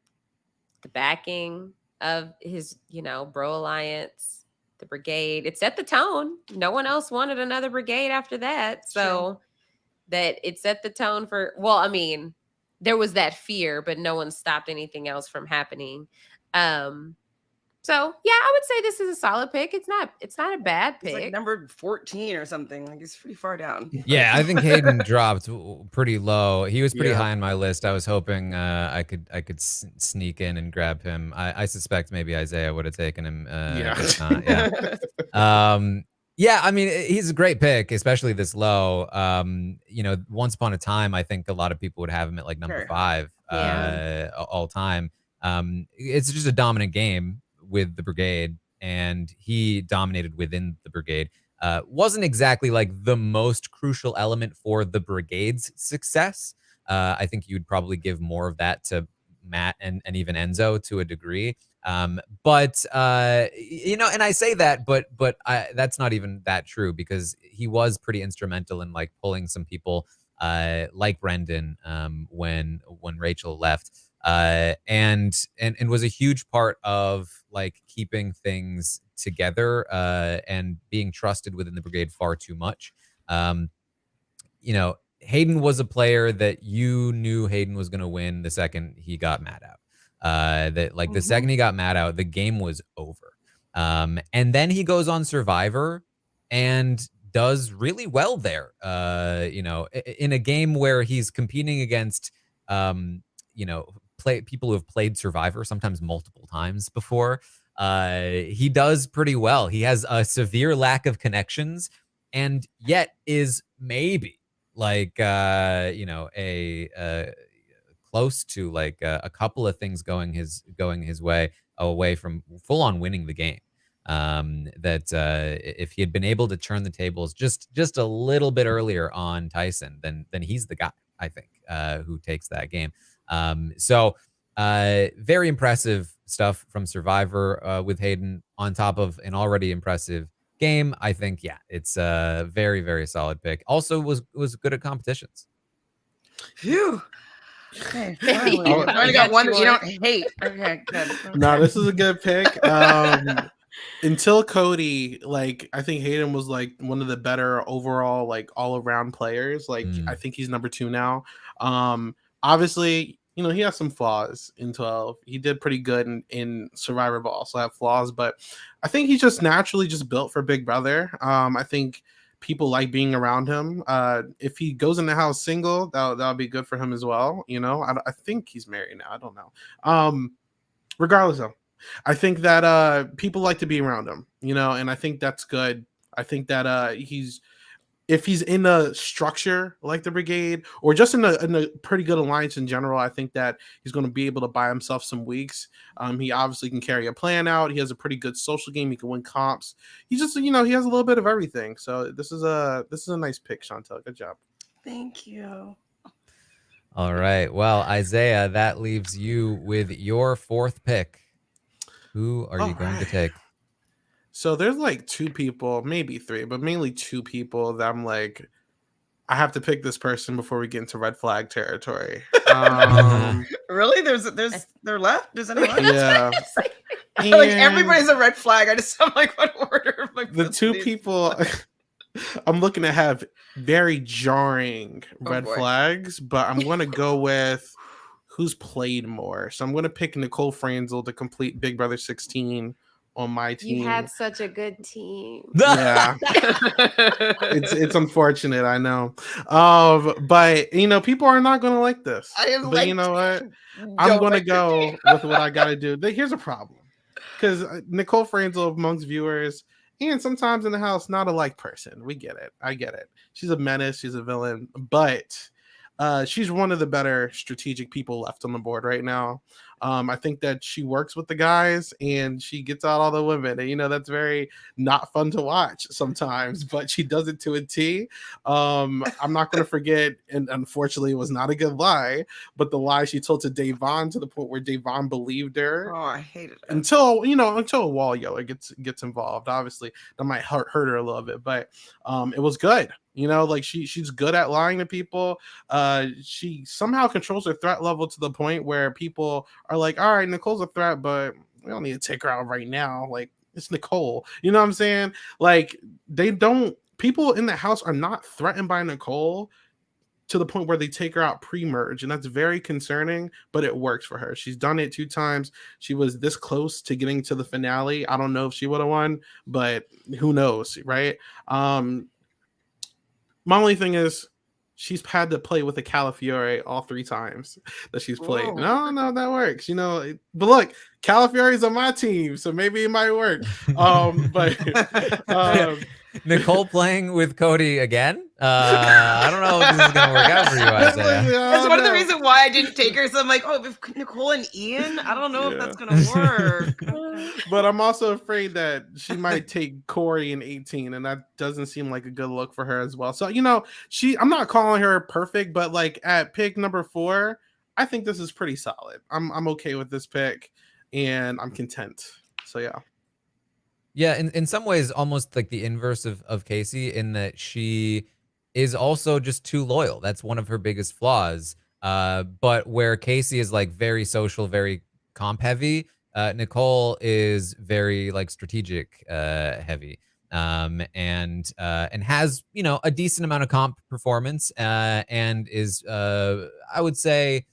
backing of his, Bro Alliance, the brigade, it set the tone. No one else wanted another brigade after that. So that it set the tone for, there was that fear, but no one stopped anything else from happening. So yeah, I would say this is a solid pick. It's not a bad pick. He's like number 14 or something. Like he's pretty far down. Yeah, I think Hayden dropped pretty low. He was pretty Yeah. high on my list. I was hoping I could sneak in and grab him. I suspect maybe Isaiah would have taken him. If not, yeah. Yeah, I mean, he's a great pick, especially this low. Once upon a time, I think a lot of people would have him at like number 5 all time. It's just a dominant game with the brigade, and he dominated within the brigade. Wasn't exactly like the most crucial element for the brigade's success. I think you'd probably give more of that to Matt and even Enzo to a degree. And I say that, but that's not even that true, because he was pretty instrumental in like pulling some people like Brendan when Rachel left. And was a huge part of like keeping things together and being trusted within the brigade far too much. Hayden was a player that you knew Hayden was going to win the second he got Matt out. The second he got Matt out, the game was over. And then he goes on Survivor and does really well there. In a game where he's competing against people who have played Survivor sometimes multiple times before. He does pretty well. He has a severe lack of connections, and yet is maybe like close to like a couple of things going his way away from full on winning the game. If he had been able to turn the tables just a little bit earlier on Tyson, then he's the guy, I think, who takes that game. Very impressive stuff from Survivor with Hayden on top of an already impressive game. I think, yeah, it's a very, very solid pick. Also was good at competitions. Phew. Okay, You finally got one that you don't hate. Okay, good. No, this is a good pick. Until Cody, like I think Hayden was like one of the better overall, like all around players. Like I think he's number 2 now. Obviously, you know, he has some flaws in 12. He did pretty good in Survivor, but also have flaws. But I think he's just naturally just built for Big Brother. I think people like being around him. If he goes in the house single, that'll be good for him as well. You know, I think he's married now. I don't know. Regardless though, I think that people like to be around him, you know, and I think that's good. I think that if he's in a structure like the brigade or just in a pretty good alliance in general, I think that he's going to be able to buy himself some weeks. He obviously can carry a plan out. He has a pretty good social game. He can win comps. He just, you know, he has a little bit of everything. So this is a nice pick, Chantele. Good job. Thank you. All right. Well, Isaiah, that leaves you with your 4th pick. Who are you going to take? So there's like 2 people, maybe 3, but mainly 2 people that I'm like, I have to pick this person before we get into red flag territory. Really? They're left? Does anyone? Yeah. Like everybody's a red flag. I'm like, what order? Like the 2 people I'm looking to have very jarring red flags, but I'm going to go with who's played more. So I'm going to pick Nicole Franzel to complete Big Brother 16 on my team. You had such a good team. Yeah. it's unfortunate, I know. But you know, people are not gonna like this. But you know what? I'm gonna go with what I gotta do. Here's a problem. Because Nicole Franzel amongst viewers and sometimes in the house, not a like person. We get it. I get it. She's a menace, she's a villain, but she's one of the better strategic people left on the board right now. I think that she works with the guys and she gets out all the women. And, you know, that's very not fun to watch sometimes, but she does it to a T. I'm not going to forget, and unfortunately, it was not a good lie, but the lie she told to Davon to the point where Davon believed her. Oh, I hated it. Until a wall yeller gets involved. Obviously, that might hurt her a little bit, but it was good. You know, like she's good at lying to people. She somehow controls her threat level to the point where people are like, all right, Nicole's a threat, but we don't need to take her out right now. Like, it's Nicole. You know what I'm saying? Like, people in the house are not threatened by Nicole to the point where they take her out pre-merge, and that's very concerning, but it works for her. She's done it 2 times. She was this close to getting to the finale. I don't know if she would have won, but who knows, right? My only thing is she's had to play with a Calafiore all 3 times that she's played. Whoa. No, that works, you know. But look, Calafiore's on my team, so maybe it might work. Nicole playing with Cody again? I don't know if this is going to work out for you, Isaiah. That's one of the reasons why I didn't take her. So I'm like, oh, if Nicole and Ian, I don't know if that's going to work. But I'm also afraid that she might take Corey in 18, and that doesn't seem like a good look for her as well. So, you know, I'm not calling her perfect, but like at pick number 4, I think this is pretty solid. I'm okay with this pick, and I'm content. So, yeah. Yeah, in some ways, almost like the inverse of Casey, in that she is also just too loyal. That's one of her biggest flaws. But where Casey is like very social, very comp heavy, Nicole is very like strategic heavy, and has, you know, a decent amount of comp performance, and is I would say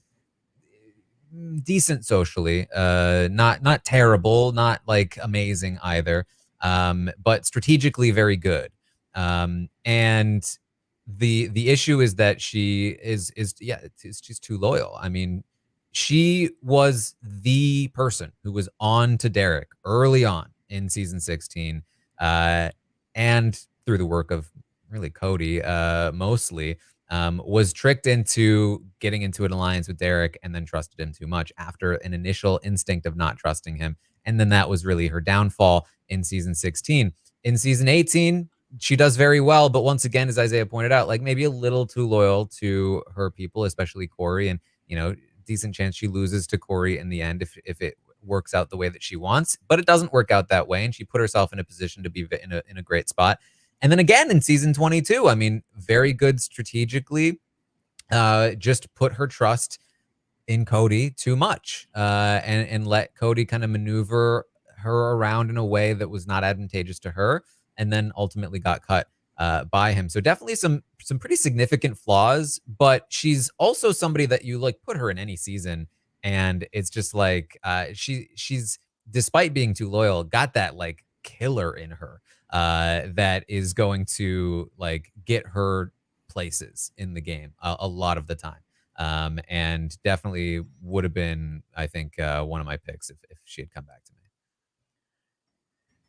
decent socially, not terrible, not like amazing either, but strategically very good. And the issue is that she she's too loyal. I mean, she was the person who was on to Derek early on in season 16, and through the work of really Cody, mostly. Was tricked into getting into an alliance with Derek and then trusted him too much after an initial instinct of not trusting him. And then that was really her downfall in season 16. In season 18, she does very well, but once again, as Isaiah pointed out, like maybe a little too loyal to her people, especially Corey. And, you know, decent chance she loses to Corey in the end if it works out the way that she wants. But it doesn't work out that way, and she put herself in a position to be in a great spot. And then again in season 22, I mean, very good strategically, just put her trust in Cody too much, and let Cody kind of maneuver her around in a way that was not advantageous to her, and then ultimately got cut by him. So definitely some pretty significant flaws, but she's also somebody that you like put her in any season, and it's just like she's despite being too loyal, got that like killer in her that is going to like get her places in the game a lot of the time. And definitely would have been, I think, one of my picks if she had come back to me.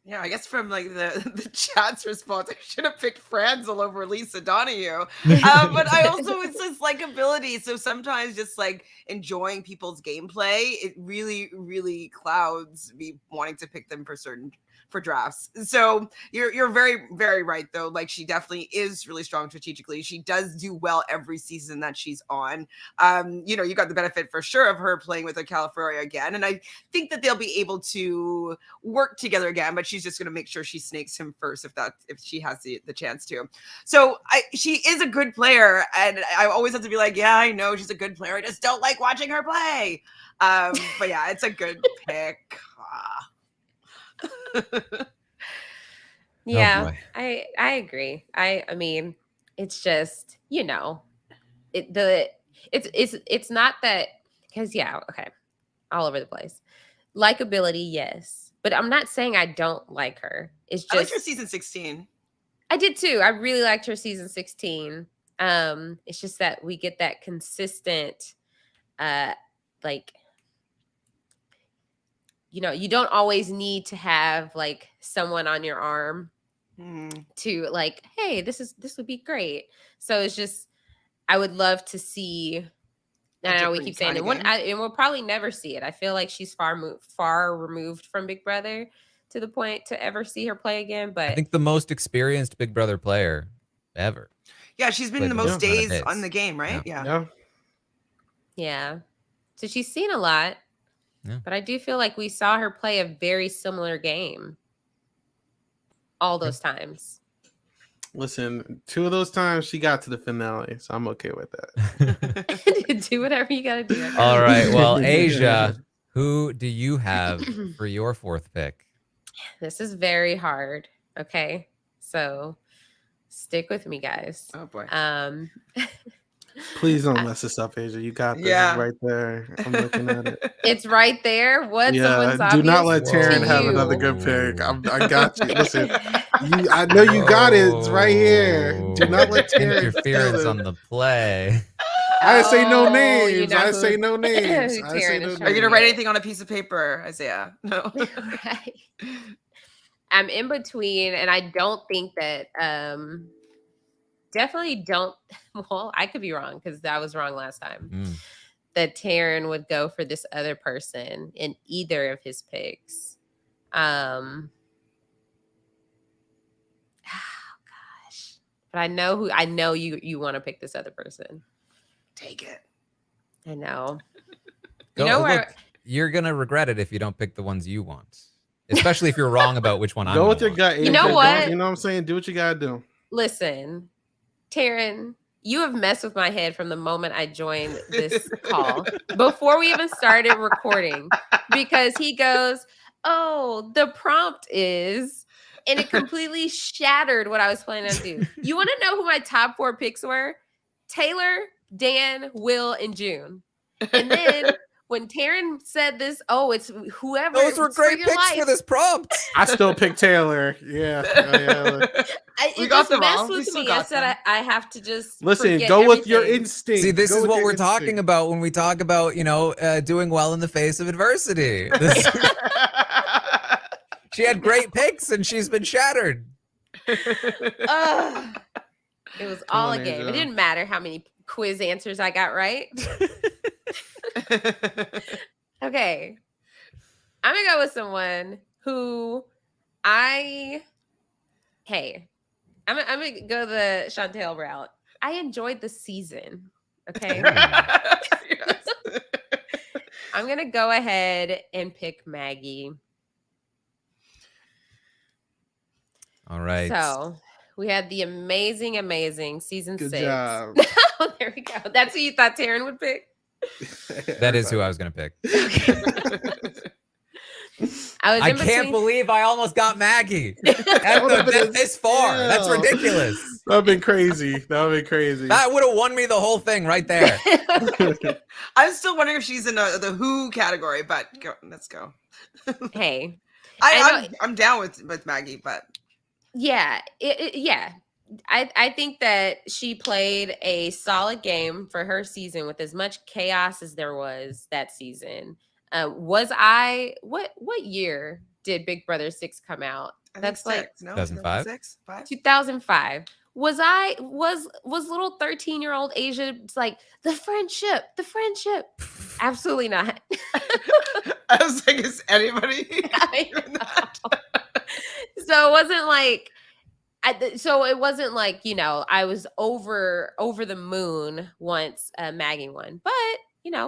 Yeah, I guess from like the chat's response, I should have picked Franzel over Lisa Donahue. But I also, it's this likability. So sometimes just like enjoying people's gameplay, it really, really clouds me wanting to pick them for drafts. So you're very, very right though. Like she definitely is really strong strategically. She does do well every season that she's on. You know, you got the benefit for sure of her playing with a Califuria again. And I think that they'll be able to work together again, but she's just going to make sure she snakes him first if she has the chance to. So she is a good player, and I always have to be like, yeah, I know she's a good player. I just don't like watching her play. But yeah, it's a good pick. Yeah, boy. I agree. I mean, it's just, you know, it's not that, because yeah, okay, all over the place. Likability, yes, but I'm not saying I don't like her. It's just I liked her season 16. I did too. I really liked her season 16. It's just that we get that consistent, like, you know, you don't always need to have like someone on your arm to like, hey, this would be great. So it's just, I would love to see. I know we keep saying it, and we'll probably never see it. I feel like she's far removed from Big Brother to the point to ever see her play again. But I think the most experienced Big Brother player ever. Yeah, she's been Played the the most most amount of days days. on the game, right? Yeah. Yeah. So she's seen a lot. Yeah. But I do feel like we saw her play a very similar game all those times. Listen, 2 of those times she got to the finale, so I'm okay with that. Do whatever you got to do. All right. Well, Aysha, who do you have for your 4th pick? This is very hard. Okay. So stick with me, guys. Oh boy. Please don't mess this up, Asia. You got this. Yeah. It's right there. I'm looking at it. It's right there. What? Yeah. Someone's Do not obvious let Taran to have you. another good pick. I got you. Listen, I know you got it. It's right here. Do not let Taran Interference steal on it. the play. I say no Oh, names. you know I who- say no names. who I say Taran no is Are you names. gonna write anything on a piece of paper, Isaiah? No. Right. I'm in between, and I don't think that definitely don't. Well, I could be wrong because I was wrong last time. That Taran would go for this other person in either of his picks. Oh gosh. But I know you want to pick this other person. Take it. I know. Go, You know where look, you're gonna regret it if you don't pick the ones you want, especially if you're wrong about which one I'm. Go with your want. gut. You know Asia. what? You know what I'm saying? Do what you gotta do. Listen, Taran, you have messed with my head from the moment I joined this call before we even started recording, because he goes, "Oh, the prompt is," and it completely shattered what I was planning on doing. You want to know who my top 4 picks were? Taylor, Dan, Will, and June. And then when Taran said this, oh, it's whoever. Those were it's for great your picks life. for this prompt. I still pick Taylor. Yeah. Look. We It got just them messed all. We with still me. I got said them. I have to just Listen, forget go with your everything. instinct. See, this Go is with what your we're instinct. talking about when we talk about, doing well in the face of adversity. She had great picks and she's been shattered. Ugh. It was all on, a game. Asia. It didn't matter how many quiz answers I got right. Okay. I'm going to go with someone who I'm going to go the Chantele route. I enjoyed the season. Okay. Yes. I'm going to go ahead and pick Maggie. All right. So we had the amazing season Good 6. job. Oh, there we go. That's who you thought Taran would pick? That is who I was going to pick. I was I in can't between. believe I almost got Maggie. That would've been That's this far. That's Ew. ridiculous. That would have been crazy. That would have been crazy. That would have won me the whole thing right there. I'm still wondering if she's in the Who category, but let's go. Hey, I'm down with Maggie, but yeah, yeah. I think that she played a solid game for her season with as much chaos as there was that season. What year did Big Brother 6 come out? That's like 2005? 6, 5? 2005. Was little 13-year-old Asia like the friendship? Absolutely not. I was like, is anybody doing that? So it wasn't like, I was over the moon once Maggie won, but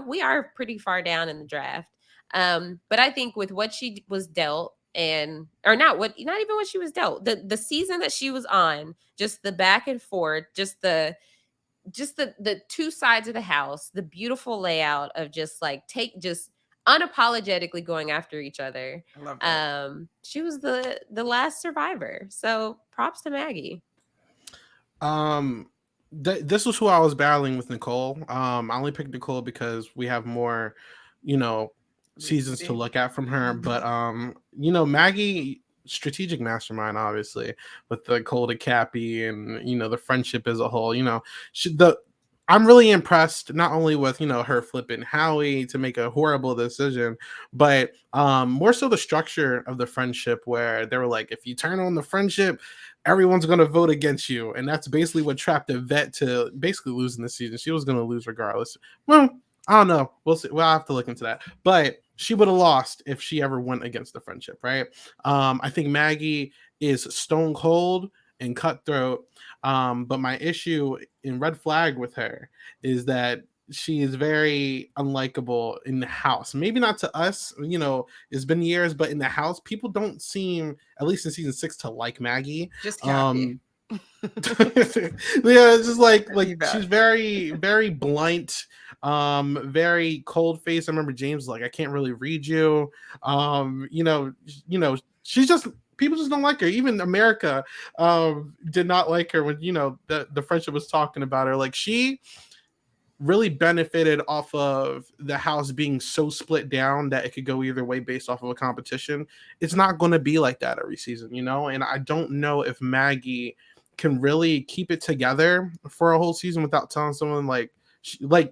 we are pretty far down in the draft. But I think with what she was dealt, not even what she was dealt, the season that she was on, just the back and forth, just the two sides of the house, the beautiful layout of just unapologetically going after each other. I love that. She was the last survivor. So props to Maggie. This was who I was battling with, Nicole. I only picked Nicole because we have more, seasons to look at from her. But Maggie, strategic mastermind, obviously, with the Cole to Cappy and the friendship as a whole. I'm really impressed not only with her flipping Howie to make a horrible decision, but more so the structure of the friendship, where they were like, if you turn on the friendship, everyone's going to vote against you, and that's basically what trapped Yvette to basically losing the season. She was going to lose regardless. Well, I don't know. We'll see. We'll have to look into that. But she would have lost if she ever went against the friendship, right? I think Maggie is stone cold and cutthroat. But my issue in red flag with her is that she is very unlikable in the house. Maybe not to us, it's been years, but in the house, people don't seem, at least in season 6, to like Maggie. Just Cappy. Yeah, it's just like she's very, very blunt, very cold faced. I remember James was like, I can't really read you. She's just, people just don't like her. Even America did not like her when the friendship was talking about her. Like, she really benefited off of the house being so split down that it could go either way based off of a competition. It's not going to be like that every season, and I don't know if Maggie can really keep it together for a whole season without telling someone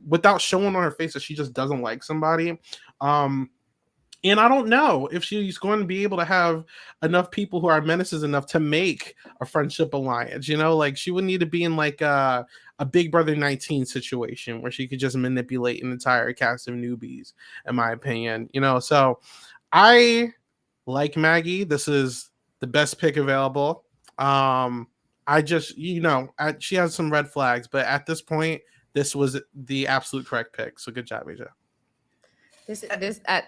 without showing on her face that she just doesn't like somebody. And I don't know if she's going to be able to have enough people who are menaces enough to make a friendship alliance. She would need to be in a Big Brother 19 situation where she could just manipulate an entire cast of newbies, in my opinion. So I like Maggie. This is the best pick available. I just, she has some red flags, but at this point, this was the absolute correct pick. So good job, Asia.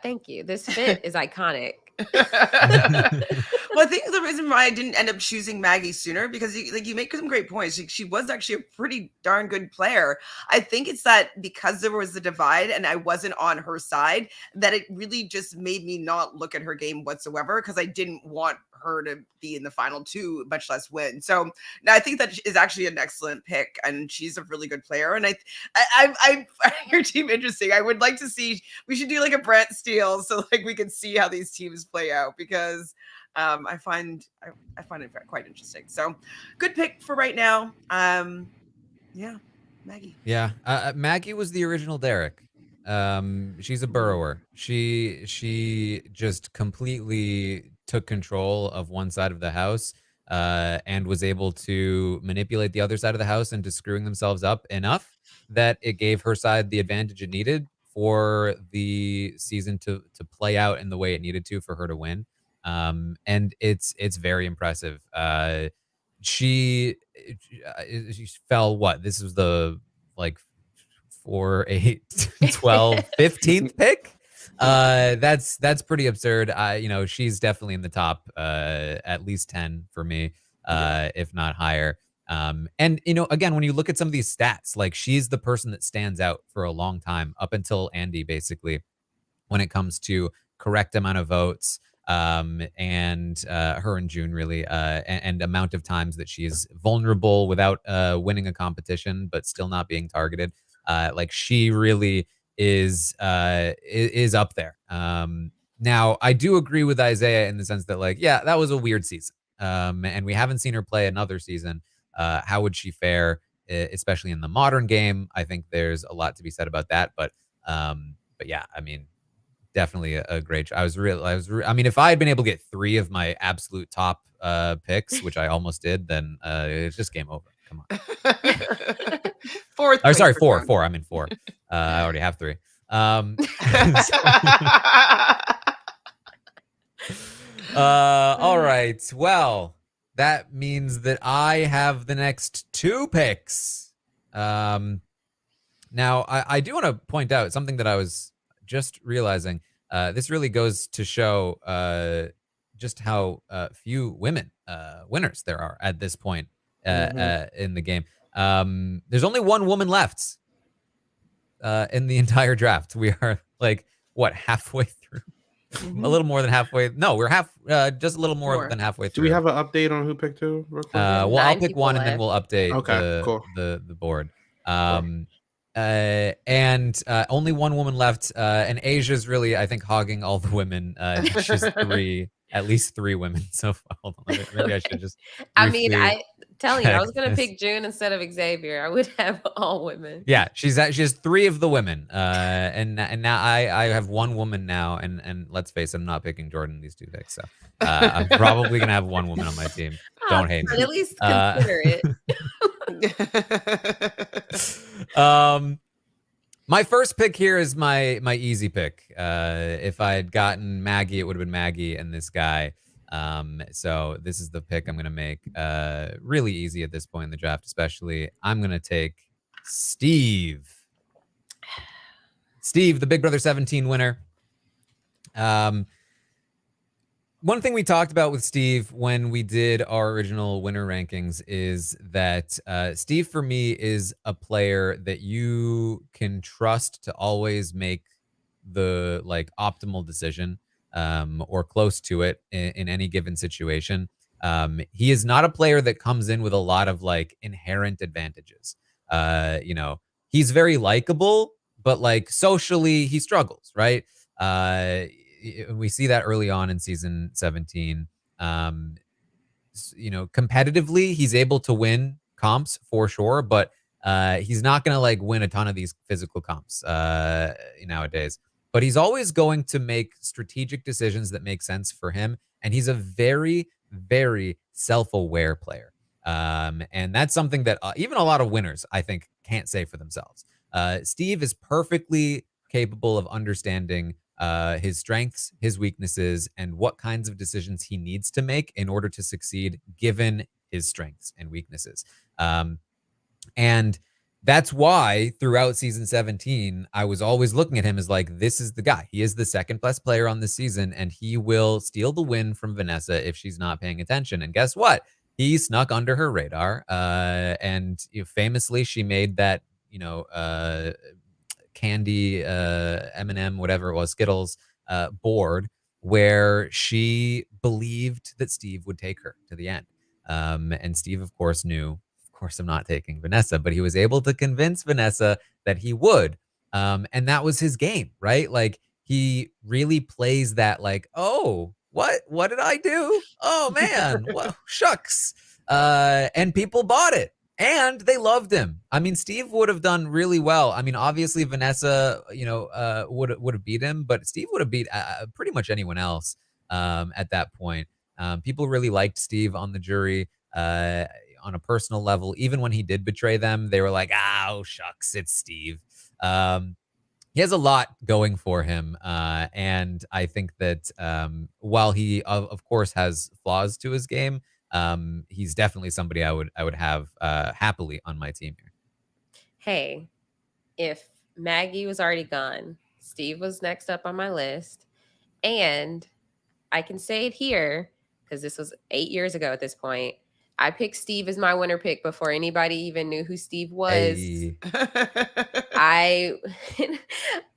Thank you. This fit is iconic. Well, I think the reason why I didn't end up choosing Maggie sooner, because you make some great points. She was actually a pretty darn good player. I think it's that because there was a divide and I wasn't on her side, that it really just made me not look at her game whatsoever, because I didn't want her to be in the final 2, much less win. So now I think that is actually an excellent pick, and she's a really good player. And I find your team interesting. I would like to see, we should do like a Brent Steele, so we can see how these teams play out, because I find it quite interesting. So good pick for right now. Yeah, Maggie. Yeah, Maggie was the original Derek. She's a burrower. She just completely took control of one side of the house, and was able to manipulate the other side of the house into screwing themselves up enough that it gave her side the advantage it needed for the season to play out in the way it needed to for her to win. And it's very impressive. She fell, what? This was the 4, 8, 12, 15th pick. That's pretty absurd. She's definitely in the top, at least 10 for me, if not higher. And again, when you look at some of these stats, she's the person that stands out for a long time, up until Andy, basically, when it comes to correct amount of votes, and her and June really, and amount of times that she is vulnerable without winning a competition, but still not being targeted. Like she really is up there. Now I do agree with Isaiah in the sense that like, yeah, that was a weird season. And we haven't seen her play another season. How would she fare, especially in the modern game? I think there's a lot to be said about that. But yeah, I mean, definitely a great. I mean, if I had been able to get 3 of my absolute top picks, which I almost did, then it's just game over. Come on. Fourth. Or place sorry, for 4. John. 4. I'm in 4. I already have 3. All right. Well, that means that I have the next 2 picks. Now, I do want to point out something that I was just realizing. This really goes to show just how few women winners there are at this point in the game. There's only 1 woman left in the entire draft. We are like, what, halfway through? A little more than halfway. No, we're just a little more than halfway through. Do we have an update on who picked who? Real quick? Well, I'll 9 pick people 1 and then left. we'll update Okay, the board. And only 1 woman left. And Asia's really, I think, hogging all the women. She's 3, at least 3 women. So hold on, maybe I should just. I mean, briefly telling you, I was check going to this. pick June instead of Xavier. I would have all women. Yeah, she has 3 of the women, and now I have 1 woman now, and let's face it, I'm not picking Jordan in these 2 picks, so I'm probably gonna have 1 woman on my team. Don't hate me. But at least consider it. My first pick here is my easy pick. If I had gotten Maggie, it would have been Maggie and this guy. So this is the pick I'm gonna make. Really easy at this point in the draft, especially. I'm gonna take Steve. Steve, the Big Brother 17 winner. One thing we talked about with Steve when we did our original winner rankings is that Steve, for me, is a player that you can trust to always make the like optimal decision or close to it in any given situation. He is not a player that comes in with a lot of like inherent advantages. You know, he's very likable, but like socially he struggles, right? We see that early on in season 17. You know, competitively, he's able to win comps for sure, but he's not going to like win a ton of these physical comps nowadays. But he's always going to make strategic decisions that make sense for him. And he's a very, very self-aware player. And that's something that even a lot of winners, I think, can't say for themselves. Steve is perfectly capable of understanding his strengths, his weaknesses, and what kinds of decisions he needs to make in order to succeed given his strengths and weaknesses. And that's why throughout season 17, I was always looking at him as like, this is the guy. He is the second best player on this season, and he will steal the win from Vanessa if she's not paying attention. And guess what? He snuck under her radar. And famously, she made that, candy, M&M, whatever it was, Skittles board, where she believed that Steve would take her to the end. And Steve, of course, knew, of course, I'm not taking Vanessa, but he was able to convince Vanessa that he would. And that was his game, right? Like, he really plays that like, oh, what did I do? Oh, man, well, shucks. And people bought it. And they loved him. I mean, Steve would have done really well. I mean, obviously Vanessa, would have beat him, but Steve would have beat pretty much anyone else at that point. People really liked Steve on the jury on a personal level. Even when he did betray them, they were like, "Oh, shucks, it's Steve." He has a lot going for him, and I think that while he, of course, has flaws to his game. He's definitely somebody I would have happily on my team here. Hey, if Maggie was already gone, Steve was next up on my list, and I can say it here because this was 8 years ago at this point. I picked Steve as my winner pick before anybody even knew who Steve was. Hey. I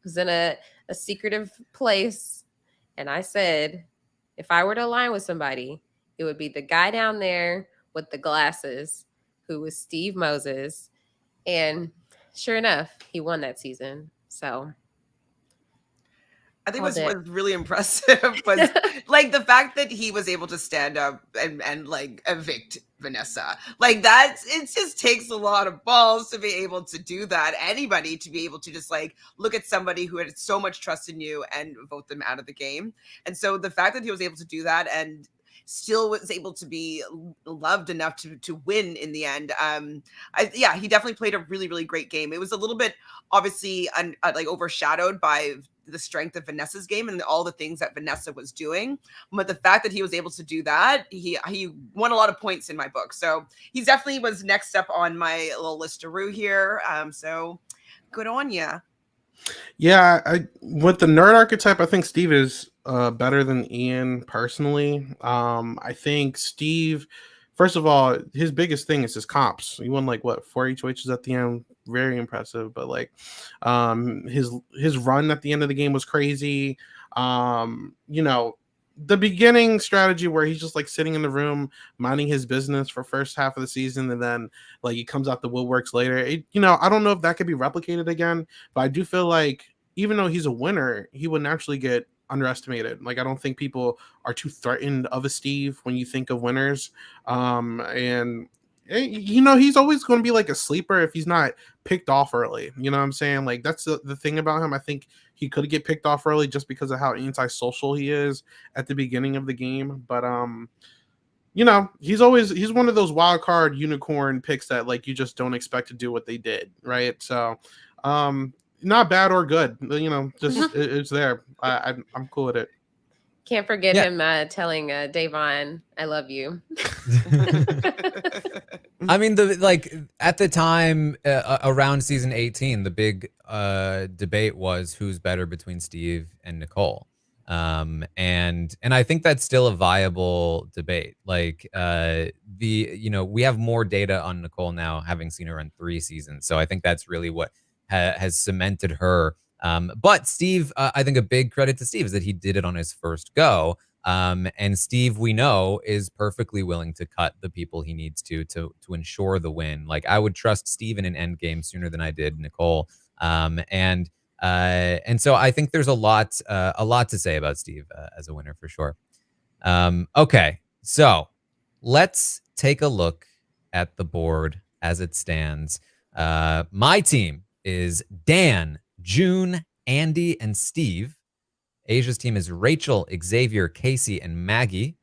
was in a secretive place, and I said, if I were to align with somebody, it would be the guy down there with the glasses, who was Steve Moses. And sure enough, he won that season. So I think called what's it. really impressive was like the fact that he was able to stand up and like evict Vanessa. Like it just takes a lot of balls to be able to do that. Anybody to be able to just like look at somebody who had so much trust in you and vote them out of the game. And so the fact that he was able to do that and still was able to be loved enough to win in the end. Yeah, he definitely played a really, really great game. It was a little bit obviously like overshadowed by the strength of Vanessa's game and all the things that Vanessa was doing. But the fact that he was able to do that, he won a lot of points in my book. So he definitely was next up on my little listaroo here. So good on ya. Yeah, with the nerd archetype, I think Steve is better than Ian personally. I think Steve, first of all, his biggest thing is his comps. He won like what 4 HOHs at the end, very impressive. But like, his run at the end of the game was crazy. You know, the beginning strategy where he's just like sitting in the room minding his business for first half of the season, and then like he comes out the woodworks later. I don't know if that could be replicated again, but I do feel like even though he's a winner, he would naturally get underestimated. Like I don't think people are too threatened of a Steve when you think of winners. And he's always going to be like a sleeper if he's not picked off early. You know what I'm saying? Like that's the thing about him. I think he could get picked off early just because of how antisocial he is at the beginning of the game. But he's one of those wild card unicorn picks that like you just don't expect to do what they did, right? So not bad or good. Just it's there. I'm cool with it. Can't forget him telling Davon, "I love you." I mean, at the time around season 18, the big debate was who's better between Steve and Nicole. And I think that's still a viable debate. Like we have more data on Nicole now, having seen her in 3 seasons. So I think that's really what has cemented her. But Steve, I think a big credit to Steve is that he did it on his first go. And Steve, we know, is perfectly willing to cut the people he needs to ensure the win. Like I would trust Steve in an end game sooner than I did Nicole. And so I think there's a lot to say about Steve as a winner for sure. Okay, so let's take a look at the board as it stands. My team is Dan, June, Andy, and Steve. Aysha's team is Rachel, Xavier, Casey, and Maggie.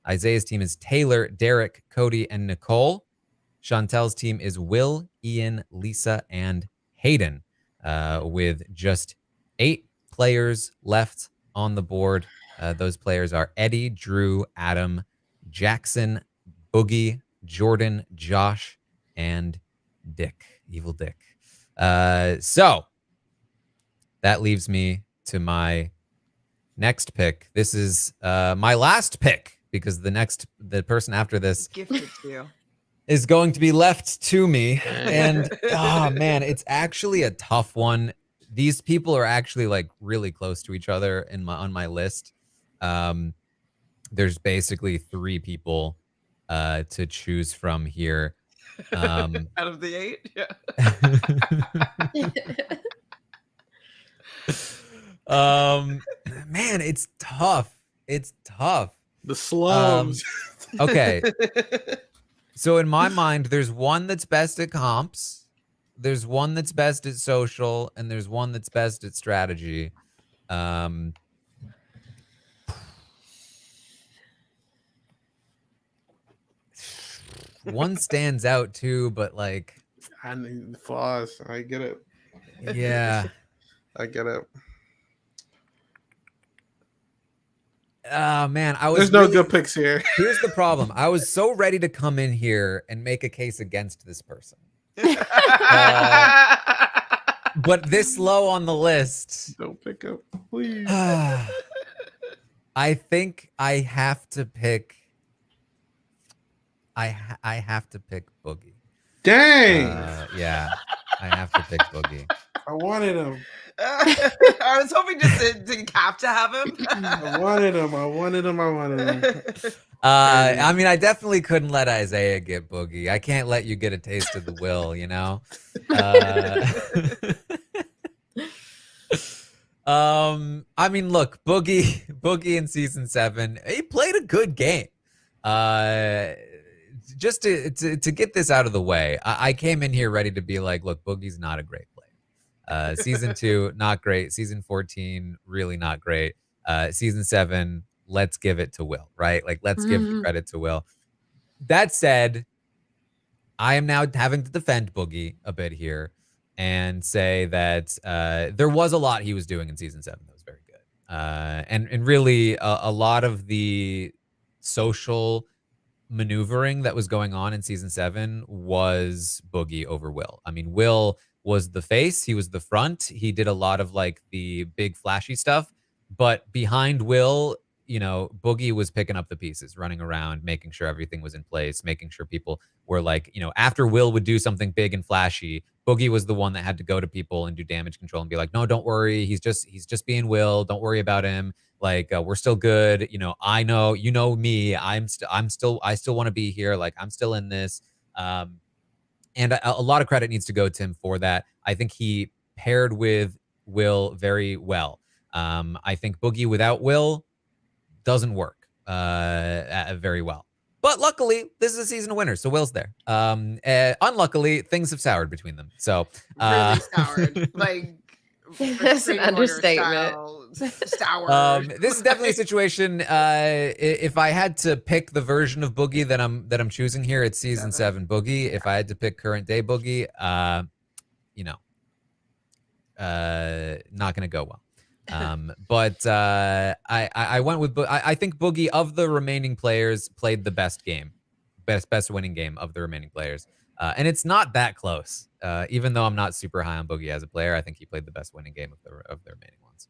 Isaiah's team is Taylor, Derek, Cody, and Nicole. Chantel's team is Will, Ian, Lisa, and Hayden, with just 8 players left on the board. Those players are Eddie, Drew, Adam, Jackson, Boogie, Jordan, Josh, and Dick, Evil Dick. So that leaves me to my next pick. This is my last pick because the person after this Gifted to you is going to be left to me. And oh man, it's actually a tough one. These people are actually like really close to each other on my list. There's basically 3 people to choose from here. out of the 8, yeah. Man, it's tough. It's tough. The slums. Okay. So in my mind, there's one that's best at comps, there's one that's best at social, and there's one that's best at strategy. One stands out too, but like I need the flaws. I get it. Yeah. I get it. Man, there's no good picks here. Here's the problem. I was so ready to come in here and make a case against this person. But this low on the list. Don't pick up, please. I think I have to pick. I have to pick Boogie. Dang. Yeah, I have to pick Boogie. I wanted him. I was hoping just to have to have him. I wanted him. I mean, I definitely couldn't let Isaiah get Boogie. I can't let you get a taste of the will, you know? I mean, look, Boogie in season 7, he played a good game. Just to get this out of the way, I came in here ready to be like, look, Boogie's not a great player. Season 2, not great. Season 14, really not great. Season 7, let's give it to Will, right? Like, let's give the credit to Will. That said, I am now having to defend Boogie a bit here and say that there was a lot he was doing in season 7 that was very good. And really a lot of the social maneuvering that was going on in season 7 was Boogie over Will. I mean, Will was the face, he was the front, he did a lot of like the big flashy stuff, but behind Will, you know, Boogie was picking up the pieces, running around, making sure everything was in place, making sure people were like, you know, after Will would do something big and flashy, Boogie was the one that had to go to people and do damage control and be like, no, don't worry, he's just being Will, don't worry about him. Like, we're still good. You know, I know, you know me, I still want to be here. Like, I'm still in this. And a lot of credit needs to go to him for that. I think he paired with Will very well. I think Boogie without Will doesn't work very well. But luckily, this is a season of winners, so Will's there. Unluckily, things have soured between them. So really soured. Like, That's an understatement. Soured. This is definitely a situation. If I had to pick the version of Boogie that I'm choosing here, it's season 7 Boogie. If I had to pick current day Boogie, you know, not gonna go well. But I went with I think Boogie of the remaining players played the best game, best winning game of the remaining players. And it's not that close. Even though I'm not super high on Boogie as a player, I think he played the best winning game of the remaining ones.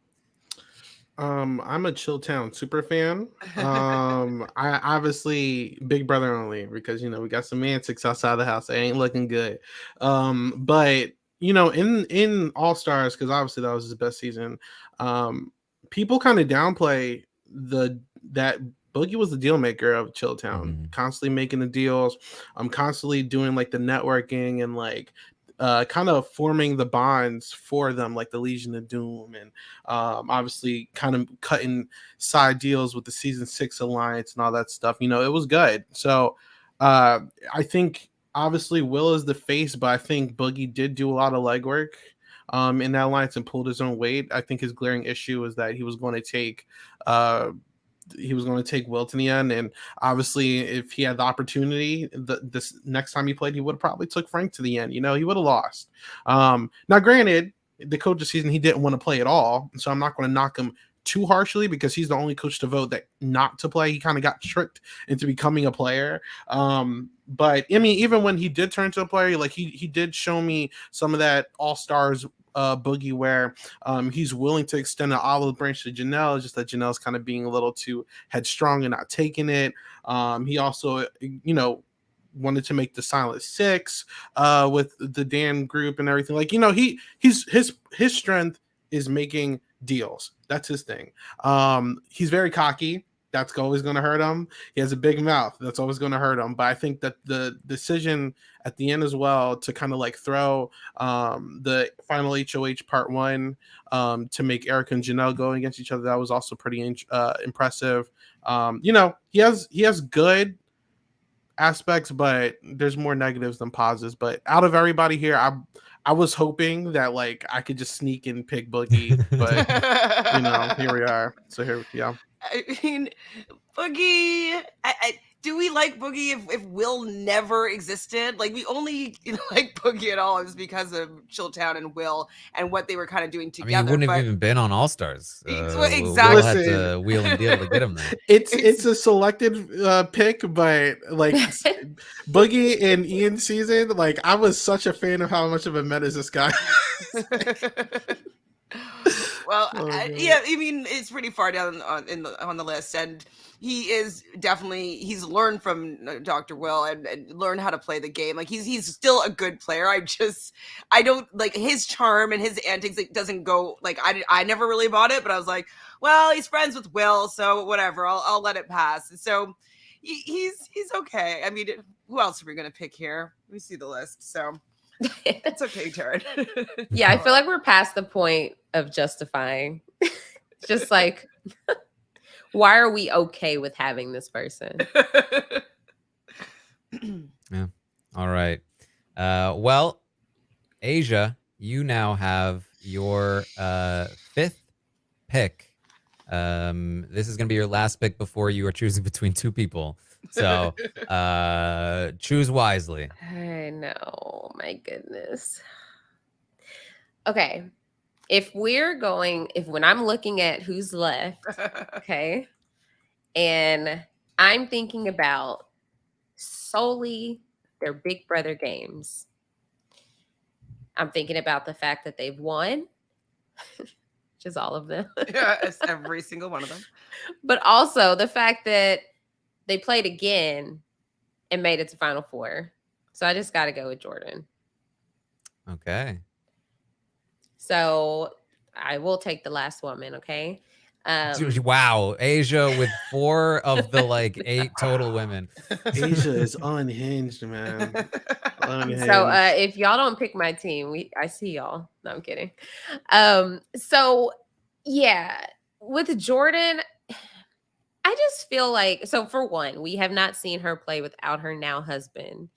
I'm a Chilltown super fan. I obviously Big Brother only because you know we got some antics outside the house. It ain't looking good. But you know, in All Stars, because obviously that was his best season. People kind of downplay that Boogie was the deal maker of Chilltown, constantly making the deals. Constantly doing like the networking and like kind of forming the bonds for them, like the Legion of Doom, and obviously kind of cutting side deals with the season 6 alliance and all that stuff. You know, it was good. So I think obviously Will is the face, but I think Boogie did do a lot of legwork in that alliance and pulled his own weight. I think his glaring issue is that he was going to take Will to the end, and obviously if he had the opportunity this next time he played, he would have probably took Frank to the end. You know, he would have lost. Now granted, the coach of season, he didn't want to play at all, so I'm not going to knock him too harshly because he's the only coach to vote that not to play. He kind of got tricked into becoming a player. But I mean, even when he did turn to a player, like he did show me some of that All-Stars Boogie where he's willing to extend an olive branch to Janelle, just that Janelle's kind of being a little too headstrong and not taking it. He also, you know, wanted to make the Silent Six with the Dan group and everything. Like, you know, his strength is making deals. That's his thing. He's very cocky. That's always going to hurt him. He has a big mouth. That's always going to hurt him. But I think that the decision at the end as well to kind of like throw the final HOH part 1 to make Eric and Janelle go against each other, that was also pretty impressive. You know, he has good aspects, but there's more negatives than positives. But out of everybody here, I was hoping that like I could just sneak and pick Boogie, but you know, here we are. So here, yeah. I mean, Boogie. Do we like Boogie if Will never existed? Like, we only like Boogie at all is because of Chilltown and Will and what they were kind of doing together. I mean, he wouldn't have even been on All Stars. Exactly. Will had to wheel and deal to get him there. It's a selected pick, but like Boogie and Ian season, like I was such a fan of how much of a menace this guy. Well, Oh, God. yeah, I mean, it's pretty far down on the list, and he is definitely he's learned from Dr. Will and learned how to play the game. Like he's still a good player. I don't like his charm and his antics. It doesn't go like I never really bought it, but I was like, well, he's friends with Will, so whatever. I'll let it pass. And so he's okay. I mean, who else are we gonna pick here? Let me see the list. So. It's okay, Taran. Yeah, I feel like we're past the point of justifying. Just like, why are we okay with having this person? Yeah. All right. Well, Aysha, you now have your fifth pick. This is going to be your last pick before you are choosing between two people. So choose wisely. I know, my goodness. Okay, when I'm looking at who's left, okay, and I'm thinking about solely their Big Brother games. I'm thinking about the fact that they've won, which is all of them. Yeah, it's every single one of them. But also the fact that they played again and made it to Final Four. So I just got to go with Jordan. Okay. So I will take the last woman, okay? Wow, Aysha with 4 of the like 8 total women. Aysha is unhinged, man. Unhinged. So if y'all don't pick my team, I see y'all. No, I'm kidding. So yeah, with Jordan, I just feel like, so for one, we have not seen her play without her now husband.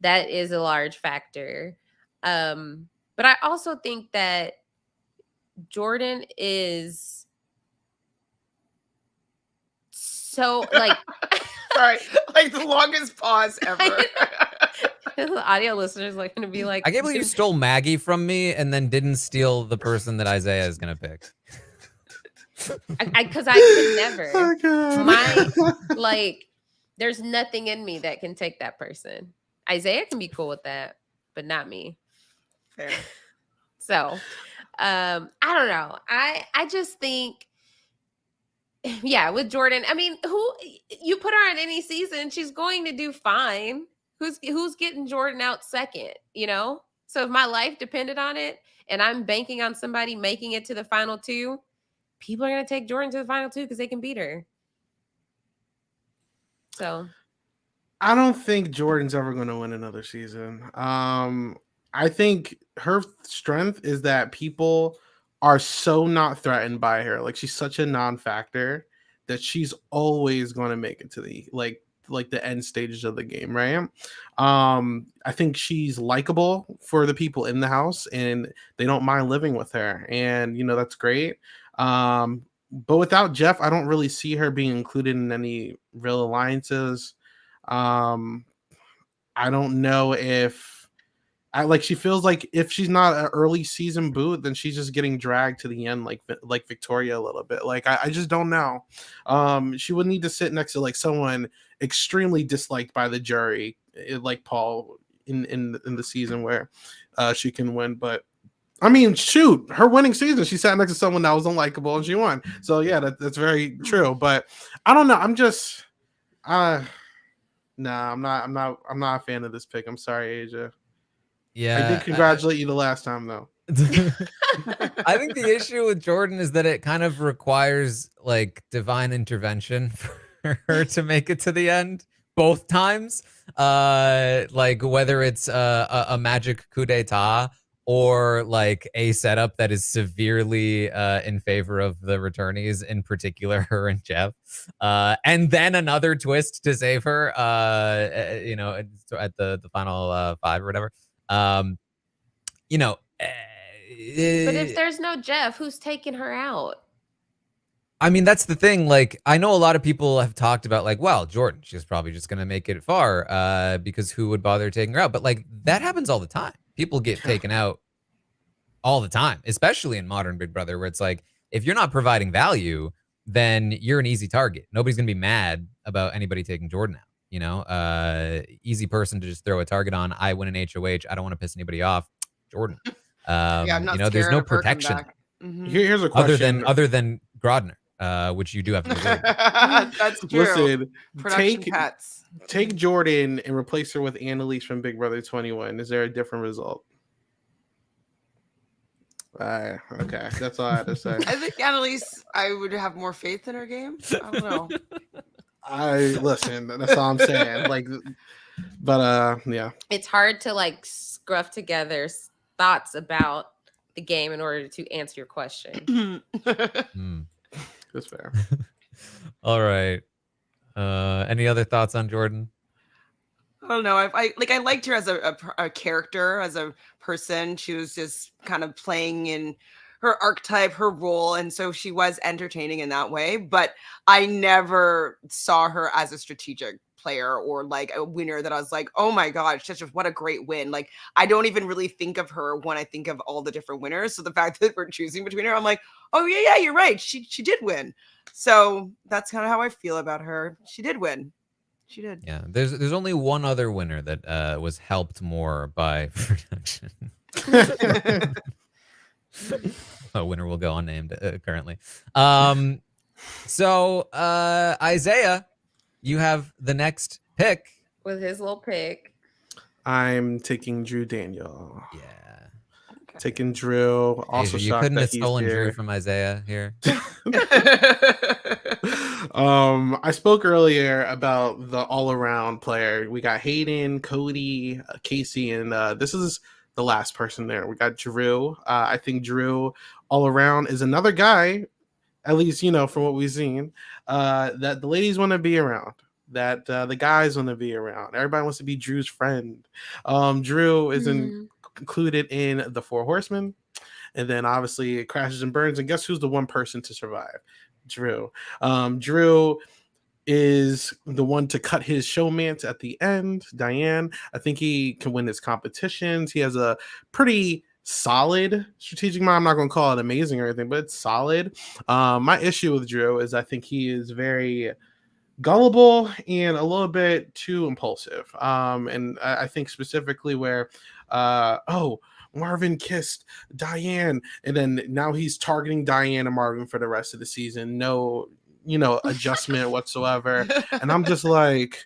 That is a large factor. But I also think that Jordan is so like sorry, like the longest pause ever. The audio listeners like going to be like, I can't believe you stole Maggie from me and then didn't steal the person that Isaiah is going to pick. Because I could never. Oh, God. Like, there's nothing in me that can take that person. Isaiah can be cool with that, but not me. Fair. So, I don't know. I just think, yeah, with Jordan, I mean, who you put her on any season, she's going to do fine. Who's getting Jordan out second, you know? So if my life depended on it and I'm banking on somebody making it to the final 2, people are going to take Jordan to the final 2 because they can beat her. So I don't think Jordan's ever going to win another season. I think her strength is that people are so not threatened by her. Like she's such a non-factor that she's always going to make it to the like the end stages of the game, right? I think she's likable for the people in the house and they don't mind living with her. And you know, that's great. But without Jeff, I don't really see her being included in any real alliances. I don't know if she feels like if she's not an early season boot, then she's just getting dragged to the end like Victoria a little bit. Like I just don't know. She would need to sit next to like someone extremely disliked by the jury, like Paul in the season where she can win. But I mean, shoot, her winning season, she sat next to someone that was unlikable and she won. So yeah, that's very true. But I don't know. I'm just I'm not a fan of this pick. I'm sorry, Aysha. Yeah. I did congratulate you the last time though. I think the issue with Jordan is that it kind of requires like divine intervention for her to make it to the end both times. Like whether it's a magic coup d'etat or like a setup that is severely in favor of the returnees, in particular her and Jeff, and then another twist to save her, you know, at the final 5 or whatever. You know, but if there's no Jeff, who's taking her out? I mean, that's the thing. Like, I know a lot of people have talked about like, well, Jordan, she's probably just going to make it far because who would bother taking her out? But like, that happens all the time. People get taken out all the time, especially in modern Big Brother, where it's like, if you're not providing value, then you're an easy target. Nobody's going to be mad about anybody taking Jordan out. You know, easy person to just throw a target on. I win an HOH. I don't want to piss anybody off. Jordan. Yeah, I'm not you know, there's scared no of her coming protection. back. Here's a question. Other than Grodner, which you do have to agree with. That's true. Listen, Production cuts. take Jordan and replace her with Annalise from Big Brother 21. Is there a different result? Okay, that's all I had to say. I think Annalise, I would have more faith in her game. I don't know. Listen, that's all I'm saying. Like, but yeah, It's hard to like scruff together thoughts about the game in order to answer your question. that's fair. All right. Any other thoughts on Jordan? I don't know. I liked her as a character, as a person. She was just kind of playing in her archetype, her role, and so she was entertaining in that way. But I never saw her as a strategic player or like a winner that I was like, oh my gosh, what a great win. Like, I don't even really think of her when I think of all the different winners. So the fact that we're choosing between her, I'm like, oh yeah, you're right. She did win. So that's kind of how I feel about her. She did win. She did. Yeah, there's only one other winner that was helped more by production. A winner will go unnamed currently. So Isaiah, you have the next pick with his little pick. I'm taking Drew Daniel. Yeah. Okay. Taking Drew. Also, you couldn't have stolen Drew from Isaiah here. I spoke earlier about the all-around player. We got Hayden, Cody, Casey, and this is the last person there. We got Drew. I think Drew all around is another guy, at least from what we've seen, that the ladies want to be around. That the guys want to be around. Everybody wants to be Drew's friend. Drew is included in the 4 Horsemen, and then obviously it crashes and burns. And guess who's the one person to survive? Drew. Drew is the one to cut his showmance at the end. Diane, I think he can win his competitions. He has a pretty solid strategic mind. I'm not going to call it amazing or anything, but it's solid. My issue with Drew is I think he is very gullible and a little bit too impulsive. And I think specifically where, Marvin kissed Diane, and then now he's targeting Diane and Marvin for the rest of the season. No, adjustment whatsoever. And I'm just like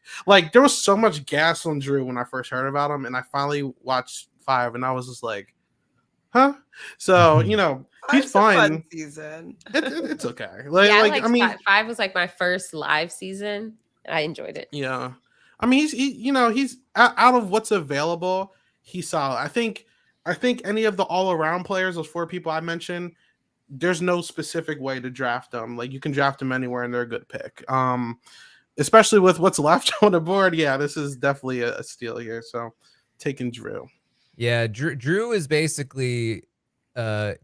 there was so much gas on Drew when I first heard about him, and I finally watched 5, and I was just like, huh? So, he's fine. Fun season. It's okay. I mean, 5 was like my first live season, and I enjoyed it. Yeah. I mean, he's out of what's available, he's solid. I think any of the all-around players, those 4 people I mentioned, there's no specific way to draft them. Like, you can draft them anywhere and they're a good pick. Especially with what's left on the board. Yeah, this is definitely a steal here. So taking Drew. Yeah, Drew is basically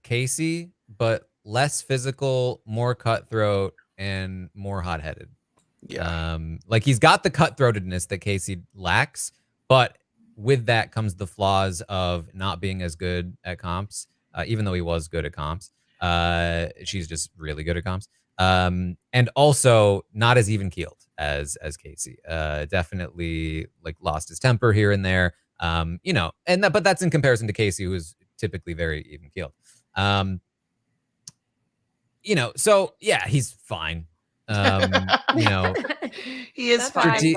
Casey, but less physical, more cutthroat, and more hot-headed. Yeah. Like, he's got the cutthroatedness that Casey lacks, but with that comes the flaws of not being as good at comps, even though he was good at comps. She's just really good at comps. And also not as even keeled as Casey. Definitely like lost his temper here and there. But that's in comparison to Casey, who is typically very even keeled. So yeah, he's fine. He is fine.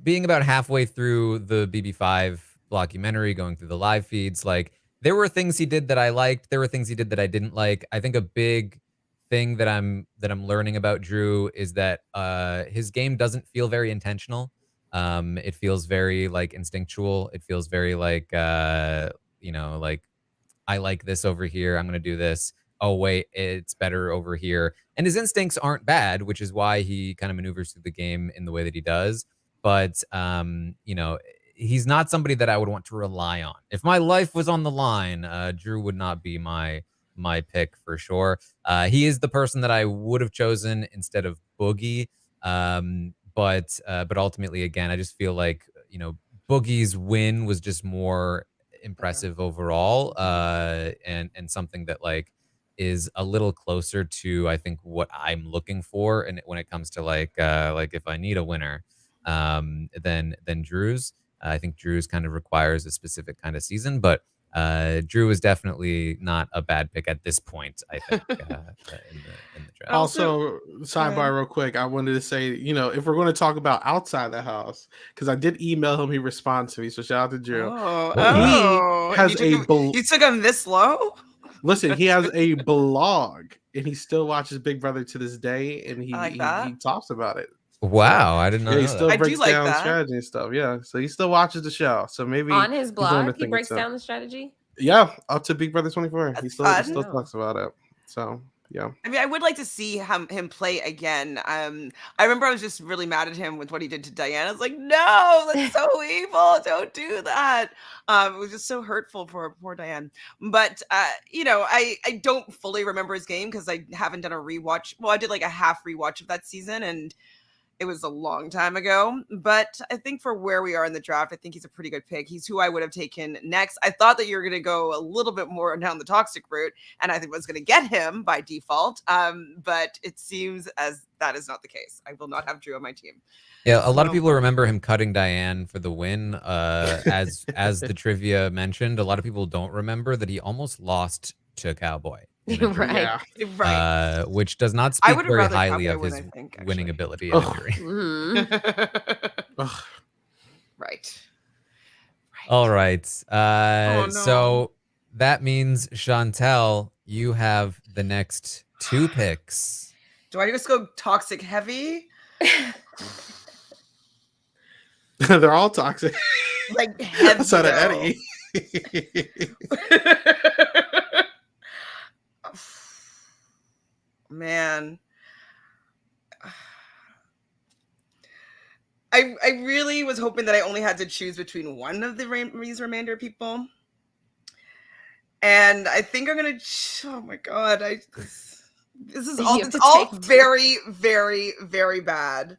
Being about halfway through the BB5 blockumentary, going through the live feeds, like, there were things he did that I liked. There were things he did that I didn't like. I think a big thing that I'm learning about Drew is that his game doesn't feel very intentional. It feels very like instinctual. It feels very like like, I like this over here, I'm gonna do this. Oh wait, it's better over here. And his instincts aren't bad, which is why he kind of maneuvers through the game in the way that he does. But he's not somebody that I would want to rely on. If my life was on the line, Drew would not be my pick for sure. He is the person that I would have chosen instead of Boogie. But ultimately, again, I just feel like, Boogie's win was just more impressive overall, and something that like is a little closer to, I think, what I'm looking for, and when it comes to like if I need a winner, than Drew's. I think Drew's kind of requires a specific kind of season, but Drew is definitely not a bad pick at this point, I think, in the draft. Also, sidebar real quick, I wanted to say, if we're going to talk about outside the house, because I did email him, he responded to me, so shout out to Drew. Oh, he has you took him this low? Listen, he has a blog, and he still watches Big Brother to this day, and he talks about it. Wow, I didn't know. He still that. breaks down strategy and stuff. Yeah, so he still watches the show. So maybe on his blog, he breaks down the strategy. Yeah, up to Big Brother 24. That's he still talks about it. So yeah. I mean, I would like to see him play again. I remember I was just really mad at him with what he did to Diana. I was like, no, that's so evil. Don't do that. It was just so hurtful for poor Diane. But I don't fully remember his game because I haven't done a rewatch. Well, I did like a half rewatch of that season, and it was a long time ago, but I think for where we are in the draft, I think he's a pretty good pick. He's who I would have taken next. I thought that you were going to go a little bit more down the toxic route, and I think was going to get him by default. But it seems as that is not the case. I will not have Drew on my team. Yeah, a lot of people remember him cutting Diane for the win. As the trivia mentioned, a lot of people don't remember that he almost lost to Cowboy. Right. Which does not speak very highly of his winning ability in injury. Right. All right. So that means, Chantele, you have the next 2 picks. Do I just go toxic heavy? They're all toxic. Like heavy. Outside of Eddie. Man, I really was hoping that I only had to choose between one of these remainder people, and I think I'm gonna. Oh my god! This is all very, very, very bad.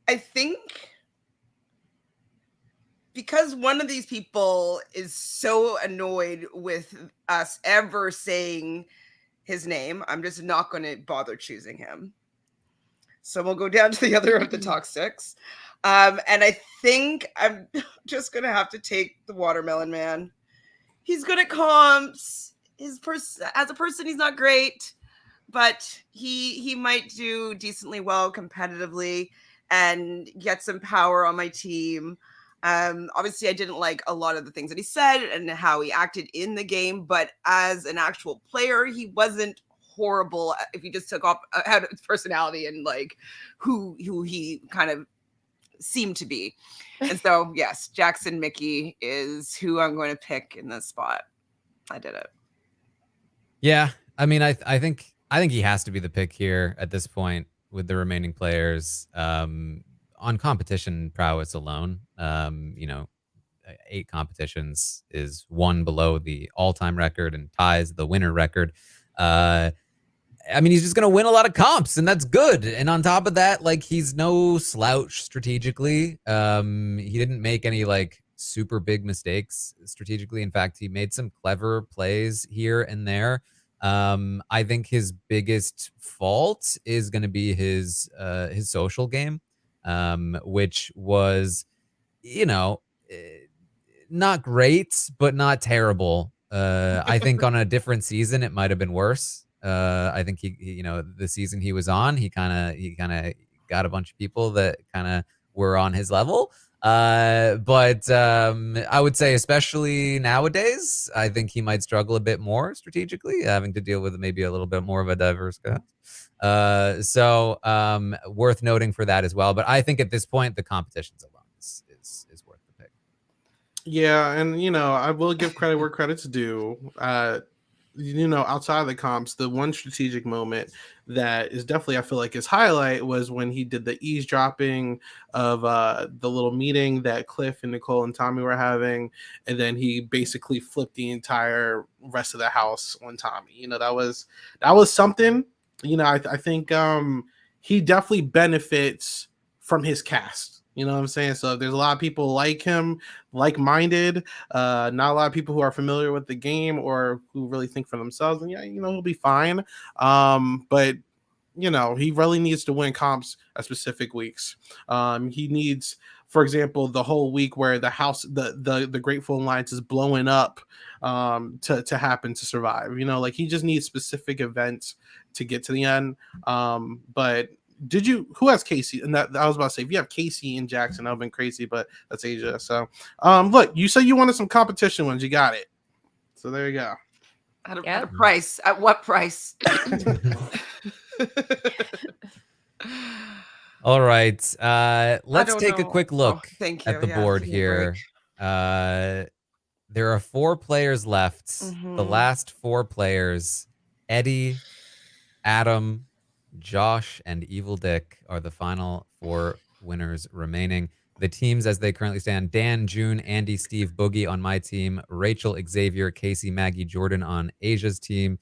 I think because one of these people is so annoyed with us ever saying his name, I'm just not going to bother choosing him. So we'll go down to the other of the toxics. And I think I'm just going to have to take the Watermelon Man. He's good at comps. As a person, he's not great, but he might do decently well competitively and get some power on my team. Obviously I didn't like a lot of the things that he said and how he acted in the game, but as an actual player, he wasn't horrible if you just took off out of his personality and like who he kind of seemed to be. And so, yes, Jackson Mickey is who I'm going to pick in this spot. I did it. Yeah, I mean, I think he has to be the pick here at this point with the remaining players. On competition prowess alone, 8 competitions is 1 below the all-time record and ties the winner record. I mean, he's just going to win a lot of comps, and that's good. And on top of that, like, he's no slouch strategically. He didn't make any, like, super big mistakes strategically. In fact, he made some clever plays here and there. I think his biggest fault is going to be his social game. Which was, not great, but not terrible. I think on a different season, it might have been worse. I think he the season he was on, he kind of got a bunch of people that kind of were on his level. But I would say, especially nowadays, I think he might struggle a bit more strategically, having to deal with maybe a little bit more of a diverse cast. So worth noting for that as well. But I think at this point, the competitions alone is worth the pick. Yeah, and I will give credit where credit's due. Outside of the comps, the one strategic moment that is definitely, I feel like, his highlight was when he did the eavesdropping of the little meeting that Cliff and Nicole and Tommy were having, and then he basically flipped the entire rest of the house on Tommy. That was something. I think he definitely benefits from his cast. You know what I'm saying? So there's a lot of people like him, like-minded, not a lot of people who are familiar with the game or who really think for themselves. And he'll be fine. But he really needs to win comps at specific weeks. He needs for example, the whole week where the house, the Grateful Alliance is blowing up to happen to survive. You know, like he just needs specific events to get to the end. But who has Casey? And that I was about to say, if you have Casey and Jackson, that would have been crazy, but that's Asia. So look, you said you wanted some competition ones, you got it. So there you go. At a price. At what price? All right. Let's take a quick look at the board here. There are 4 players left. The last 4 players, Eddie, Adam, Josh, and Evil Dick are the final 4 winners remaining. The teams as they currently stand: Dan, June, Andy, Steve, Boogie on my team, Rachel, Xavier, Casey, Maggie, Jordan on Asia's team,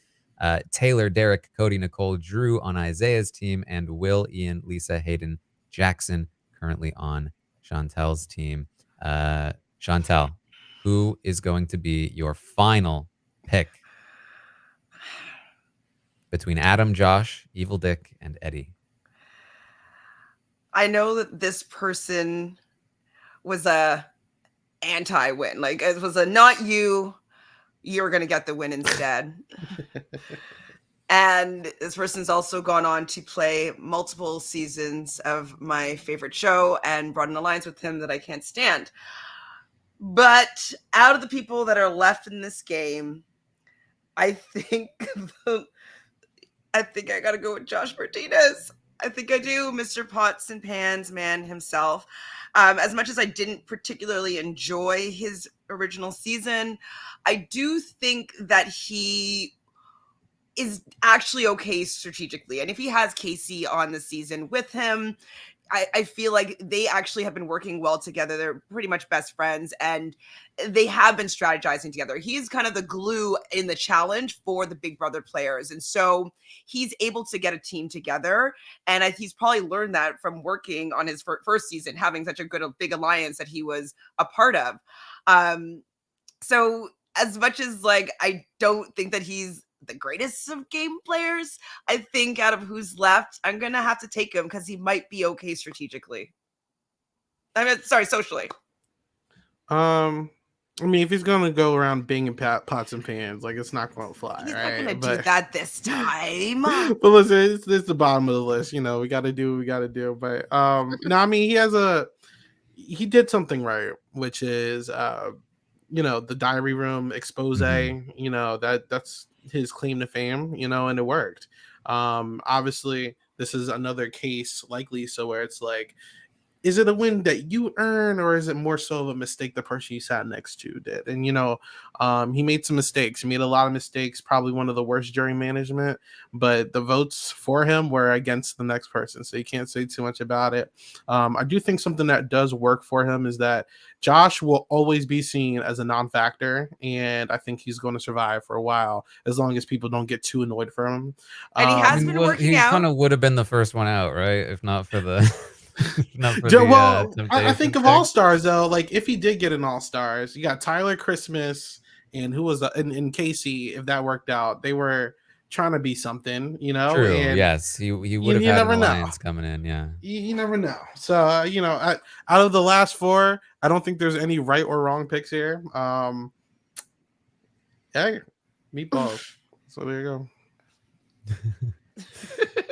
Taylor, Derek, Cody, Nicole, Drew on Isaiah's team, and Will, Ian, Lisa, Hayden, Jackson currently on Chantele's team. Chantele, who is going to be your final pick between Adam, Josh, Evil Dick, and Eddie? I know that this person was a anti-win. Like, it was a not you. You're going to get the win instead. And this person's also gone on to play multiple seasons of my favorite show and brought an alliance with him that I can't stand. But out of the people that are left in this game, I think I got to go with Josh Martinez. I think I do. Mr. Pots and Pans man himself. As much as I didn't particularly enjoy his original season, I do think that he is actually okay strategically. And if he has Casey on the season with him, I feel like they actually have been working well together. They're pretty much best friends, and they have been strategizing together. He's kind of the glue in the challenge for the Big Brother players. And so he's able to get a team together. And he's probably learned that from working on his first season, having such a big alliance that he was a part of. So as much as like, I don't think that he's the greatest of game players, I think out of who's left, I'm going to have to take him because he might be okay strategically. I mean, sorry, socially. I mean, if he's gonna go around banging pots and pans, like, it's not gonna fly. He's right? not gonna do that this time. But listen, it's the bottom of the list. You know, we got to do what we got to do. But no, I mean, he did something right, which is you know, the diary room expose. You know, that's his claim to fame. You know, and it worked. Obviously, this is another case likely, so where it's like, is it a win that you earn, or is it more so of a mistake the person you sat next to did? And, you know, he made some mistakes. He made a lot of mistakes, probably one of the worst jury management, but the votes for him were against the next person. So you can't say too much about it. I do think something that does work for him is that Josh will always be seen as a non-factor. And I think he's going to survive for a while, as long as people don't get too annoyed for him. And he has been working out. He kind of would have been the first one out, right? If not for the... I think of All Stars though. Like, if he did get an All Stars, you got Tyler, Christmas, and who was and Casey. If that worked out, they were trying to be something, you know. True. And yes, he would have had an alliance coming in. Yeah, you never know. So you know, out of the last 4, I don't think there's any right or wrong picks here. Yeah, meatballs. So there you go.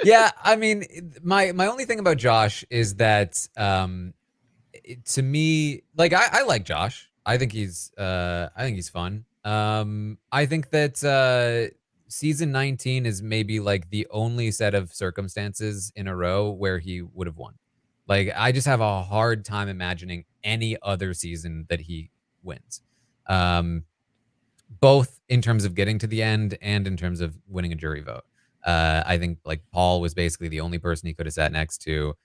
Yeah, I mean, my only thing about Josh is that to me, like, I like Josh. I think he's fun. I think that season 19 is maybe like the only set of circumstances in a row where he would have won. Like, I just have a hard time imagining any other season that he wins. Both in terms of getting to the end and in terms of winning a jury vote. I think like Paul was basically the only person he could have sat next to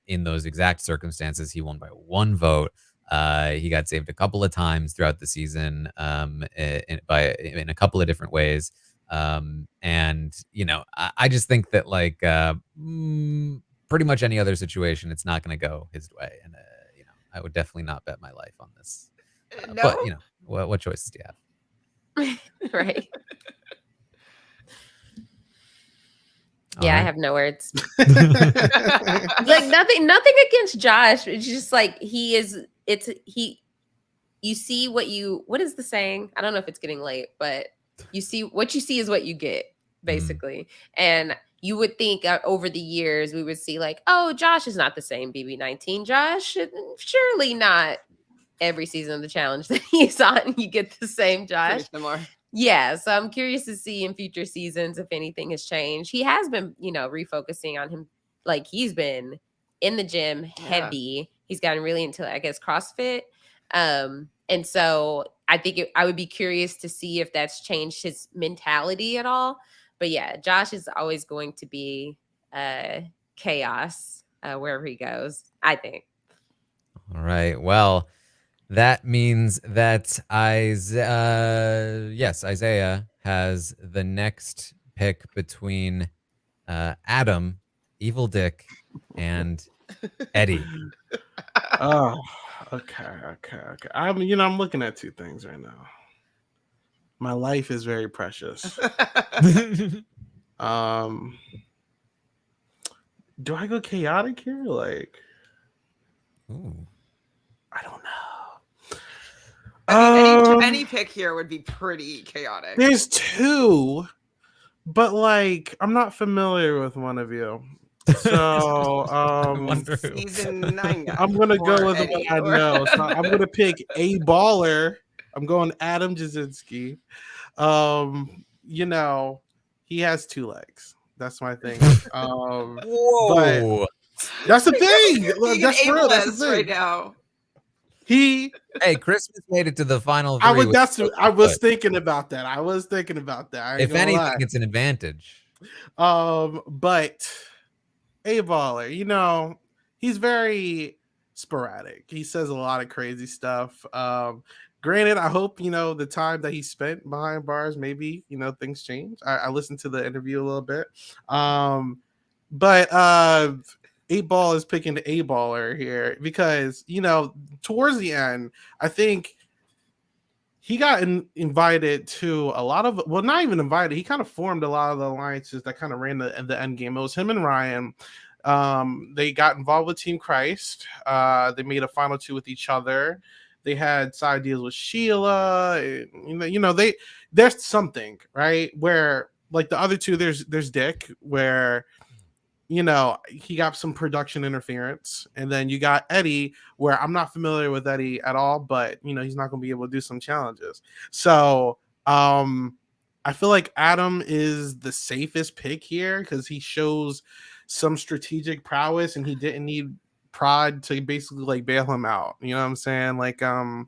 in those exact circumstances. He won by 1 vote. He got saved a couple of times throughout the season in a couple of different ways. And, you know, I just think that like pretty much any other situation, it's not going to go his way. And, you know, I would definitely not bet my life on this. No? But, you know, what choices do you have? Right. Yeah, I right. have no words. Like nothing against Josh. It's just like he is. You see what is the saying? I don't know if it's getting late, but you see what you see is what you get, basically. And you would think over the years we would see like, oh, Josh is not the same BB19 Josh. Surely not every season of the challenge that he's on, you get the same Josh. Pretty similar. Yeah, so I'm curious to see in future seasons if anything has changed. He has been, refocusing on him. Like he's been in the gym heavy. He's gotten really into, I guess, CrossFit. And so I think I would be curious to see if that's changed his mentality at all. But yeah, Josh is always going to be chaos wherever he goes, I think. All right. Well, that means that Isaiah has the next pick between Adam, Evil Dick, and Eddie. Oh, okay. I'm looking at two things right now. My life is very precious. Do I go chaotic here? Like, Ooh. I don't know. Any pick here would be pretty chaotic. There's two, but like I'm not familiar with one of you. So season 9 guy, I'm gonna go with Eddie, what I know. So I'm gonna pick a baller. I'm going Adam Jasinski. He has two legs. That's my thing. Whoa. But that's the thing. That's real. That's the thing. Right now. Hey, Christmas made it to the final three. I was thinking about that. If anything, it's an advantage. But a baller, he's very sporadic. He says a lot of crazy stuff. Granted, I hope, the time that he spent behind bars, maybe, things change. I listened to the interview a little bit. But 8Ball is picking the A-baller here because, towards the end, I think he got invited to a lot of, well, not even invited. He kind of formed a lot of the alliances that kind of ran the end game. It was him and Ryan. They got involved with Team Christ. They made a final two with each other. They had side deals with Sheila. There's something, right? Where like the other two, there's Dick, where he got some production interference, and then you got Eddie, where I'm not familiar with Eddie at all, but he's not going to be able to do some challenges. So I feel like Adam is the safest pick here because he shows some strategic prowess, and he didn't need Prod to basically like bail him out. You know what I'm saying? Like I'm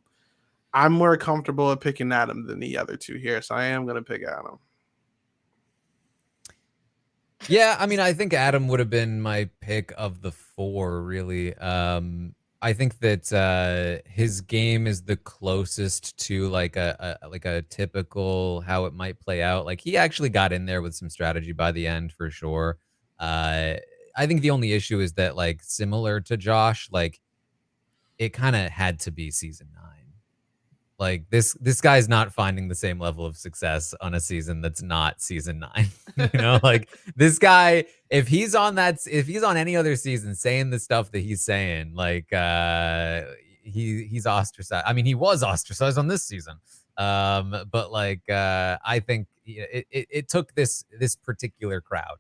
more comfortable at picking Adam than the other two here, so I am going to pick Adam. Yeah, I mean, I think Adam would have been my pick of the four, really. I think that his game is the closest to like a typical how it might play out. Like he actually got in there with some strategy by the end for sure. I think the only issue is that like similar to Josh, like it kind of had to be season 9. Like this guy's not finding the same level of success on a season that's not season 9. Like this guy, if he's on any other season saying the stuff that he's saying, like he's ostracized. I mean, he was ostracized on this season. But like I think it took this particular crowd.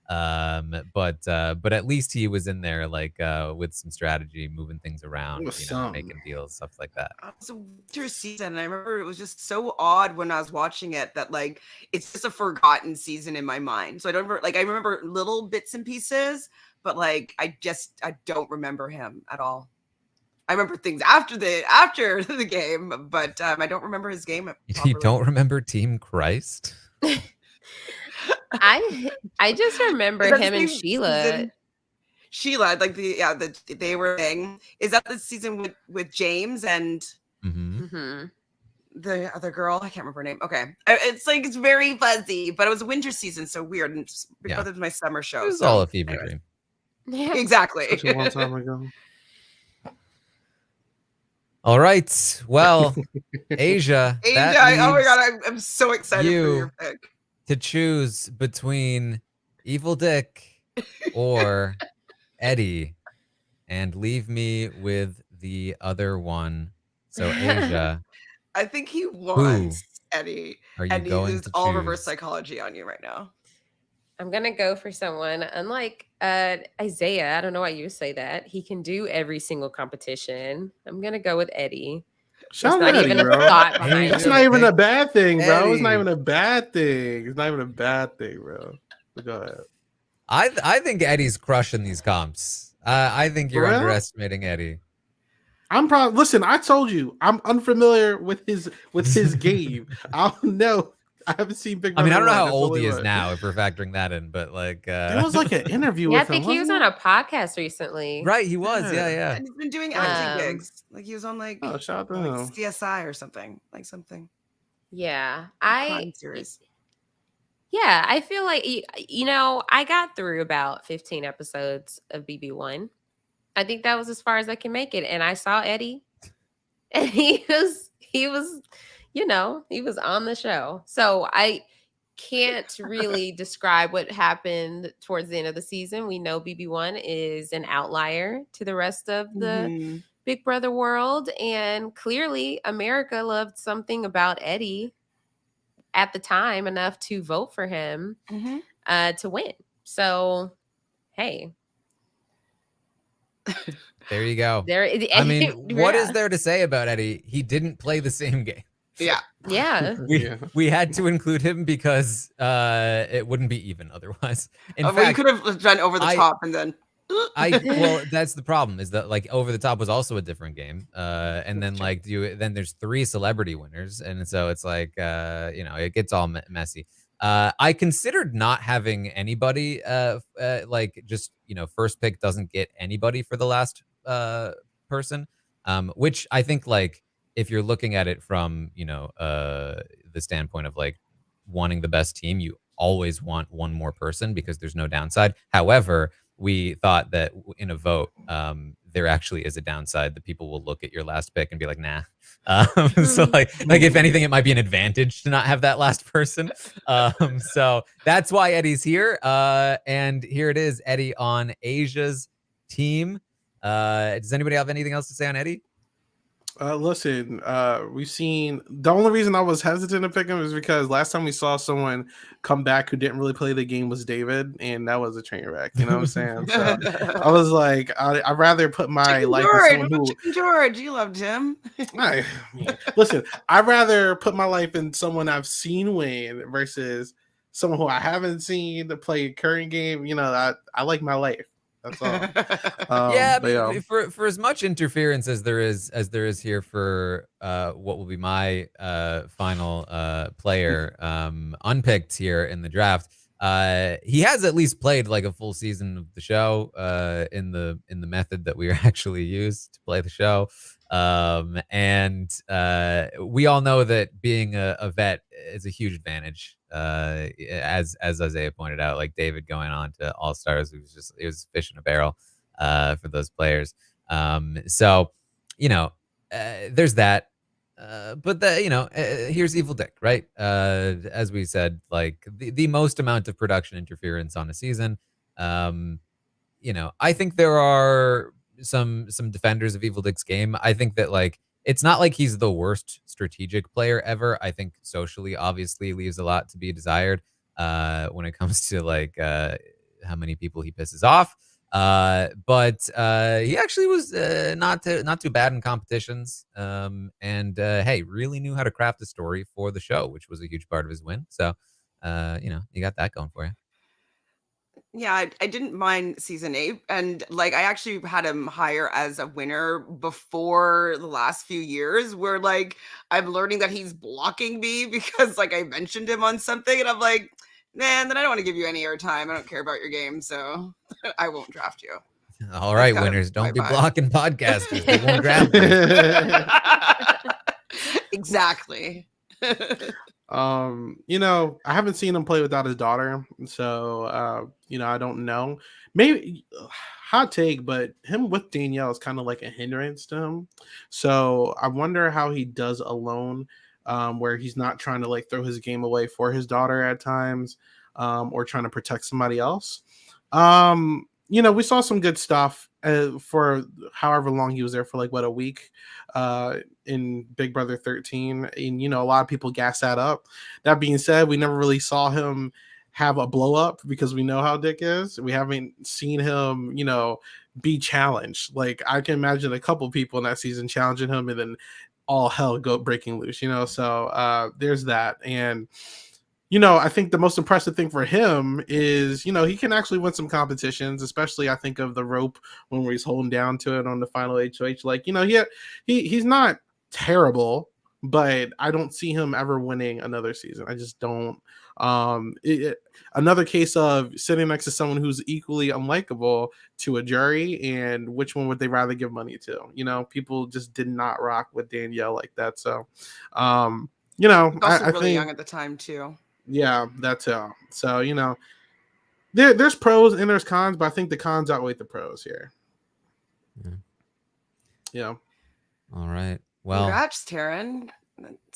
But at least he was in there like with some strategy, moving things around, making deals, stuff like that. It was a winter season, and I remember it was just so odd when I was watching it that like it's just a forgotten season in my mind. So I remember little bits and pieces, but like I don't remember him at all. I remember things after the game, but I don't remember his game. You don't remember Team Christ? I just remember him and Sheila. Sheila, like they were saying, is that the season with James and the other girl? I can't remember her name. Okay, it's very fuzzy, but it was a winter season, so weird. And Big Brother was my summer show. It was all a fever dream. Yeah. Exactly. Such a long time ago. All right. Well, Aysha. Oh my god, I'm so excited for your pick. To choose between Evil Dick or Eddie, and leave me with the other one. So Asia, I think he who wants Eddie, are you and he going used to all reverse choose? psychology on you right now. I'm gonna go for someone unlike Isaiah. I don't know why you say that. He can do every single competition. I'm gonna go with Eddie. There's Shout out not Eddie, even a bro. thought behind That's Asia not it. even a picked bad thing, bro. It's not Eddie. even a bad thing. It's not even a bad thing, bro. But go ahead. I think Eddie's crushing these comps. I think For you're real? underestimating Eddie. I'm probably listen. I told you I'm unfamiliar with his game. I don't know. I haven't seen Big I mean, Brother I don't know 1. how That's old only he is one. now if we're factoring that in, but like, There was like an interview Yeah, I with him, think he was wasn't on a podcast recently. right, he was. Yeah. Yeah. And he's been doing acting Um, gigs. Like he was on like Oh, shout out to like him. CSI or something. Like something Yeah, crime series. yeah, I feel like I got through about 15 episodes of BB1. I think that was as far as I can make it, and I saw Eddie, and he was he was on the show. So I can't really describe what happened towards the end of the season. We know BB1 is an outlier to the rest of the Mhm. Big Brother world, and clearly America loved something about Eddie at the time enough to vote for him Mhm. to win. So, hey, There you go. there. I mean, what is Yeah, there to say about Eddie? He didn't play the same game. Yeah. yeah. We had to include him because it wouldn't be even otherwise. In Well, you fact, could have done over the I top and then well, that's the problem is that like Over the Top was also a different game. And then like then there's 3 celebrity winners, and so it's like it gets all messy. I considered not having anybody like just first pick doesn't get anybody for the last person, which I think like if you're looking at it from the standpoint of like wanting the best team, you always want one more person because there's no downside. However, we thought that in a vote, there actually is a downside. The people will look at your last pick and be like, nah. So like if anything, it might be an advantage to not have that last person. So that's why Eddie's here. And here it is, Eddie on Asia's team. Does anybody have anything else to say on Eddie? Listen, we've seen the only reason I was hesitant to pick him is because last time we saw someone come back who didn't really play the game was David, and that was a train wreck. You know what I'm saying? So I was like, I'd rather put my Chicken life George. in someone What about who. Chicken George, you loved him. Listen, I'd rather put my life in someone I've seen win versus someone who I haven't seen to play a current game. I like my life. That's all. Yeah, I But yeah. mean, for as much interference as there is here for what will be my final player unpicked here in the draft, he has at least played like a full season of the show in the method that we actually use to play the show. And we all know that being a vet is a huge advantage. As Isaiah pointed out, like David going on to All Stars, it was fish in a barrel for those players. So there's that. But here's Evil Dick, right? As we said, like the most amount of production interference on a season. I think there are some defenders of Evil Dick's game. I think that like it's not like he's the worst strategic player ever. I think socially, obviously, leaves a lot to be desired when it comes to like how many people he pisses off. But he actually was not too bad in competitions. And hey, really knew how to craft a story for the show, which was a huge part of his win. So you got that going for you. Yeah, I didn't mind season 8, and like I actually had him higher as a winner before the last few years, where like I'm learning that he's blocking me because like I mentioned him on something, and I'm like, man, then I don't want to give you any airtime. I don't care about your game, so I won't draft you. All right, kind of winners, my don't be vibe. blocking podcasters. They won't draft you. Exactly. I haven't seen him play without his daughter, so I don't know. Maybe hot take, but him with Danielle is kind of like a hindrance to him. So I wonder how he does alone, where he's not trying to like throw his game away for his daughter at times. or trying to protect somebody else. We saw some good stuff for however long he was there for, like, what, a week in Big Brother 13. And, a lot of people gas that up. That being said, we never really saw him have a blow up because we know how Dick is. We haven't seen him, be challenged. Like, I can imagine a couple people in that season challenging him and then all hell go breaking loose, So there's that. And I think the most impressive thing for him is, he can actually win some competitions, especially I think of the rope when he's holding down to it on the final HOH. Like, he's not terrible, but I don't see him ever winning another season. I just don't. Another case of sitting next to someone who's equally unlikable to a jury, and which one would they rather give money to? People just did not rock with Danielle like that. So, also I really think, young at the time too. Yeah, that's all. So, there's pros and there's cons, but I think the cons outweigh the pros here. Yeah. All right. Well, congrats, Taran.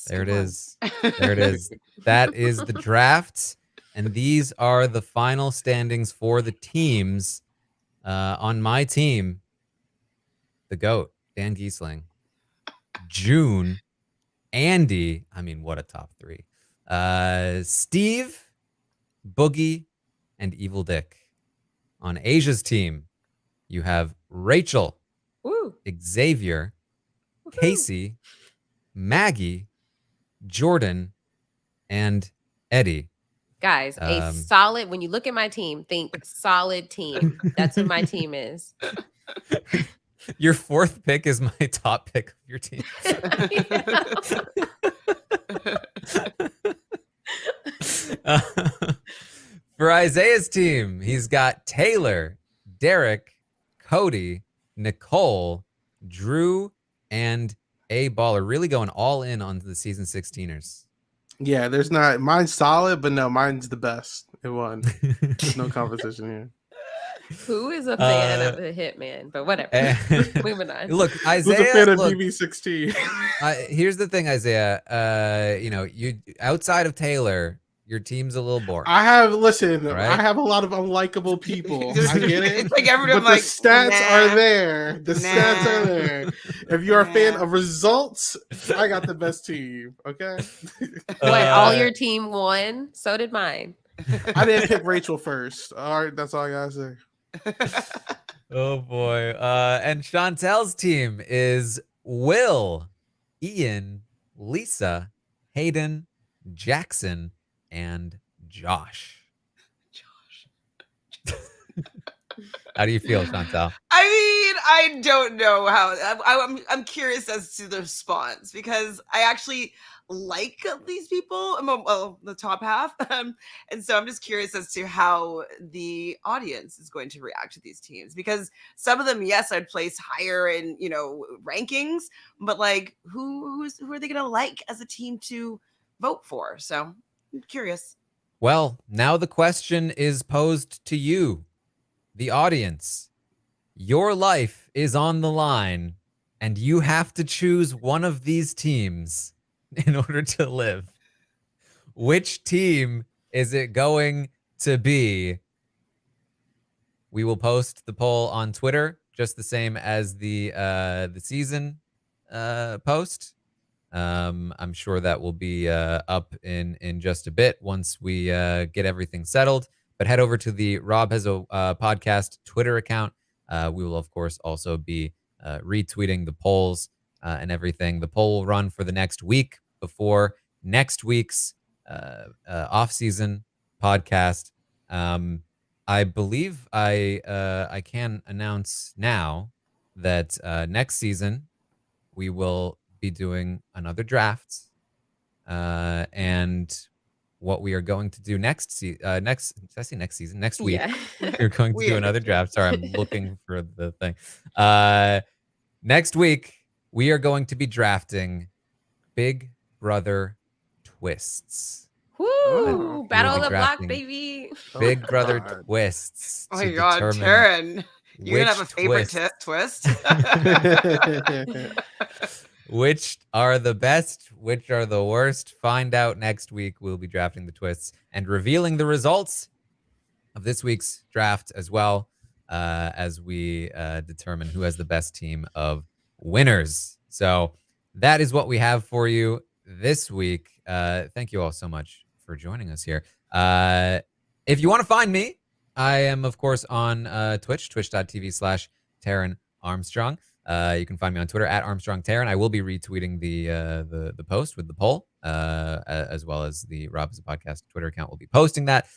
There it is. There it is. That is the draft. And these are the final standings for the teams. On my team, the GOAT, Dan Giesling. June, Andy. I mean, what a top three. Steve, Boogie, and Evil Dick. On Asia's team, you have Rachel, Woo. Xavier, Woohoo. Casey, Maggie, Jordan, and Eddie. Guys, a solid, when you look at my team, think solid team. That's what my team is. Your fourth pick is my top pick of your team. For Isaiah's team, he's got Taylor, Derek, Cody, Nicole, Drew, and A Baller. Really going all in on the season 16ers. Yeah, mine's solid, but no, mine's the best. It won. There's no competition here. Who is a fan of the Hitman? But whatever. Moving on. Look, Isaiah. Who's a fan of BB16? Here's the thing, Isaiah. You outside of Taylor, your team's a little boring. I have a lot of unlikable people. I get it. It's like everyone, but the stats are there. The stats are there. If you're a fan of results, I got the best team. Okay. All your team won? So did mine. I didn't pick Rachel first. All right, that's all I gotta say. Oh boy. And Chantel's team is Will, Ian, Lisa, Hayden, Jackson, and Josh. How do you feel, Chantel? I mean, I don't know how. I'm curious as to the response because I actually like these people. Well, the top half, and so I'm just curious as to how the audience is going to react to these teams because some of them, yes, I'd place higher in rankings, but like who are they going to like as a team to vote for? So I'm curious. Well, now the question is posed to you, the audience. Your life is on the line, and you have to choose one of these teams in order to live. Which team is it going to be? We will post the poll on Twitter, just the same as the season post. I'm sure that will be up in just a bit once we get everything settled. But head over to the Rob Has a Podcast Twitter account. We will, of course, also be retweeting the polls and everything. The poll will run for the next week before next week's off-season podcast. I believe I can announce now that next season we will be doing another draft, and what we are going to do next week. We're going to do another draft. Sorry, I'm looking for the thing. Next week we are going to be drafting Big Brother Twists. Woo! Battle of the Block, baby. Big Brother Twists. Oh my God, Taran. You're going to have a favorite twist? Which are the best? Which are the worst? Find out next week. We'll be drafting the twists and revealing the results of this week's draft as well, as we determine who has the best team of winners. So that is what we have for you this week. Thank you all so much for joining us here. If you want to find me, I am, of course, on Twitch, twitch.tv/Taran Armstrong. You can find me on Twitter at Armstrong Taran. I will be retweeting the post with the poll, as well as the Rob is a Podcast Twitter account will be posting that.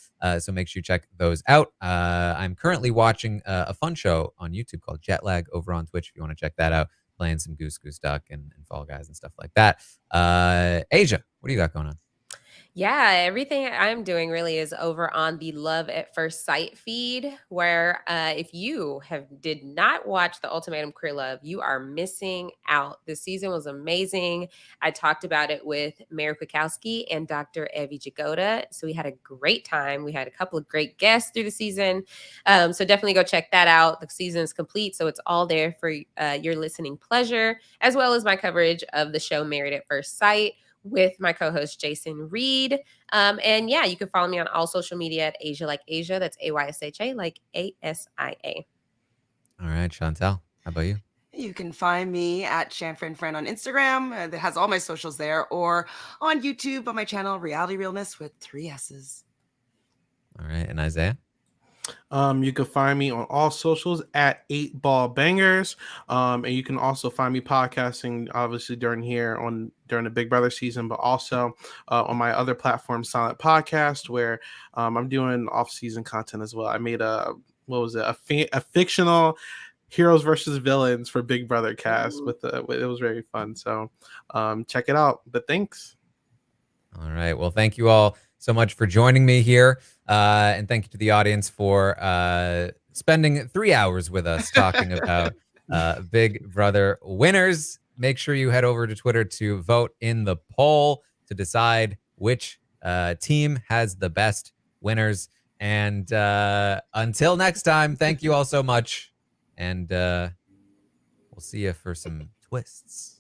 So make sure you check those out. I'm currently watching a fun show on YouTube called Jetlag over on Twitch. If you want to check that out, playing some Goose Duck and Fall Guys and stuff like that. Aysha, what do you got going on? Yeah, everything I'm doing really is over on the Love at First Sight feed, where if you did not watch the Ultimatum Queer Love, you are missing out. This season was amazing. I talked about it with Mary Kwiatkowski and Dr. Evie Jagoda, so we had a great time. We had a couple of great guests through the season, so definitely go check that out. The season is complete, so it's all there for your listening pleasure, as well as my coverage of the show Married at First Sight with my co-host Jason Reed. And yeah, you can follow me on all social media at Aysha Like Aysha. That's AYSHA like ASIA. All right, Chantele, how about you? You can find me at Shanfriend on Instagram. That has all my socials there, or on YouTube on my channel, Reality Realness with 3 S's. All right, and Isaiah? You can find me on all socials at 8Ball Bangers. And you can also find me podcasting, obviously, during the Big Brother season, but also on my other platform, Silent Podcast, where I'm doing off-season content as well. I made a fictional heroes versus villains for Big Brother cast. It was very fun. So check it out. But thanks. All right. Well, thank you all so much for joining me here. And thank you to the audience for spending 3 hours with us talking about Big Brother winners. Make sure you head over to Twitter to vote in the poll to decide which team has the best winners. And until next time, thank you all so much. And we'll see you for some twists.